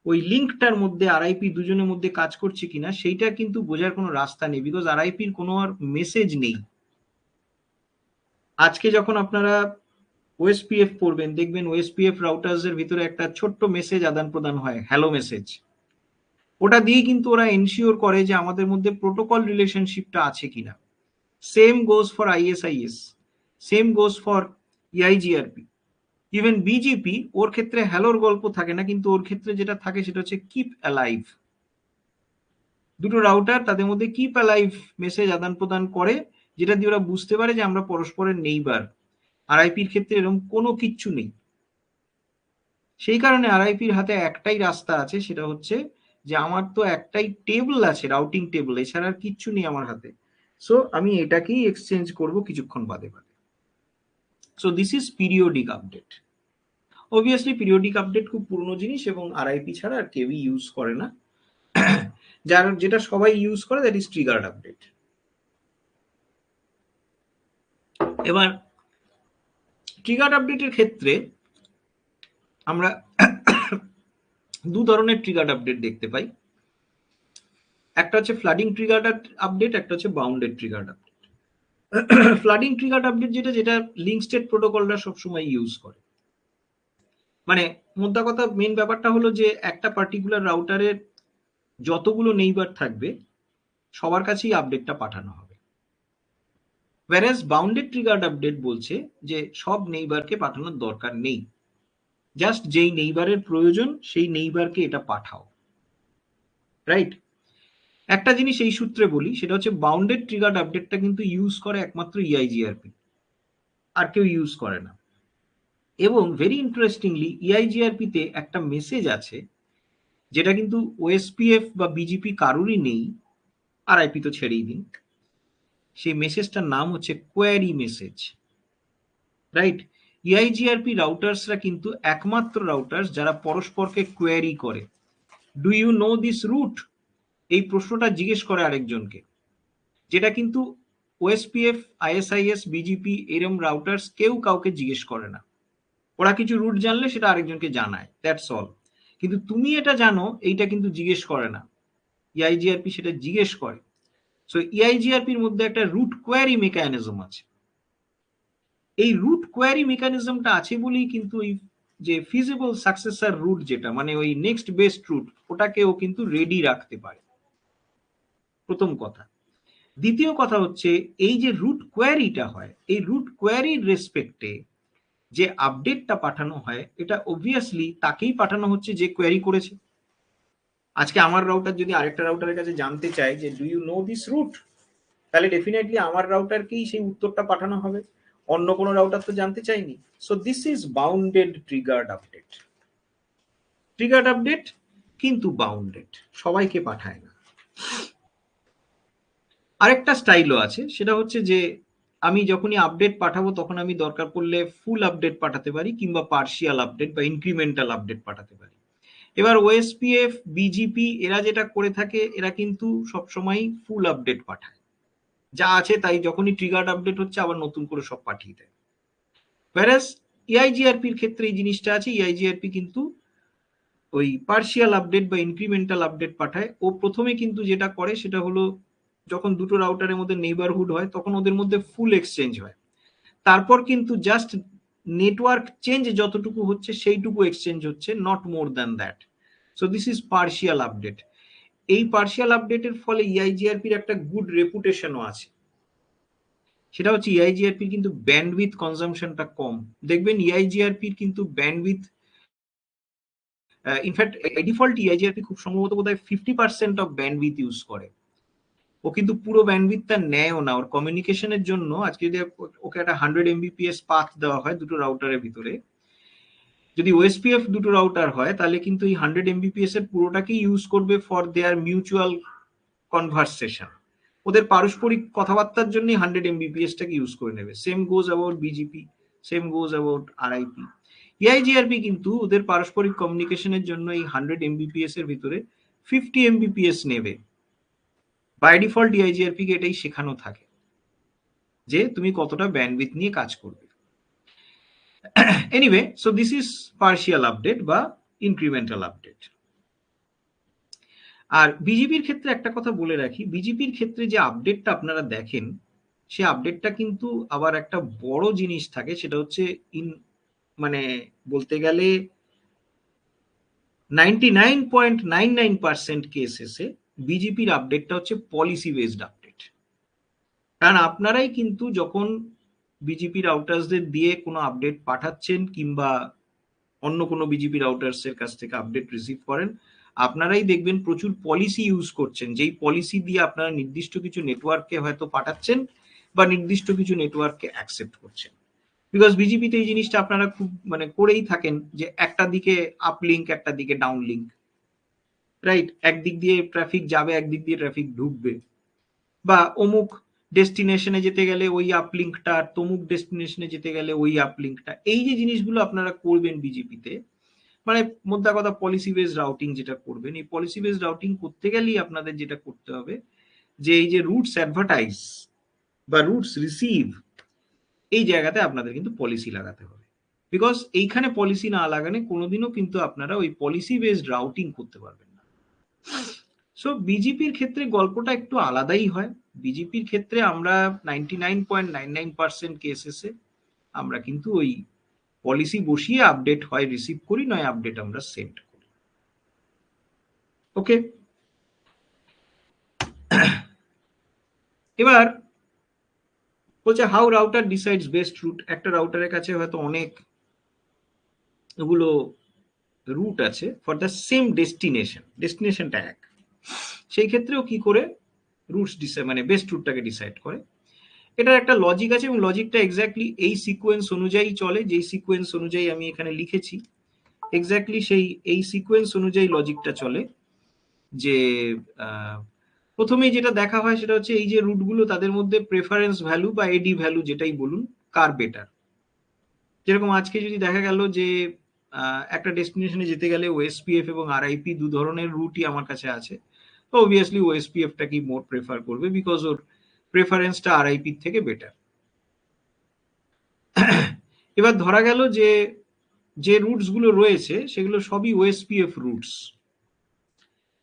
ওই লিঙ্কটার মধ্যে আরআইপি দুজনের মধ্যে কাজ করছে কিনা, সেইটা কিন্তু বোঝার কোনো রাস্তা নেই, বিকজ আরআইপির কোনো আর মেসেজ নেই। আজকে যখন আপনারা ওএসপিএফ পড়বেন, দেখবেন ওএসপিএফ রাউটার্স এর ভিতরে একটা ছোট্ট মেসেজ আদান প্রদান হয়, হ্যালো মেসেজ। ওটা দিয়ে কিন্তু ওরা এনশিওর করে যে আমাদের মধ্যে প্রোটোকল রিলেশনশিপটা আছে কিনা। Same goes for ISIS, same goes for EIGRP, even BGP. ওর ক্ষেত্রে হ্যালোর গল্প থাকে না, কিন্তু ওর ক্ষেত্রে যেটা থাকে সেটা হচ্ছে কিপ অ্যালাইভ। দুটো রাউটার তাদের মধ্যে কিপ অ্যালাইভ মেসেজ আদান প্রদান করে, যেটা দিয়ে ওরা বুঝতে পারে যে আমরা পরস্পরের নেইবার। আরআইপির ক্ষেত্রে এরকম কোনো কিচ্ছু নেই। সেই কারণে আরআইপির হাতে একটাই রাস্তা আছে, সেটা হচ্ছে যে আমার তো একটাই টেবিল আছে, রাউটিং টেবিল, এছাড়া আর কিচ্ছু নেই আমার হাতে। সো আমি এটাকেই এক্সচেঞ্জ করব কিছুক্ষণ বাদে বাদে। So this is periodic update. Obviously periodic update খুব পুরনো জিনিস এবং আরআইপি ছাড়া আর কেউই ইউজ করে না। যেটা সবাই ইউজ করে, দ্যাট ইজ ট্রিগার্ড আপডেট। এবার ট্রিগার্ড আপডেটের ক্ষেত্রে আমরা দু ধরনের ট্রিগার্ড আপডেট দেখতে পাই। একটা হচ্ছে ফ্লাডিং ট্রিগার্ড আপডেট, একটা হচ্ছে bounded triggered update. Flooding triggered update যেটা লিঙ্ক স্টেট প্রোটোকলটা সবসময় ইউজ করে। মানে মোদ্দা কথা, মেন ব্যাপারটা হলো যে একটা পার্টিকুলার রাউটারের যতগুলো নেইবার থাকবে সবার কাছেই আপডেটটা পাঠানো হবে। whereas বাউন্ডেড ট্রিগার্ড আপডেট বলছে যে সব নেইবারকে পাঠানোর দরকার নেই, জাস্ট যেই নেইবারের প্রয়োজন সেই নেইবারকে এটা পাঠাও, রাইট? একটা জিনিস এই সূত্রে বলি, সেটা হচ্ছে বাউন্ডেড ট্রিগার্ড আপডেটটা কিন্তু ইউজ করে একমাত্র ইআইজিআরপি, আর কেউ ইউজ করে না। এবং ভেরি ইন্টারেস্টিংলি ইআইজিআরপি তে একটা মেসেজ আছে যেটা কিন্তু ওএসপিএফ বা বিজিপি কারুরই নেই, আরআইপি তো ছেড়েই দিন। সেই মেসেজটার নাম হচ্ছে কোয়ারি মেসেজ, রাইট? ইআইজিআরপি রাউটার্সরা কিন্তু একমাত্র রাউটার্স যারা পরস্পরকে কোয়ারি করে। Do you know this route, এই প্রশ্নটা জিজ্ঞেস করে আরেকজনকে, যেটা কিন্তু ওএসপিএফ, আইএসআইএস, বিজিপি এরম রাউটার্স কেউ কাউকে জিজ্ঞেস করে না। ওরা কিছু রুট জানলে সেটা আরেকজনকে জানায়, দ্যাটস অল। কিন্তু তুমি এটা জানো, এইটা কিন্তু জিজ্ঞেস করে না। ইআইজিআরপি সেটা জিজ্ঞেস করে। সো ইআইজিআরপির মধ্যে একটা রুট কোয়ারি মেকানিজম আছে। এই রুট কোয়ারি মেকানিজমটা আছে বলেই কিন্তু ওই যে ফিজিবল সাকসেসর রুট, যেটা মানে ওই নেক্সট বেস্ট রুট, ওটাকেও কিন্তু রেডি রাখতে পারে, প্রথম কথা। দ্বিতীয় কথা হচ্ছে এই যে রুট কোয়ারিটা হয়, এই রুট কোয়ারির রেসপেক্টে যে আপডেটটা পাঠানো হয়, এটা অবভিয়াসলি তাকেই পাঠানো হচ্ছে যে কোয়ারি করেছে। আজকে আমার রাউটার যদি আরেকটা রাউটারের কাছে জানতে চায় যে do you know this route, তাহলে ডেফিনেটলি আমার রাউটারকেই সেই উত্তরটা পাঠানো হবে। অন্য কোনো রাউটার তো জানতে চাইনি। So this is bounded triggered update. Triggered update কিন্তু বাউন্ডেড, সবাইকে পাঠায় না। আরেকটা স্টাইলও আছে, সেটা হচ্ছে যে আমি যখনই আপডেট পাঠাবো তখন আমি দরকার পড়লে ফুল আপডেট পাঠাতে পারি কিংবা পার্শিয়াল আপডেট বা ইনক্রিমেন্টাল আপডেট পাঠাতে পারি। এবার ওএসপিএফ, বিজিপি এরা যেটা করে থাকে, এরা কিন্তু সবসময় ফুল আপডেট পাঠায়, যা আছে তাই যখনই ট্রিগার্ড আপডেট হচ্ছে আবার নতুন করে সব পাঠিয়ে দেয়। whereas ইআইজিআরপির ক্ষেত্রে এই জিনিসটা আছে, ইআইজিআরপি কিন্তু ওই পার্শিয়াল আপডেট বা ইনক্রিমেন্টাল আপডেট পাঠায়। ও প্রথমে কিন্তু যেটা করে সেটা হলো, যখন দুটো রাউটারের মধ্যে নেইবারহুড হয় তখন ওদের মধ্যে ফুল এক্সচেঞ্জ হয়, তারপর কিন্তু জাস্ট নেটওয়ার্ক চেঞ্জ যতটুকু হচ্ছে সেইটুকু এক্সচেঞ্জ হচ্ছে, not more than that. So this is partial update. এই পার্শিয়াল আপডেটের ফলে ইআইজিআরপির একটা গুড রেপুটেশনও আছে, সেটা হচ্ছে ইআইজিআরপির কিন্তু ব্যান্ডউইথ কনজাম্পশনটা কম। দেখবেন ইআইজিআরপির কিন্তু ব্যান্ডউইথ, ইনফ্যাক্ট ডিফল্ট ইআইজিআরপি খুব সম্ভবত বোধহয় 50% অফ ব্যান্ডউইথ ইউজ করে। ও কিন্তু পুরো ব্যান্ডউইথটা নেয়ও না। ওর কমিউনিকেশনের জন্য আজকে যদি ওকে একটা 100 এমবিপিএস পাথ দেওয়া হয় দুটো রাউটারের ভিতরে, যদি ওএসপিএফ দুটো রাউটার হয় তাহলে কিন্তু এই 100 এমবিপিএস এর পুরোটাকেই ইউজ করবে ফর দেয়ার মিউচুয়াল কনভারসেশন। ওদের পারস্পরিক কথাবার্তার জন্যই 100 এমবিপিএস টাকে ইউজ করে নেবে। Same goes about BGP, same goes about RIP. EIGRP কিন্তু ওদের পারস্পরিক কমিউনিকেশনের জন্য এই 100 এমবিপিএস এর ভিতরে 50 এমবিপিএস নেবে। বাই ডিফল্ট ইআইজিআরপি কে এটাই শেখানো থাকে যে তুমি কতটা ব্যান্ডউইথ নিয়ে কাজ করবে। Anyway, so this is partial update বা ইনক্রিমেন্টাল আপডেট। আর বিজেপির ক্ষেত্রে একটা কথা বলে রাখি, বিজেপির ক্ষেত্রে যে আপডেটটা আপনারা দেখেন সে আপডেটটা কিন্তু আবার একটা বড় জিনিস থাকে, সেটা হচ্ছে মানে বলতে গেলে 99.99% কেসেসে বিজেপির আপডেটটা হচ্ছে পলিসি বেসড আপডেট। কারণ আপনারাই কিন্তু যখন বিজেপি রাউটার্সদের দিয়ে কোনো আপডেট পাঠাচ্ছেন কিংবা অন্য কোনো বিজেপি রাউটার্সের কাছ থেকে আপডেট রিসিভ করেন, আপনারাই দেখবেন প্রচুর পলিসি ইউজ করছেন, যেই পলিসি দিয়ে আপনারা নির্দিষ্ট কিছু নেটওয়ার্ককে হয়তো পাঠাচ্ছেন বা নির্দিষ্ট কিছু নেটওয়ার্ককে অ্যাকসেপ্ট করছেন। বিকজ বিজেপিতে এই জিনিসটা আপনারা খুব মানে করেই থাকেন যে একটা দিকে আপলিঙ্ক একটা দিকে ডাউনলিঙ্ক, রাইট? একদিক দিয়ে ট্রাফিক যাবে একদিক দিয়ে ট্রাফিক ঢুকবে, বা অমুক ডেস্টিনেশনে যেতে গেলে ওই আপলিঙ্কটা, তমুক ডেস্টিনেশনে যেতে গেলে ওই আপলিঙ্কটা। এই যে জিনিসগুলো আপনারা করবেন বিজেপিতে, মানে মোদ্দা কথা পলিসি বেসড রাউটিং যেটা করবেন, এই পলিসি বেসড রাউটিং করতে গেলেই আপনাদের যেটা করতে হবে যে এই যে রুটস অ্যাডভার্টাইজ বা রুটস রিসিভ, এই জায়গাতে আপনাদের কিন্তু পলিসি লাগাতে হবে। বিকজ এইখানে পলিসি না লাগালে কোনোদিনও কিন্তু আপনারা ওই পলিসি বেসড রাউটিং করতে পারবেন না। সো বিজেপির ক্ষেত্রে গল্পটা একটু আলাদাই হয়। বিজেপির ক্ষেত্রে আমরা 99.99% কেসেসে আমরা কিন্তু ওই পলিসি বসিয়ে আপডেট হয় রিসিভ করি, নয় আপডেট আমরা সেন্ড করি। ওকে, এবার বলছে how router decides best route. একটা রাউটারের কাছে হয়তো অনেক এগুলো রুট আছে ফর দ্য সেম ডেস্টিনেশনটা এক, সেই ক্ষেত্রেও কি করে রুটস ডিসাইড মানে বেস্ট রুটটাকে ডিসাইড করে। এটার একটা লজিক আছে এবং লজিকটা এক্স্যাক্টলি এই সিকোয়েন্স অনুযায়ী চলে, যেই সিকোয়েন্স অনুযায়ী আমি এখানে লিখেছি এক্স্যাক্টলি সেই এই সিকোয়েন্স অনুযায়ী লজিকটা চলে। যে প্রথমেই যেটা দেখা হয় সেটা হচ্ছে এই যে রুটগুলো তাদের মধ্যে প্রেফারেন্স ভ্যালু বা এডি ভ্যালু যেটাই বলুন কার বেটার। যেরকম আজকে যদি দেখা গেল যে একটা ডেস্টিনেশনে যেতে গেলে ওএসপিএফ এবং আরআইপি দু ধরনের রুটই আমার কাছে আছে, তো অবভিয়াসলি ওএসপিএফটাকেই মোর প্রেফার করবে বিকজ ওর প্রেফারেন্সটা আরআইপির থেকে বেটার। এবার ধরা গেল যে যে রুটস গুলো রয়েছে সেগুলো সবই OSPF roots.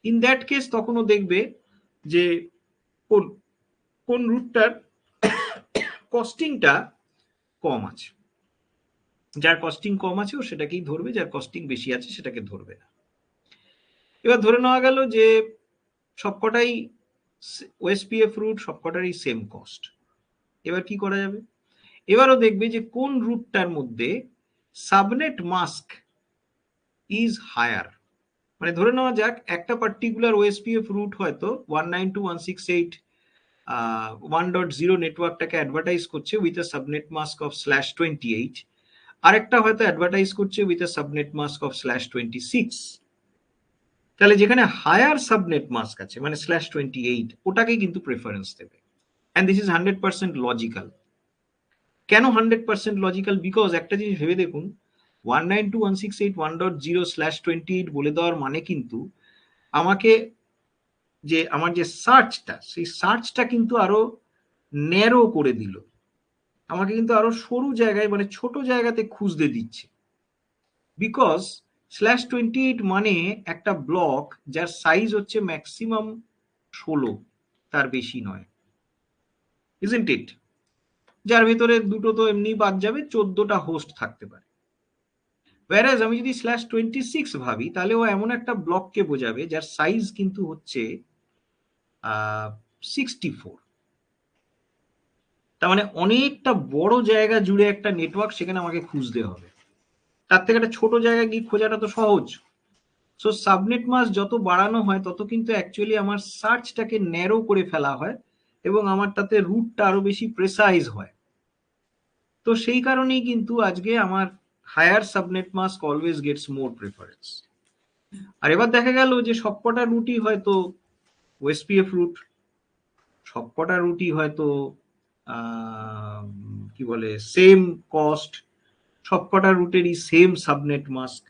In that case তখনও দেখবে যে কোন কোন রুটটার কস্টিংটা কম আছে, যার কস্টিং কম আছে ও সেটাকেই ধরবে, যার কস্টিং বেশি আছে সেটাকে ধরবে না। এবার ধরে নেওয়া গেল যে সবকটাই ওএসপিএফ রুট, সবকটারই সেম কস্ট। এবার কি করা যাবে? এবারও দেখবে যে কোন রুটটার মধ্যে সাবনেট মাস্ক ইজ হায়ার। মানে ধরে নেওয়া যাক একটা পার্টিকুলার ওএসপিএফ রুট হয়তো 192.168 1.0 নেটওয়ার্কটাকে অ্যাডভার্টাইজ করছে with a subnet mask of /28, আরেকটা হয়তো অ্যাডভার্টাইজ করছে with a subnet mask of /26। তাহলে যেখানে হায়ার সাবনেট মাস্ক আছে মানে /28, ওটাকে কিন্তু প্রেফারেন্স দেবে। And this is 100% logical. কেন 100% লজিক্যাল? বিকজ একটা জিনিস ভেবে দেখুন, 192.168.1.0/28 বলে দেওয়ার মানে কিন্তু আমাকে যে আমার যে সার্চটা, সেই সার্চটা কিন্তু আরো ন্যারো করে দিল, আমাকে কিন্তু আরো সরু জায়গায় মানে ছোট জায়গাতে খুঁজতে দিচ্ছে। বিকজ /28 মানে একটা ব্লক যার সাইজ হচ্ছে ম্যাক্সিমাম 16, তার বেশি নয়, ইজন্ট ইট? যার ভেতরে দুটো তো এমনি বাদ যাবে, 14টা হোস্ট থাকতে পারে। whereas আমি যদি /26 ভাবি, তাহলে ও এমন একটা ব্লককে বোঝাবে যার সাইজ কিন্তু হচ্ছে 64। তার মানে অনেকটা বড় জায়গা জুড়ে একটা নেটওয়ার্ক সেখানে আমাকে খুঁজতে হবে। তার থেকে একটা ছোট জায়গায় গিয়ে খোঁজাটা তো সহজ। সো সাবনেট মাস্ক যত বাড়ানো হয় তত কিন্তু অ্যাকচুয়ালি আমার সার্চটাকে ন্যারো করে ফেলা হয় এবং আমার তাতে রুটটা আরো বেশি প্রেসাইজ হয়। তো সেই কারণেই কিন্তু আজকে আমার higher subnet mask always gets more preference. আর এবার দেখা গেল যে সবকটা রুটই হয়তো ওএসপিএফ রুট, সবকটা রুটই হয়তো কি বলে সেম কস্ট, সবকটা রুটেরই same subnet mask.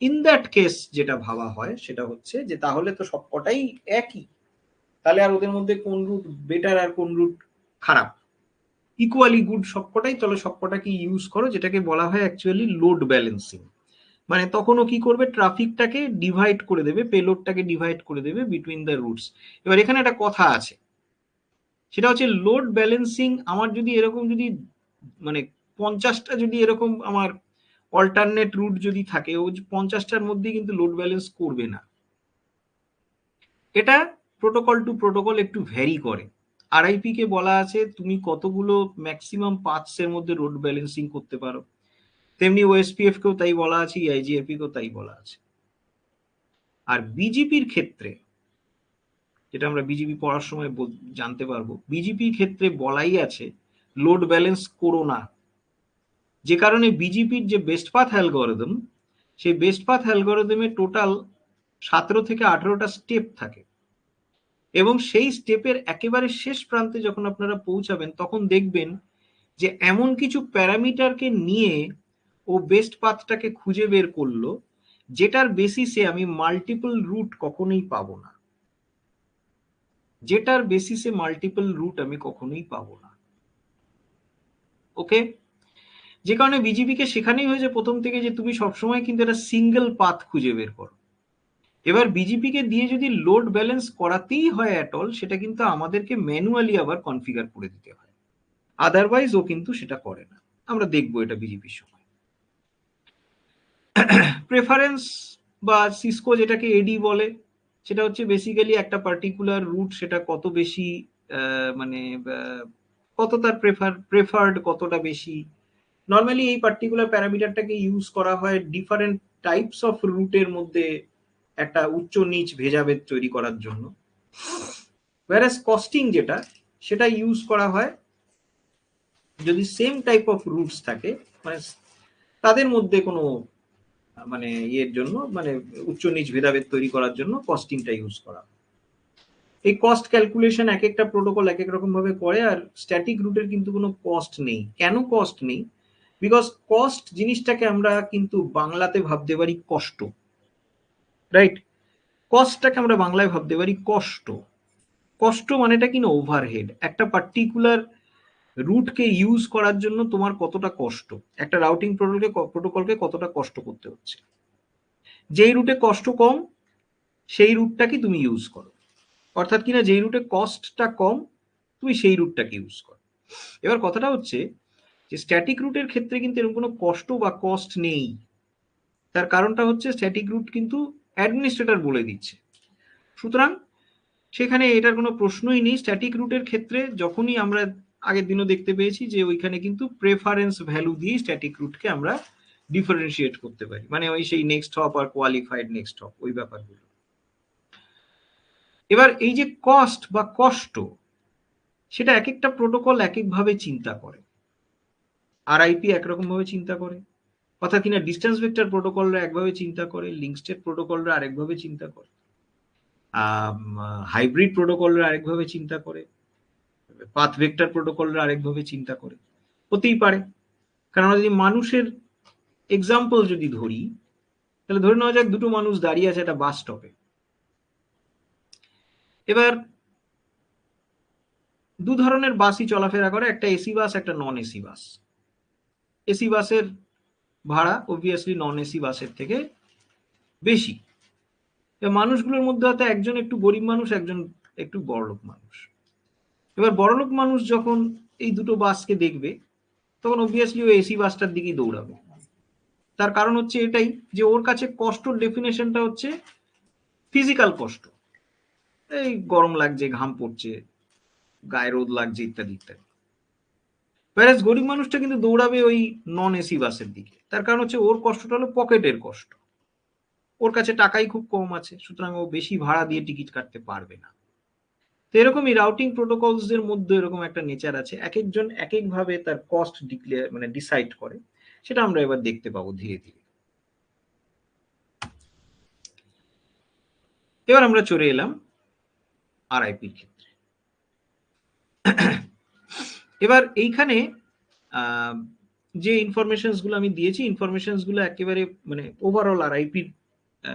In that case যেটা ভাবা হয় সেটা হচ্ছে যে তাহলে তো সবকটাই একই, তাহলে আর ওদের মধ্যে কোন রুট বেটার আর কোন রুট খারাপ, ইকুয়ালি গুড সবকটাই, তাহলে সবকটাকে ইউজ করো, যেটাকে বলা হয় অ্যাকচুয়ালি লোড ব্যালেন্সিং। মানে তখনও কি করবে, ট্রাফিকটাকে ডিভাইড করে দেবে, পেলোডটাকে ডিভাইড করে দেবে বিটুইন দ্য রুটস। এবার এখানে একটা কথা আছে, সেটা হচ্ছে লোড ব্যালেন্সিং আমার যদি এরকম যদি মানে 50টা যদি এরকম আমার অল্টারনেট রুট যদি থাকে, ও 50টার মধ্যে কিন্তু লোড ব্যালেন্স করবে না। এটা প্রোটোকল টু প্রোটোকল একটু ভ্যারি করে। আরআইপি কে বলা আছে তুমি কতগুলো ম্যাক্সিমাম পাথস এর মধ্যে লোড ব্যালেন্সিং করতে পারো, তেমনি ওএসপিএফ কেও তাই বলা আছে, আইজিআরপি কেও তাই বলা আছে। আর বিজিপির ক্ষেত্রে, যেটা আমরা বিজিপি পড়ার সময় জানতে পারবো, বিজিপির ক্ষেত্রে বলাই আছে লোড ব্যালেন্স করো না। যে কারণে বিজিপির যে বেস্ট পাথ অ্যালগরিদম, সেই বেস্ট পাথ অ্যালগরিদমে টোটাল 17 থেকে 18টা স্টেপ থাকে এবং সেই স্টেপের একেবারে শেষ প্রান্তে যখন আপনারা পৌঁছাবেন তখন দেখবেন যে এমন কিছু প্যারামিটারকে নিয়ে ও বেস্ট পাথটাকে খুঁজে বের করলো যেটার বেসিসে আমি মাল্টিপল রুট কখনোই পাবো না, যেটার বেসিসে মাল্টিপল রুট আমি কখনোই পাবো না। ওকে, যে কারণে বিজিবিকে শেখানোই হয়েছে প্রথম থেকে যে তুমি সবসময় কিন্তু একটা সিঙ্গেল পাথ খুঁজে বের করো। এবার বিজিপিকে দিয়ে যদি লোড ব্যালেন্স করাতেই হয় অ্যাট অল, সেটা কিন্তু আমাদেরকে ম্যানুয়ালি আবার কনফিগার করে দিতে হয়, আদারওয়াইজ ও কিন্তু সেটা করে না। আমরা দেখবো এটা বিজিপির সময়। প্রেফারেন্স বা সিসকো যেটাকে এডি বলে, সেটা হচ্ছে বেসিক্যালি একটা পার্টিকুলার রুট সেটা কত বেশি মানে কত তার প্রেফার্ড কতটা বেশি। নর্মালি এই পার্টিকুলার প্যারামিটারটাকে ইউজ করা হয় ডিফারেন্ট টাইপস অফ রুটের মধ্যে একটা উচ্চ নিচ ভেদাভেদ তৈরি করার জন্য। whereas কস্টিং যেটা, সেটা ইউজ করা হয় যদি সেম টাইপ অফ রুটস থাকে, মানে তাদের মধ্যে কোনো মানে ইয়ের জন্য, মানে উচ্চ নিচ ভেদাভেদ তৈরি করার জন্য কস্টিংটা ইউজ করা। এই কস্ট ক্যালকুলেশন এক একটা প্রোটোকল এক এক রকম ভাবে করে। আর স্ট্যাটিক রুটের কিন্তু কোনো কস্ট নেই। কেন কস্ট নেই? বিকজ কস্ট জিনিসটাকে আমরা কিন্তু বাংলাতে ভাবতে পারি কষ্ট, রাইট? কস্টটাকে আমরা বাংলায় ভাবতে পারি কষ্ট। কষ্ট মানেটা কি না, ওভারহেড। একটা পার্টিকুলার রুটকে ইউজ করার জন্য তোমার কতটা কষ্ট, একটা রাউটিং প্রোটোকলকে কতটা কষ্ট করতে হচ্ছে। যেই রুটে কষ্ট কম সেই রুটটাকে তুমি ইউজ করো, অর্থাৎ কিনা যেই রুটে কস্টটা কম তুমি সেই রুটটাকে ইউজ করো। এবার কথাটা হচ্ছে যে স্ট্যাটিক রুটের ক্ষেত্রে কিন্তু এরকম কোনো কষ্ট বা কস্ট নেই। তার কারণটা হচ্ছে স্ট্যাটিক রুট কিন্তু অ্যাডমিনিস্ট্রেটর বলে দিচ্ছে, সুতরাং সেখানে এটার কোনো প্রশ্নই নেই। স্ট্যাটিক রুটের ক্ষেত্রে যখনই আমরা আগের দিনও দেখতে পেয়েছি যে ওইখানে কিন্তু প্রেফারেন্স ভ্যালু দিয়ে স্ট্যাটিক রুটকে আমরা ডিফারেন্সিয়েট করতে পারি, মানে ওই সেই নেক্সট হপ আর কোয়ালিফাইড নেক্সট হপ, ওই ব্যাপারগুলো। এবার এই যে কস্ট বা কষ্ট, সেটা এক একটা প্রোটোকল এক একভাবে চিন্তা করে। আরআইপি একরকম ভাবে চিন্তা করে, অর্থাৎ কিনা ডিস্টেন্স ভেক্টর প্রোটোকলরা একভাবে চিন্তা করে, লিঙ্ক স্টেট প্রোটোকলরা আরেকভাবে চিন্তা করে, হাইব্রিড প্রোটোকলরা আরেকভাবে চিন্তা করে, পাথ ভেক্টর প্রোটোকলরা আরেকভাবে চিন্তা করে। হতেই পারে, কারণ আমরা যদি মানুষের এক্সাম্পল যদি ধরি, তাহলে ধরে নেওয়া যাক দুটো মানুষ দাঁড়িয়ে আছে একটা বাস স্টপে। এবার দু ধরনের বাসই চলাফেরা করে, একটা এসি বাস একটা নন এসি বাস। এসি বাসের ভাড়া অবভিয়াসলি নন এসি বাসের থেকে বেশি। মানুষগুলোর মধ্যে হয়তো একজন একটু গরিব মানুষ, একজন একটু বড়লোক মানুষ। এবার বড়লোক মানুষ যখন এই দুটো বাসকে দেখবে, তখন অবভিয়াসলি ও এসি বাসটার দিকেই দৌড়াবে। তার কারণ হচ্ছে এটাই যে ওর কাছে কষ্টর ডেফিনেশনটা হচ্ছে ফিজিক্যাল কষ্ট, এই গরম লাগছে, ঘাম পড়ছে, গায়ে রোদ লাগছে, ইত্যাদি ইত্যাদি। প্যারেস গরিব মানুষটা কিন্তু দৌড়াবে ওই নন এসি বাসের দিকে। তার কারণ হচ্ছে ওর কষ্টটা হলো পকেটের কষ্ট, ওর কাছে টাকাই খুব কম আছে, সুতরাং ও বেশি ভাড়া দিয়ে টিকিট কাটতে পারবে না। তো এরকমই রাউটিং প্রোটোকলস এর মধ্যে এরকম একটা নেচার আছে, এক একজন এক এক ভাবে তার কস্ট ডিক্লেয়ার মানে ডিসাইড করে। সেটা আমরা এবার দেখতে পাবো ধীরে ধীরে। এবার আমরা চলে এলাম আরআইপির ক্ষেত্রে। এবার এইখানে যে ইনফরমেশনস গুলো আমি দিয়েছি, ইনফরমেশনস গুলো একেবারে মানে ওভারঅল আরআইপির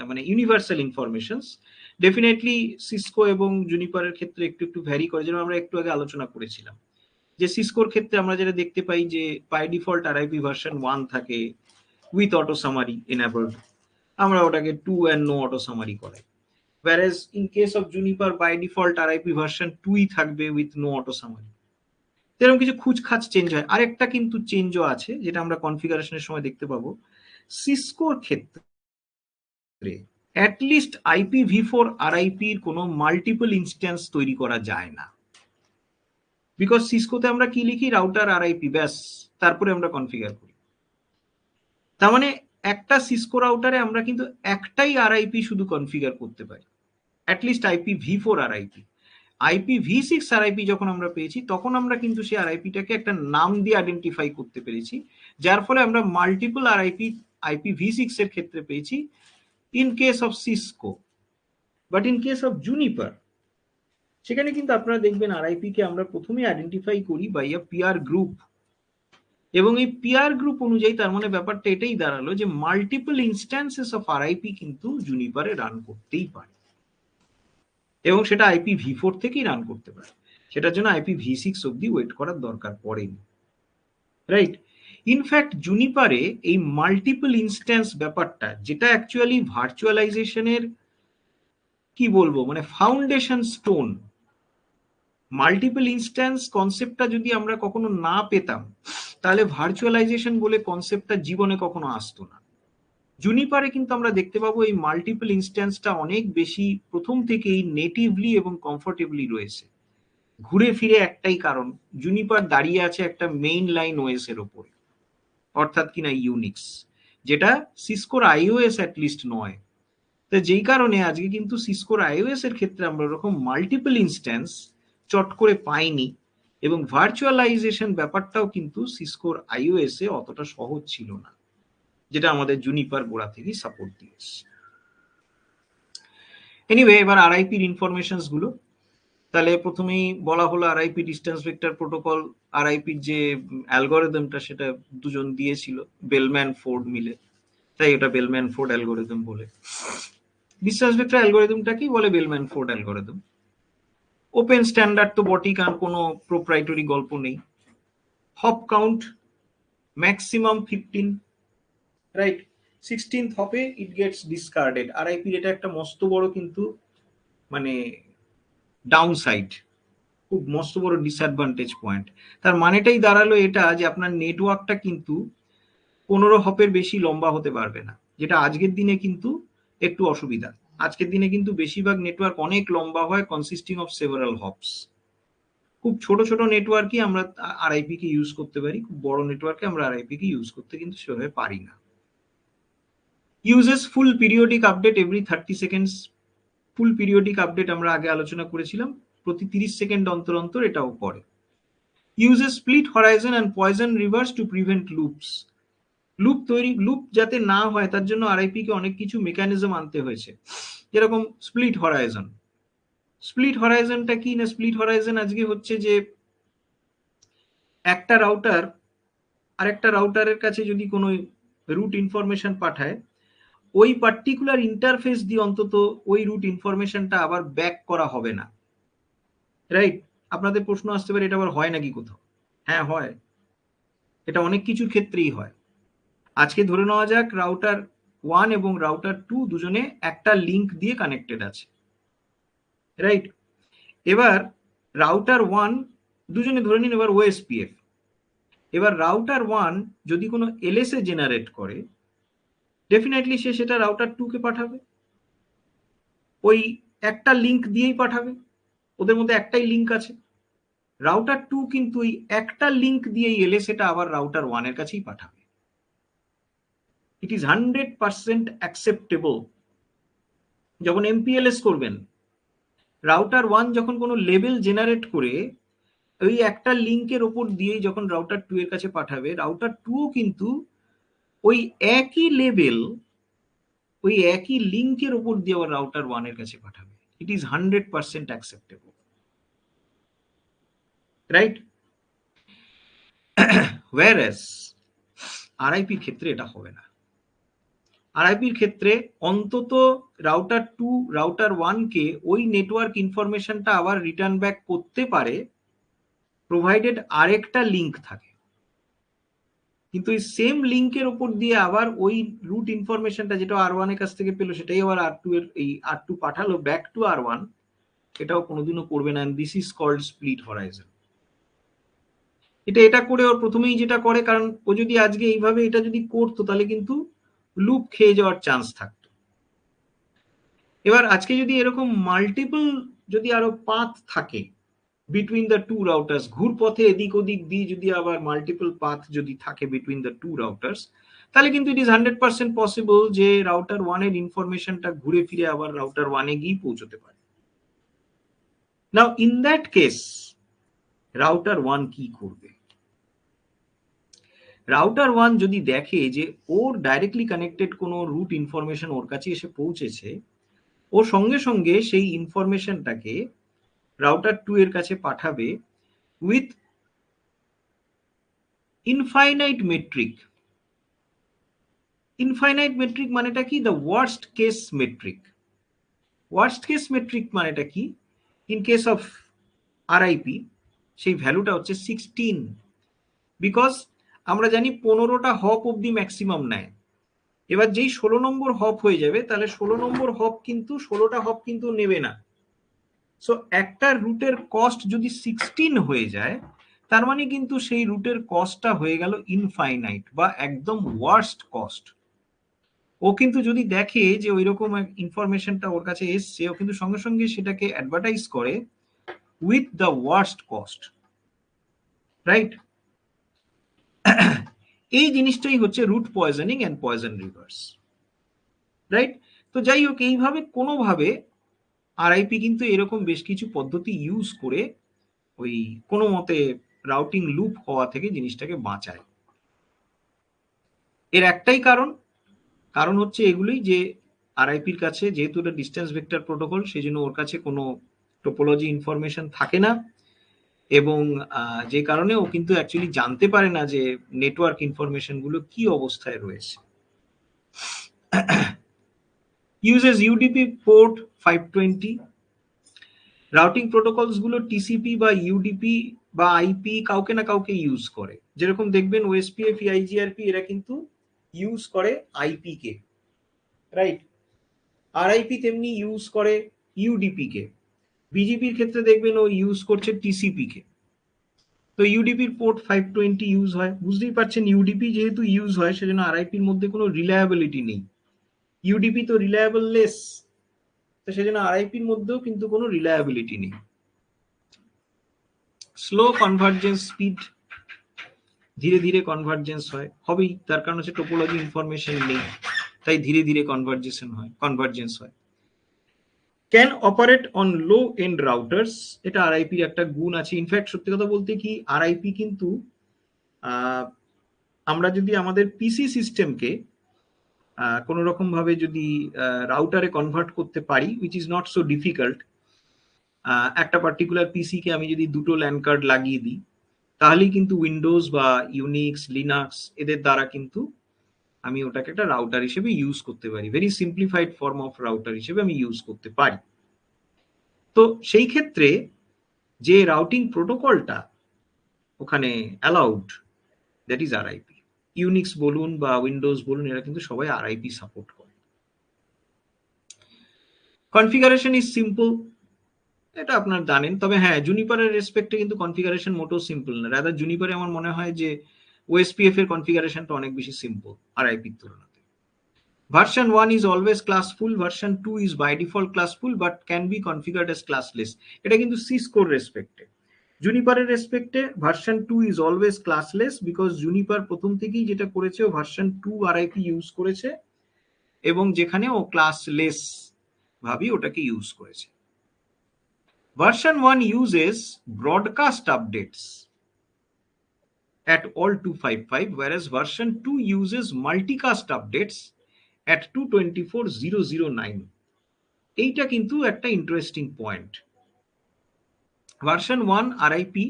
মানে ইউনিভার্সাল ইনফরমেশনস। ডেফিনেটলি সিসকো এবং জুনিপারের ক্ষেত্রে একটু একটু ভ্যারি করে, যেটা আমরা একটু আগে আলোচনা করেছিলাম। যে সিসকোর ক্ষেত্রে আমরা যেটা দেখতে পাই যে বাই ডিফল্ট আরআইপি ভার্সন 1 থাকে উইথ অটো সামারি এনাবলড, আমরা ওটাকে 2 and নো অটো সামারি করাই। whereas in case of Juniper by default RIP version 2ই থাকবে with no auto summary। এরকম কিছু খুঁজখাচ চেঞ্জ হয়। আরেকটা কিন্তু চেঞ্জও আছে যেটা আমরা কনফিগারেশনের সময় দেখতে পাবো। সিসকোর ক্ষেত্রে অ্যাটলিস্ট IPv4 RIP এর কোনো মাল্টিপল ইনস্ট্যান্স তৈরি করা যায় না, বিকজ সিসকোতে আমরা কি লিখি, রাউটার RIP, ব্যাস, তারপরে আমরা কনফিগার করি। তার মানে একটা সিসকো রাউটারে আমরা কিন্তু একটাই RIP শুধু কনফিগার করতে পারি, at least IPv4 RIP। IPv6 RIP যখন আমরা পেয়েছি, তখন আমরা কিন্তু সেই RIP-টাকে একটা নাম দিয়ে আইডেন্টিফাই করতে পেরেছি, যার ফলে আমরা মাল্টিপল IPv6 এর ক্ষেত্রে পেয়েছি in case of Cisco. But in case of Juniper, সেখানে কিন্তু আপনারা দেখবেন RIP কে আমরা প্রথমে আইডেন্টিফাই করি বাই আ পিয়ার গ্রুপ, এবং এই পিয়ার গ্রুপ অনুযায়ী তার মানে ব্যাপারটা এটাই দাঁড়ালো যে মাল্টিপল ইনস্ট্যান্সেস অফ RIP কিন্তু জুনিপারে রান করতেই পারে, এবং সেটা IPv4 থেকেই রান করতে পারে। সেটার জন্য IPv6 অব্দি ওয়েট করার দরকার পড়েনি, রাইট? ইনফ্যাক্ট জুনিপারে এই মাল্টিপল ইনস্ট্যান্স ব্যাপারটা, যেটা অ্যাকচুয়ালি ভার্চুয়ালাইজেশনের কি বলবো মানে ফাউন্ডেশন স্টোন, মাল্টিপল ইনস্ট্যান্স কনসেপ্টটা যদি আমরা কখনো না পেতাম, তাহলে ভার্চুয়ালাইজেশন বলে কনসেপ্টটা জীবনে কখনো আসতো না। জুনিপারে কিন্তু আমরা দেখতে পাবো এই মাল্টিপল ইনস্ট্যান্সটা অনেক বেশি প্রথম থেকেই নেটিভলি এবং কমফোর্টেবলি রয়েছে। ঘুরে ফিরে একটাই কারণ, জুনিপার দাঁড়িয়ে আছে একটা মেইন লাইন ওএস এর উপরে, অর্থাৎ কিনা ইউনিক্স, যেটা সিসকোর আইওএস অ্যাটলিস্ট নয়। তো যেই কারণে আজকে কিন্তু সিসকোর আইওএস এর ক্ষেত্রে আমরা ওরকম মাল্টিপল ইনস্ট্যান্স চট করে পাইনি, এবং ভার্চুয়ালাইজেশন ব্যাপারটাও কিন্তু সিসকোর আইওএস এ অতটা সহজ ছিল না, যেটা আমাদের জুনিপার গোড়া থেকেই সাপোর্ট দিয়েছে। এনিওয়ে, এবার আরআইপির ইনফরমেশনস গুলো। তাহলে প্রথমেই বলা হলো আরআইপি ডিস্টেন্স ভেক্টর প্রোটোকল। আরআইপির যে অ্যালগোরিদমটা সেটা দুজন দিয়েছিল, বেলম্যান ফোর্ড মিলে, তাই এটা বেলম্যান ফোর্ড অ্যালগোরিদম বলে। ডিস্টেন্স ভেক্টর অ্যালগোরিদমটা কি বলে, Bellman Ford algorithm. Open standard তো বটেই, কারণ কোনো প্রোপ্রাইটরি গল্প নেই। Hop count maximum 15, right? 16th হপে ইট গেটস ডিসকার্ডেড। আরআইপির এটা একটা মস্ত বড় কিন্তু মানে ডাউনসাইড, খুব মস্ত বড় ডিসঅ্যাডভান্টেজ পয়েন্ট। তার মানেটাই দাঁড়ালো এটা যে আপনার নেটওয়ার্কটা কিন্তু 15 হপের বেশি লম্বা হতে পারবে না, যেটা আজকের দিনে কিন্তু একটু অসুবিধা। আজকের দিনে কিন্তু বেশিরভাগ নেটওয়ার্ক অনেক লম্বা হয়, কনসিস্টিং অফ সেভারাল হপস। খুব ছোট ছোট নেটওয়ার্কই আমরা আরআইপি কে ইউজ করতে পারি, খুব বড় নেটওয়ার্কে আমরা আরআইপি কে ইউজ করতে কিন্তু সেভাবে পারি না। ইউজেস ফুল পিরিয়ডিক আপডেট এভরি 30 সেকেন্ডস। ফুল পিরিয়ডিক আপডেট আমরা আগে আলোচনা করেছিলাম, প্রতি 30 সেকেন্ড অন্তর অন্তর এটাও করে। Uses split horizon and poison reverse to prevent loops. Loop যাতে না হয় তার জন্য আরআইপি কে অনেক কিছু মেকানিজম আনতে হয়েছে, যেরকম স্প্লিট হরাইজনটা কি না, স্প্লিট হরাইজন আজকে হচ্ছে যে একটা রাউটার আরেকটা রাউটারের কাছে যদি কোনো রুট ইনফরমেশন পাঠায়, ওই পার্টিকুলার ইন্টারফেস দিয়ে অন্তত ওই রুট ইনফরমেশনটা আবার ব্যাক করা হবে না, রাইট? আপনাদের প্রশ্ন আসতে পারে এটা আবার হয় নাকি কোথাও? হ্যাঁ হয়, এটা অনেক কিছুর ক্ষেত্রেই হয়। আজকে ধরে নেওয়া যাক রাউটার 1 এবং রাউটার 2 দুজনে একটা লিংক দিয়ে কানেক্টেড আছে, রাইট? এবার রাউটার 1 দুজনে ধরে নিন এবার ওএসপিএফ। এবার রাউটার 1 যদি কোনো এলএসএ জেনারেট করে, ডেফিনেটলি সে সেটা রাউটার 2 কে পাঠাবে, ওই একটা লিংক দিয়েই পাঠাবে, ওদের মধ্যে একটাই লিংক আছে। রাউটার 2 কিন্তু ওই একটা লিংক দিয়েই এলএসএটা আবার রাউটার 1 এর কাছেই পাঠাবে। It is 100% acceptable. যখন এমপিএলএস করবেন, রাউটার 1 যখন কোনো লেবেল জেনারেট করে ওই একটা লিংকের ওপর দিয়েই যখন রাউটার 2 এর কাছে পাঠাবে, রাউটার 2 কিন্তু ওই একই লেবেল ওই একই লিংকের ওপর দিয়ে আবার রাউটার 1 এর কাছে পাঠাবে। It is 100% acceptable, right? whereas আরআইপির ক্ষেত্রে এটা হবে না। আরআইপির ক্ষেত্রে অন্তত রাউটার 2 রাউটার 1 কে ওই নেটওয়ার্ক ইনফরমেশনটা আবার রিটার্ন ব্যাক করতে পারে, প্রোভাইডেড আরেকটা লিংক থাকে। কিন্তু এই সেম লিংকের ওপর দিয়ে আবার ওই রুট ইনফরমেশনটা যেটা আর1 এর কাছ থেকে পেলো সেটাই আবার আর2 এর এই আর2 পাঠালো ব্যাক টু আর1, এটাও কোনোদিনও করবে না। This is called split horizon. এটা করে ওর প্রথমেই যেটা করে, কারণ ও যদি আজকে এইভাবে এটা যদি করতো তাহলে কিন্তু লুপ খেয়ে যাওয়ার চান্স থাকতো। এবার আজকে যদি এরকম মাল্টিপল যদি আরো পাথ থাকে বিটুইন দ্য টু রাউটার্স, ঘুরপথে এদিক ওদিক দিয়ে যদি আবার মাল্টিপল পাথ যদি থাকে বিটুইন দ্য টু রাউটার্স, তাহলে কিন্তু ইট ইজ 100% পসিবল যে রাউটার 1 এর ইনফরমেশনটা ঘুরে ফিরে আবার রাউটার 1 এ গিয়ে পৌঁছতে পারে। নাও ইন দ্যাট কেস রাউটার 1 কি করবে? রাউটার 1 যদি দেখে যে ওর ডাইরেক্টলি কানেক্টেড কোনো রুট ইনফরমেশন ওর কাছে এসে পৌঁছেছে, ও সঙ্গে সঙ্গে সেই ইনফরমেশনটাকে রাউটার 2 এর কাছে পাঠাবে with infinite metric. Infinite metric মানেটা কি? The worst case metric. Worst case metric মানেটা কি? ইন কেস অফ আরআইপি সেই ভ্যালুটা হচ্ছে 16, বিকজ আমরা জানি 15টা হপ অব্দি ম্যাক্সিমাম নেয়। এবার যেই 16 নম্বর হপ হয়ে যাবে তাহলে 16 নম্বর হপ কিন্তু 16টা হপ কিন্তু নেবে না। সো একটা রুটের কস্ট যদি 16 হয়ে যায়, তার মানে কিন্তু সেই রুটের কস্টটা হয়ে গেল ইনফাইনাইট বা একদম ওয়ার্স্ট কস্ট। ও কিন্তু যদি দেখে যে ওই রকম ইনফরমেশনটা ওর কাছে এসছে, ও কিন্তু সঙ্গে সঙ্গে সেটাকে অ্যাডভার্টাইজ করে with the worst cost, right? এই জিনিসটাই হচ্ছে route poisoning and poison reverse, right? তো যাই হোক, এইভাবে কোনোভাবে আরআইপি কিন্তু এরকম বেশ কিছু পদ্ধতি ইউজ করে ওই কোনো মতে রাউটিং লুপ হওয়া থেকে জিনিসটাকে বাঁচায়। এর একটাই কারণ হচ্ছে এগুলোই যে আরআইপির কাছে যেহেতু এটা ডিস্টেন্স ভেক্টর প্রোটোকল, সেই জন্য ওর কাছে কোনো টোপোলজি ইনফরমেশন থাকে না, এবং যে কারণে ও কিন্তু অ্যাকচুয়ালি জানতে পারে না যে নেটওয়ার্ক ইনফরমেশন গুলো কি অবস্থায় রয়েছে। uses UDP port 520। Routing protocols গুলো টিসিপি বা ইউডিপি বা আইপি কাউকে না কাউকে ইউজ করে। যেরকম দেখবেন ওএসপিএফ, আইজিআরপি এরা কিন্তু ইউজ করে আইপি কে, রাইট? আরআইপি তেমনি ইউজ করে ইউডিপি কে। বিজিপির ক্ষেত্রে দেখবেন ও ইউজ করছে টিসিপি কে। তো ইউডিপির পোর্ট 520 ইউজ হয়। বুঝতেই পারছেন ইউডিপি যেহেতু ইউজ হয় সেজন্য আরআইপির মধ্যে কোনো রিলায়েবিলিটি নেই। ইউডিপি তো রিলায়েবল লেস, তো সেজন্য আরআইপির মধ্যেও কিন্তু কোনো রিলায়েবিলিটি নেই। স্লো কনভার্জেন্স স্পিড, ধীরে ধীরে কনভার্জেন্স হবেই, তার কারণ হচ্ছে টোপোলজি ইনফরমেশন নেই, তাই ধীরে ধীরে কনভার্জেন্স হয়। Can operate on low end routers, এটা আরআইপির একটা গুণ আছে। ইনফ্যাক্ট সত্যি কথা বলতে কি আরআইপি কিন্তু আমরা যদি আমাদের পিসি সিস্টেমকে কোনো রকম ভাবে যদি রাউটারে কনভার্ট করতে পারি, which is not so difficult, একটা পার্টিকুলার পিসি কে আমি যদি দুটো ল্যান কার্ড লাগিয়ে দিই, তাহলেই কিন্তু উইন্ডোজ বা ইউনিক্স লিনাক্স এদের দ্বারা কিন্তু আমি ওটাকে একটা রাউটার হিসেবে ইউজ করতে পারি, very simplified form of router হিসেবে আমি ইউজ করতে পারি। তো সেই ক্ষেত্রে যে রাউটিং প্রোটোকলটা ওখানে allowed, that is RIP. Unix বলুন বা উইন্ডোজ বলুন, এরা কিন্তু সবাই আরআইপি সাপোর্ট করে। কনফিগারেশন ইজ সিম্পল, এটা আপনার জানেন। তবে হ্যাঁ, জুনিপারের রেসপেক্টে কিন্তু কনফিগারেশন মোটেও সিম্পল না। রাদার জুনিপারে আমার মনে হয় যে ওএসপিএফ এর কনফিগারেশনটা অনেক বেশি সিম্পল আরআইপির তুলনাতে। Version 1 is always classful, version 2 is by default classful but can be configured as classless. এটা কিন্তু সিসকোর রেসপেক্টে। জুনিপারের রেসপেক্টে version 2 is always classless because Juniper প্রথম থেকেই যেটা করেছে ও ভার্সন 2 আরআইপি ইউজ করেছে, এবং যেখানে ও ক্লাসলেস ভাবে ওটাকে ইউজ করেছে। Version 1 uses broadcast updates at all 255, whereas version 2 uses multicast updates at 224.009. এইটা কিন্তু একটা ইন্টারেস্টিং পয়েন্ট। ভার্সন 1 আরআইপি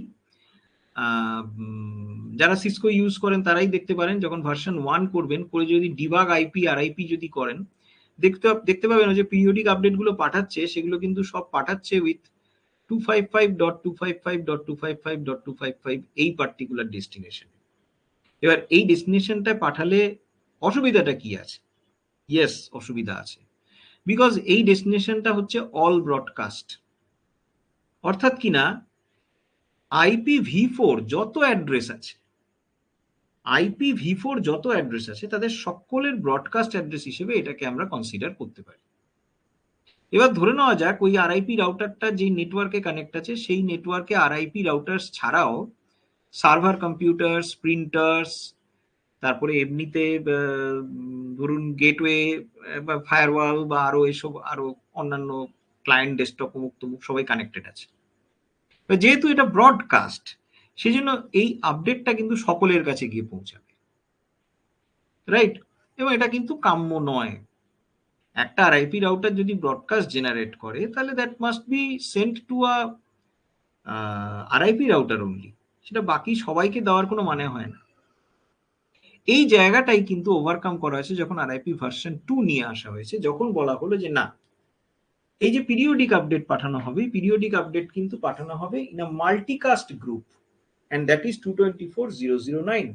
যারা সিসকো ইউজ করেন তারাই দেখতে পারেন, যখন ভার্সন 1 করবেন, করে যদি ডিবাগ আইপি আরআইপি যদি করেন, দেখতে পাবেন যে পিরিয়ডিক আপডেট গুলো পাঠাচ্ছে, সেগুলো কিন্তু সব পাঠাচ্ছে উইথ 255.255.255.255 এই পার্টিকুলার ডেস্টিনেশন। এবার এই ডেস্টিনেশনটা পাঠালে অসুবিধাটা কি আছে? ইয়েস, অসুবিধা আছে, বিকজ এই ডেস্টিনেশনটা হচ্ছে অল ব্রডকাস্ট। অর্থাৎ কিনা IPv4 যত অ্যাড্রেস আছে, IPv4 যত অ্যাড্রেস আছে তাদের সকলের ব্রডকাস্ট অ্যাড্রেস হিসেবে এটাকে আমরা কনসিডার করতে পারি। এবার ধরে নেওয়া যাক ওই আরআইপি রাউটারটা যে নেটওয়ার্কে কানেক্ট আছে, সেই নেটওয়ার্কে আরআইপি রাউটার্স ছাড়াও সার্ভার কম্পিউটার্স, প্রিন্টার্স, তারপরে এমনিতে ধরুন গেটওয়ে বা ফায়ারওয়াল বা আরো এসব আরো অন্যান্য ক্লায়েন্ট ডেস্কটপ মুক্ত সবাই কানেক্টেড আছে। যেহেতু এটা ব্রডকাস্ট, সেই জন্য এই আপডেটটা কিন্তু সকলের কাছে গিয়ে পৌঁছাবে, রাইট? এবং এটা কিন্তু কাম্য নয়। একটা আরআইপি রাউটার যদি ব্রডকাস্ট জেনারেট করে, তাহলে that must be sent to a RIP router only, সেটা বাকি সবাইকে দেওয়ার কোনো মানে হয় না। এই জায়গাটাই কিন্তু ওভারকাম করা হয়েছে যখন আরআইপি ভার্সন 2 নিয়ে আসা হয়েছে, যখন বলা হলো যে না, এই যে পিরিয়ডিক আপডেট পাঠানো হবে, পিরিয়ডিক আপডেট কিন্তু পাঠানো হবে in a multicast group, and that is 224.009।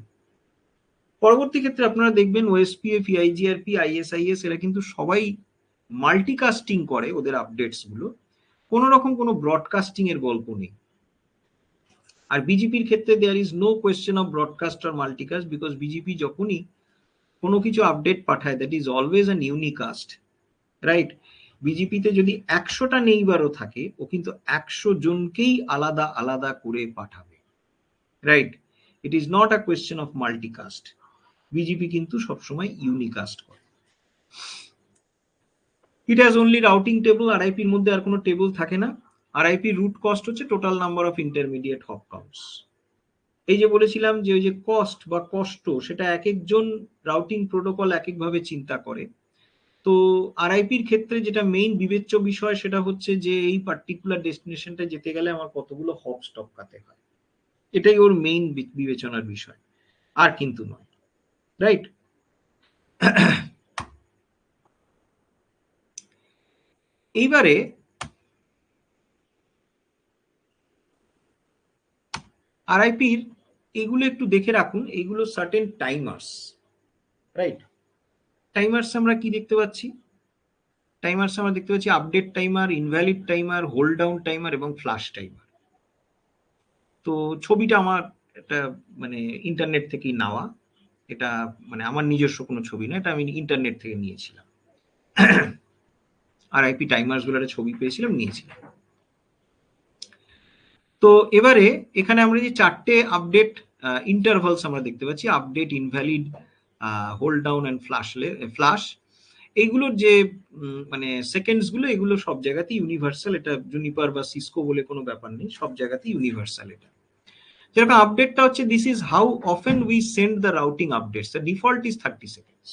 পরবর্তী ক্ষেত্রে আপনারা দেখবেন ওএসপিএফ, ইআইজিআরপি, আইএসআইএস এরা কিন্তু সবাই মাল্টিকাস্টিং করে ওদের আপডেটস গুলো, কোনো রকম কোনো ব্রডকাস্টিং এর গল্প নেই। আর বিজেপির ক্ষেত্রে there is no question of broadcast or multicast, because BGP যখনই কোনো কিছু আপডেট পাঠায়, that is always an unicast, right? বিজেপিতে যদি 100টা নেইবারও থাকে, ও কিন্তু 100 জনকেই আলাদা আলাদা করে পাঠাবে, right? It is not a question of multicast. BGP কিন্তু সবসময় ইউনিকাস্ট করে। It has only routing table, আরআইপির মধ্যে আর কোনো টেবল থাকে না। আরআইপি রুট কস্ট হচ্ছে total number of intermediate hop counts. এই যে বলেছিলাম যে ওই যে কস্ট বা কষ্ট, সেটা এক একজন রাউটিং প্রোটোকল এক একভাবে চিন্তা করে। তো আরআইপির ক্ষেত্রে যেটা মেইন বিবেচ্য বিষয়, সেটা হচ্ছে যে এই পার্টিকুলার ডেস্টিনেশনটা যেতে গেলে আমার কতগুলো হপ টপকাতে হয়, এটাই ওর মেইন বিবেচনার বিষয়, আর কিন্তু নয়, রাইট? এইবারে আরআইপির এগুলো একটু দেখে রাখুন, এইগুলো সার্টেন টাইমার্স, রাইট? টাইমার্স আমরা কি দেখতে পাচ্ছি? টাইমার্স আমরা দেখতে পাচ্ছি update timer, invalid timer, hold down timer এবং ফ্লাশ টাইমার। তো ছবিটা আমার এটা মানে ইন্টারনেট থেকেই নেওয়া, এটা মানে আমার নিজস্ব কোনো ছবি না, এটা আমি ইন্টারনেট থেকে নিয়েছিলাম। আরআইপি টাইমার্স গুলোর ছবি পেয়েছিলাম, নিয়েছিলাম। তো এবারে এখানে আমরা যে 4টে আপডেট ইন্টারভালস আমরা দেখতে পাচ্ছি, update, invalid, hold down and flush. এইগুলোর যে মানে সেকেন্ডস গুলো, এগুলো সব জায়গাতেই ইউনিভার্সাল। এটা জুনিপার বা সিসকো বলে কোনো ব্যাপার নেই, সব জায়গাতেই ইউনিভার্সাল এটা। যেরকম আপডেটটা হচ্ছে, this is how often we send the routing updates, the default is 30 seconds.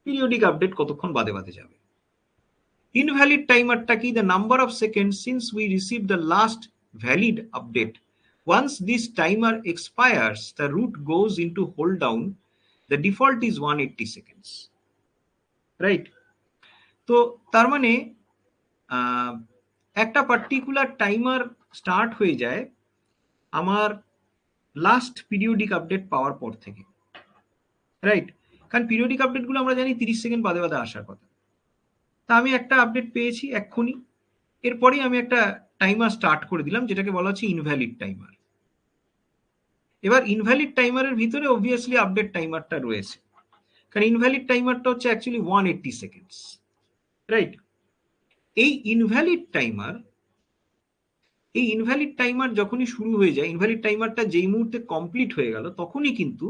Periodic update কতক্ষণ বাদে বাদে যাবে। ইনভ্যালিড টাইমারটা কি? The number of second since we receive the last valid update. Once this timer expires, the route goes into hold down. The default is 180 seconds. Right? তো তার মানে একটা particular timer start হয়ে যায় আমার লাস্ট পিরিয়ডিক আপডেট পাওয়ার পর থেকে। Right? কারণ পিরিয়ডিক আপডেটগুলো আমরা জানি 30 সেকেন্ড বাদে বাদে আসার কথা। তা আমি একটা আপডেট পেয়েছি এক্ষুনি, এরপরেই আমি একটা টাইমার স্টার্ট করে দিলাম, যেটাকে বলা হচ্ছে ইনভ্যালিড টাইমার। এবার ইনভ্যালিড টাইমারের ভিতরে অবভিয়াসলি আপডেট টাইমারটা রয়েছে, কারণ ইনভ্যালিড টাইমারটা হচ্ছে অ্যাকচুয়ালি 180 সেকেন্ডস। রাইট? এই ইনভ্যালিড টাইমার যখনই শুরু হয়ে যায়, ইনভ্যালিড টাইমারটা যেই মুহূর্তে কমপ্লিট হয়ে গেল, তখনই কিন্তু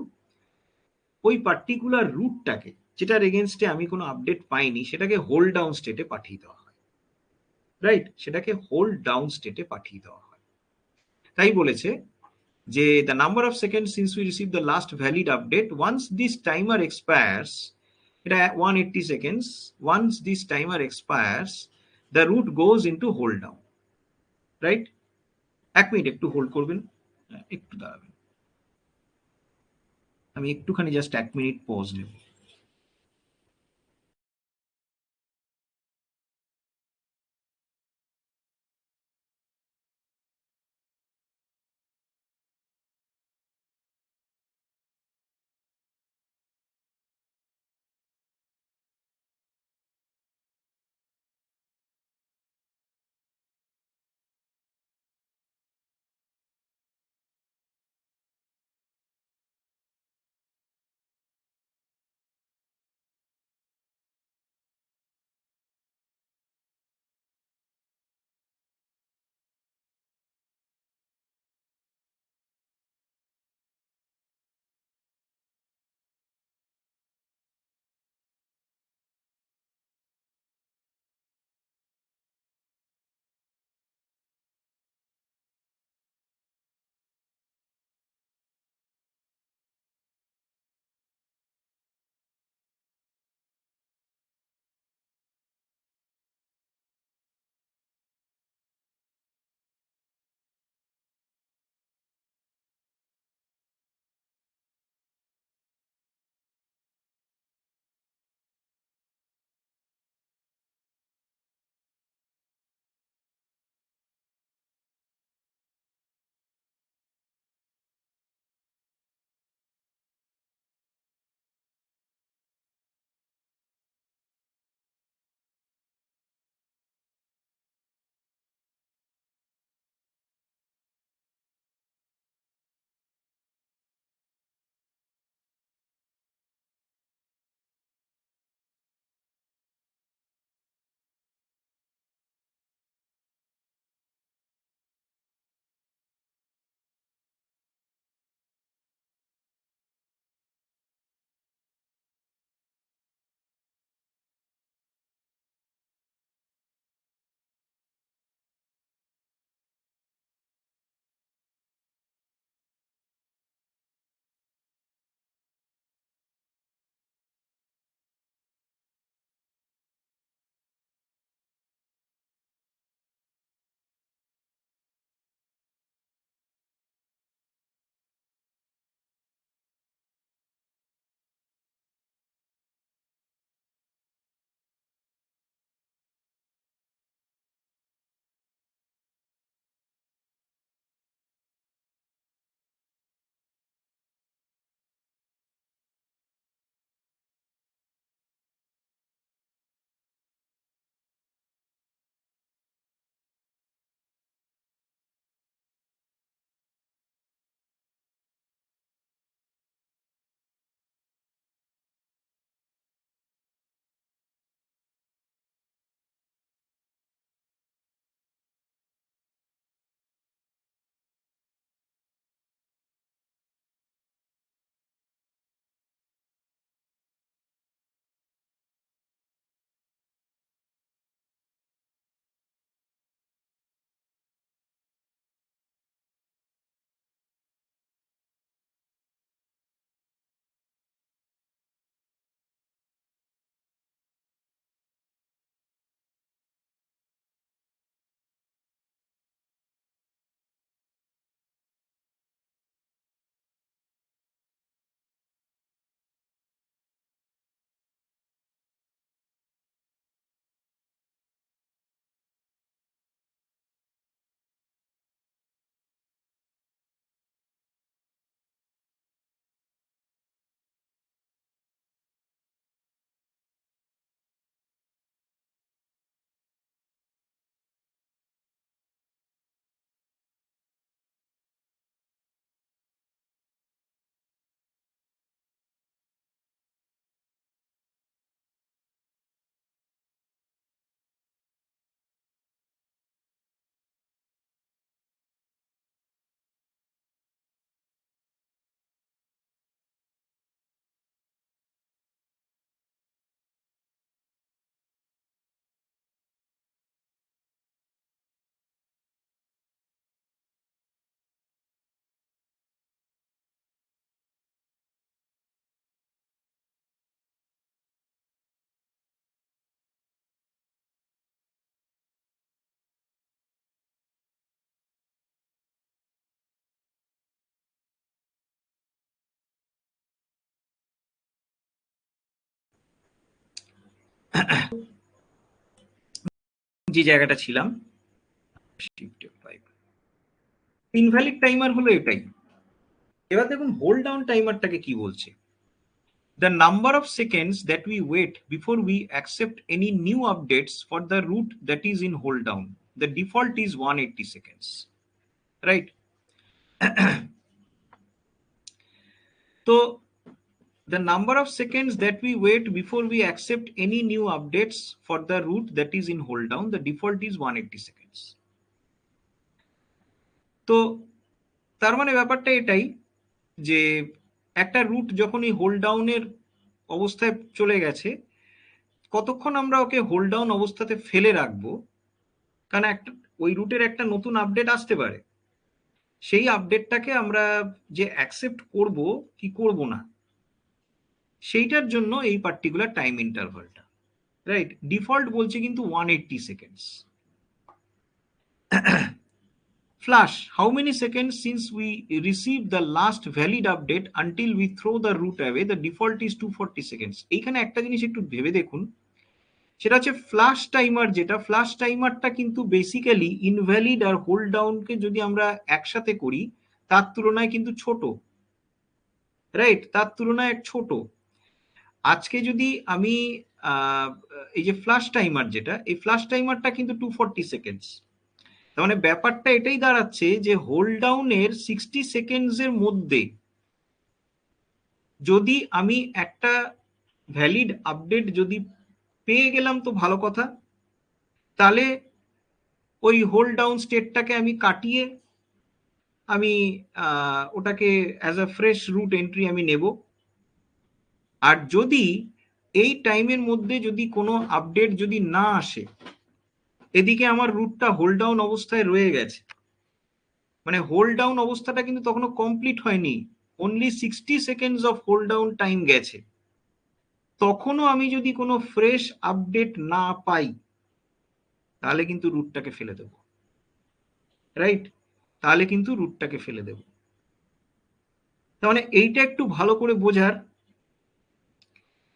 ওই পার্টিকুলার রুটটাকে, যেটার এগেনস্টে আমি কোনো আপডেট পাইনি, সেটাকে হোল্ড ডাউন স্টেটে পাঠিয়ে দেওয়া হয়। রাইট? সেটাকে হোল্ড ডাউন স্টেটে পাঠিয়ে দেওয়া হয়। তাই বলেছে যে the number of seconds since we received the last valid update, once this timer expires, এটা 180 seconds, once this timer expires, the route goes into hold down. Right? 1 minute একটু হোল্ড করবেন, একটু দাঁড়াবেন, আমি একটুখানি জাস্ট 1 মিনিট পজ নেব। যে জায়গাটা ছিলাম, ইনভ্যালিড টাইমার হলো এটাই। এবার দেখুন হোল্ড ডাউন টাইমারটাকে কি বলছে। The number of seconds that we wait before we accept any new updates for the route that is in hold down. The default is 180 seconds. Right? So the number of seconds that we wait before we accept any new updates for the route that is in hold down, the default is 180 seconds. তো তার মানে ব্যাপারটা এটাই যে একটা root যখনই hold ডাউনের অবস্থায় চলে গেছে, কতক্ষণ আমরা ওকে হোল্ড ডাউন অবস্থাতে ফেলে রাখবো, কারণ একটা ওই রুটের একটা নতুন আপডেট আসতে পারে, সেই আপডেটটাকে আমরা যে অ্যাকসেপ্ট করব কি করব না, সেইটার জন্য এই পার্টিকুলার টাইম ইন্টারভালটা। রাইট? ডিফল্ট বলছে কিন্তু 180 seconds. Flash, how many seconds since we received the last valid update until we throw the route away? The default is 240 seconds. এইখানে একটা জিনিস একটু ভেবে দেখুন, সেটা হচ্ছে ফ্ল্যাশ টাইমার। যেটা ফ্ল্যাশ টাইমারটা কিন্তু বেসিক্যালি ইনভ্যালিড আর হোল্ড ডাউনকে যদি আমরা একসাথে করি তার তুলনায় কিন্তু ছোট। রাইট? তার তুলনায় ছোট। আজকে যদি আমি এই যে ফ্ল্যাশ টাইমার, যেটা এই ফ্ল্যাশ টাইমারটা কিন্তু 240 সেকেন্ডস। তার মানে ব্যাপারটা এটাই দাঁড়াচ্ছে যে হোল্ড ডাউনের 60 সেকেন্ডসের মধ্যে যদি আমি একটা ভ্যালিড আপডেট যদি পেয়ে গেলাম তো ভালো কথা, তাহলে ওই হোল্ড ডাউন স্টেটটাকে আমি কাটিয়ে আমি ওটাকে as a fresh route entry আমি নেব। আর যদি এই টাইমের মধ্যে যদি কোনো আপডেট যদি না আসে, এদিকে আমার রুটটা হোল্ড ডাউন অবস্থায় রয়ে গেছে, মানে হোল্ড ডাউন অবস্থাটা কিন্তু তখনো কমপ্লিট হয়নি, only 60 seconds of hold down time গেছে, তখনও আমি যদি কোনো ফ্রেশ আপডেট না পাই তাহলে কিন্তু রুটটাকে ফেলে দেব। রাইট? তাহলে কিন্তু রুটটাকে ফেলে দেব। তার মানে এইটা একটু ভালো করে বোঝার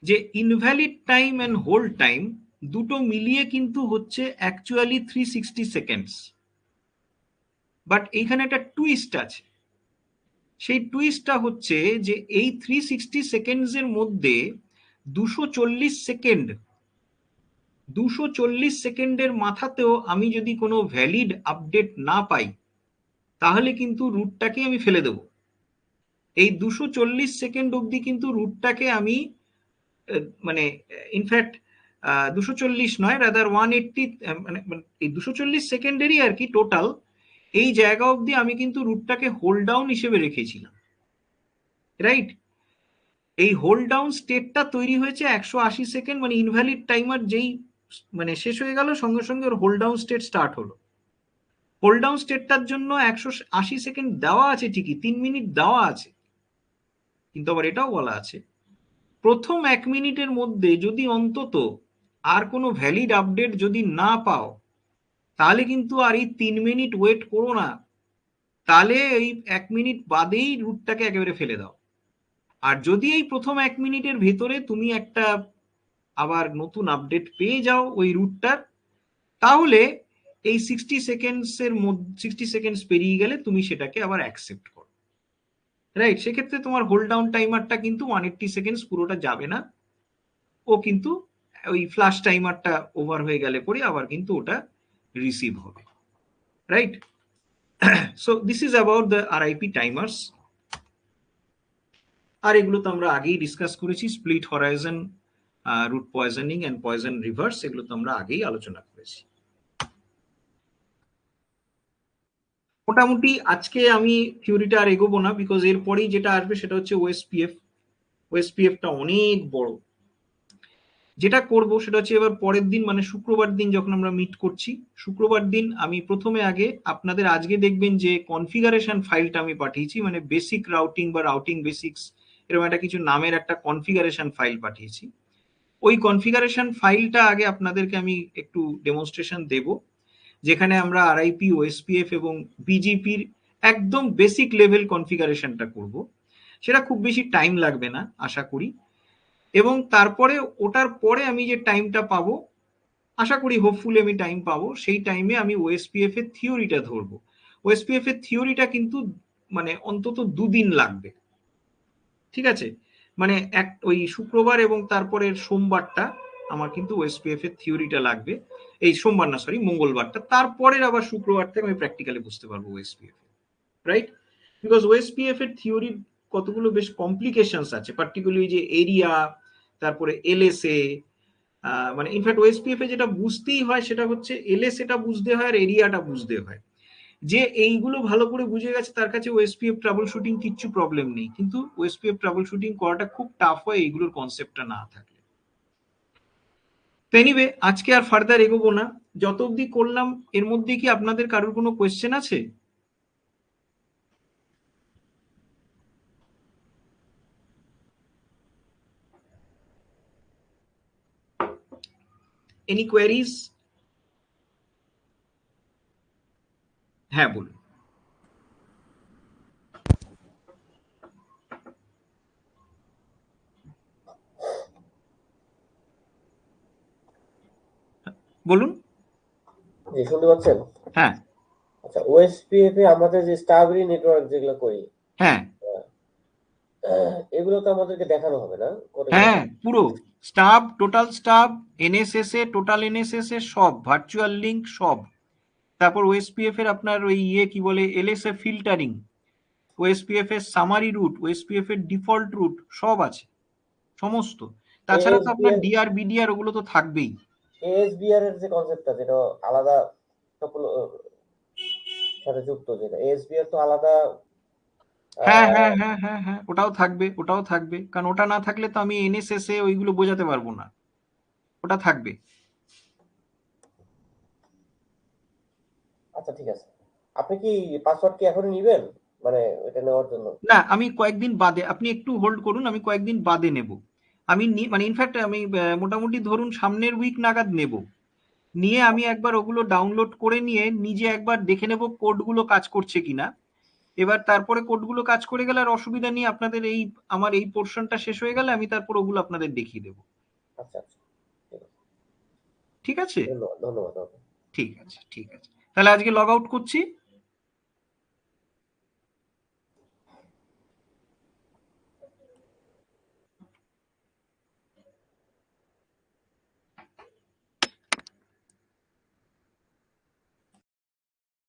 যে invalid time and hold time দুটো মিলিয়ে কিন্তু হচ্ছে অ্যাকচুয়ালি 360 সেকেন্ডস। বাট এইখানে একটা টুইস্ট আছে। সেই টুইস্টটা হচ্ছে যে এই 360 সেকেন্ডসের মধ্যে 240 সেকেন্ডের মাথাতেও আমি যদি কোনো ভ্যালিড আপডেট না পাই তাহলে কিন্তু রুটটাকে আমি ফেলে দেব। এই 240 সেকেন্ড অবধি কিন্তু রুটটাকে আমি মানে ইনফ্যাক্ট 240 নয়, রাদার 180, মানে এই 240 সেকেন্ডেরই আর কি টোটাল এই জায়গা অবধি আমি কিন্তু রুটটাকে হোল্ড ডাউন হিসেবে রেখেছিলাম। রাইট? এই হোল্ড ডাউন স্টেটটা তৈরি হয়েছে 180 সেকেন্ড, মানে ইনভ্যালিড টাইমার যেই মানে শেষ হয়ে গেল সঙ্গে সঙ্গে ওর হোল্ড ডাউন স্টেট স্টার্ট হলো। হোল্ড ডাউন স্টেটটার জন্য 180 সেকেন্ড দেওয়া আছে ঠিকই, 3 মিনিট দেওয়া আছে, কিন্তু আবার এটাও বলা আছে প্রথম 1 মিনিটের মধ্যে যদি অন্তত আর কোনো ভ্যালিড আপডেট যদি না পাও তাহলে কিন্তু আর এই 3 মিনিট ওয়েট করো না, তাহলে এই 1 মিনিট বাদেই রুটটাকে একেবারে ফেলে দাও। আর যদি এই প্রথম 1 মিনিটের ভেতরে তুমি একটা আবার নতুন আপডেট পেয়ে যাও ওই রুটটার, তাহলে এই 60 সেকেন্ডস পেরিয়ে গেলে তুমি সেটাকে আবার অ্যাকসেপ্ট করো। রাইট? সেক্ষেত্রে তোমার হোল্ড ডাউন টাইমারটা কিন্তু 180 সেকেন্ডস পুরোটা যাবে না, ও কিন্তু ওই ফ্ল্যাশ টাইমারটা ওভার হয়ে গেলে পরে আবার কিন্তু ওটা রিসিভ হবে। Right? So this is about the RIP timers. আর এগুলো তো আমরা আগেই ডিসকাস করেছি, split horizon, route poisoning and poison reverse, এগুলো তো আমরা আগেই আলোচনা করেছি। মোটামুটি আজকে আমি থিওরিটা আর এগোবো না, বিকজ এরপরেই যেটা আসবে সেটা হচ্ছে ওএসপিএফ। ওএসপিএফটা অনেক বড়। যেটা করব সেটা হচ্ছে এবার পরের দিন মানে শুক্রবার দিন যখন আমরা মিট করছি, শুক্রবার দিন আমি প্রথমে আগে আপনাদের আজকে দেখবেন যে কনফিগারেশন ফাইলটা আমি পাঠিয়েছি, মানে বেসিক রাউটিং বা রাউটিং বেসিক্স এরকম একটা কিছু নামের একটা কনফিগারেশন ফাইল পাঠিয়েছি। ওই কনফিগারেশন ফাইলটা আগে আপনাদেরকে আমি একটু ডেমনস্ট্রেশন দেব, যেখানে আমরা আরআইপি, ওএসপিএফ এবং বিজিপির একদম বেসিক লেভেল কনফিগারেশনটা করব। সেটা খুব বেশি টাইম লাগবে না আশা করি। এবং তারপরে ওটার পরে আমি যে টাইমটা পাবো, আশা করি হোপফুলি আমি টাইম পাবো, সেই টাইমে আমি ওএসপিএফ এর থিওরিটা ধরবো। ওএসপিএফ এর থিওরিটা কিন্তু মানে অন্তত 2 দিন লাগবে, ঠিক আছে? মানে ওই শুক্রবার এবং তারপরের সোমবারটা আমার কিন্তু ওএসপিএফ এর থিওরিটা লাগবে। এই সোমবার না, সরি, মঙ্গলবারটা, তারপরের আবার শুক্রবার থেকে আমি প্র্যাকটিক্যালি বুঝতে পারবো ওএসপিএফ, রাইট? বিকজ ওএসপিএফ এর থিওরির কতগুলো বেশ কমপ্লিকেশনস আছে, পার্টিকুলারলি যে এরিয়া, তারপরে এলএসএ, মানে ইনফ্যাক্ট ওএসপিএফ এ যেটা বুঝতেই হয় সেটা হচ্ছে এলএসএটা বুঝতে হয় আর এরিয়াটা বুঝতে হয়। যে এইগুলো ভালো করে বুঝে গেছে তার কাছে ওএসপিএফ ট্রাবল শুটিং কিচ্ছু প্রবলেম নেই, কিন্তু ওএসপিএফ ট্রাবল শুটিং করাটা খুব টাফ হয় এইগুলোর কনসেপ্টটা না থাকলে। তো এনিওয়ে, আজকে আর ফার্দার এগোবো না, যত অবধি করলাম এর মধ্যে কি আপনাদের কারোর কোনো কোয়েশ্চেন আছে? Any queries? হ্যাঁ, বলুন। বলুন। জি, শুনতে পাচ্ছেন? হ্যাঁ। আচ্ছা, ওএসপিএফ এ আমাদের যে স্টারবেরি নেটওয়ার্ক যেগুলো করি, হ্যাঁ। এগুলো তো আমাদেরকে দেখানো হবে না করে করে? হ্যাঁ, পুরো স্টাফ, টোটাল স্টাফ, এনএসএস এ, টোটাল এনএসএস এ সব, ভার্চুয়াল লিঙ্ক সব। তারপর ওএসপিএফ এর আপনার ওই কি বলে, এলএসএ ফিল্টারিং, ওএসপিএফ এর সামারি রুট, ওএসপিএফ এর ডিফল্ট রুট সব আছে, সমস্ত। তাছাড়া তো আপনার এএসবিআর ডিআর বিডিআর ওগুলো তো থাকবেই। এএসবিআর এর যে কনসেপ্টটা, যেটা আলাদা সাথে যুক্ত, যেটা এএসবিআর তো আলাদা। হ্যাঁ, হ্যাঁ, হ্যাঁ, হ্যাঁ, হ্যাঁ, ওটাও থাকবে, ওটাও থাকবে, কারণ ওটা না থাকলে তো আমি এনএসএস এ ওইগুলো বোঝাতে পারবো না, ওটা থাকবে। আচ্ছা, ঠিক আছে। আপনি কি পাসওয়ার্ড কি এখনই নিবেন, মানে এটা নেওয়ার জন্য? না, আমি কয়েকদিন বাদে, আপনি একটু হোল্ড করুন, আমি কয়েকদিন বাদে নেব। আমি মানে ইনফ্যাক্ট আমি মোটামুটি ধরুন সামনের উইক নাগাদ নেব। নিয়ে আমি একবার ওগুলো ডাউনলোড করে নিয়ে নিজে একবার দেখে নেব কোডগুলো কাজ করছে কিনা। এবার তারপরে কোডগুলো কাজ করে গেলে আর অসুবিধা নেই, আপনাদের এই আমার এই পোর্শনটা শেষ হয়ে গেলে আমি তারপর ওগুলো আপনাদের দেখিয়ে দেবো। আচ্ছা, আচ্ছা, ঠিক আছে। ঠিক আছে? ধন্যবাদ, ধন্যবাদ। ঠিক আছে, ঠিক আছে, তাহলে আজকে লগ আউট করছি।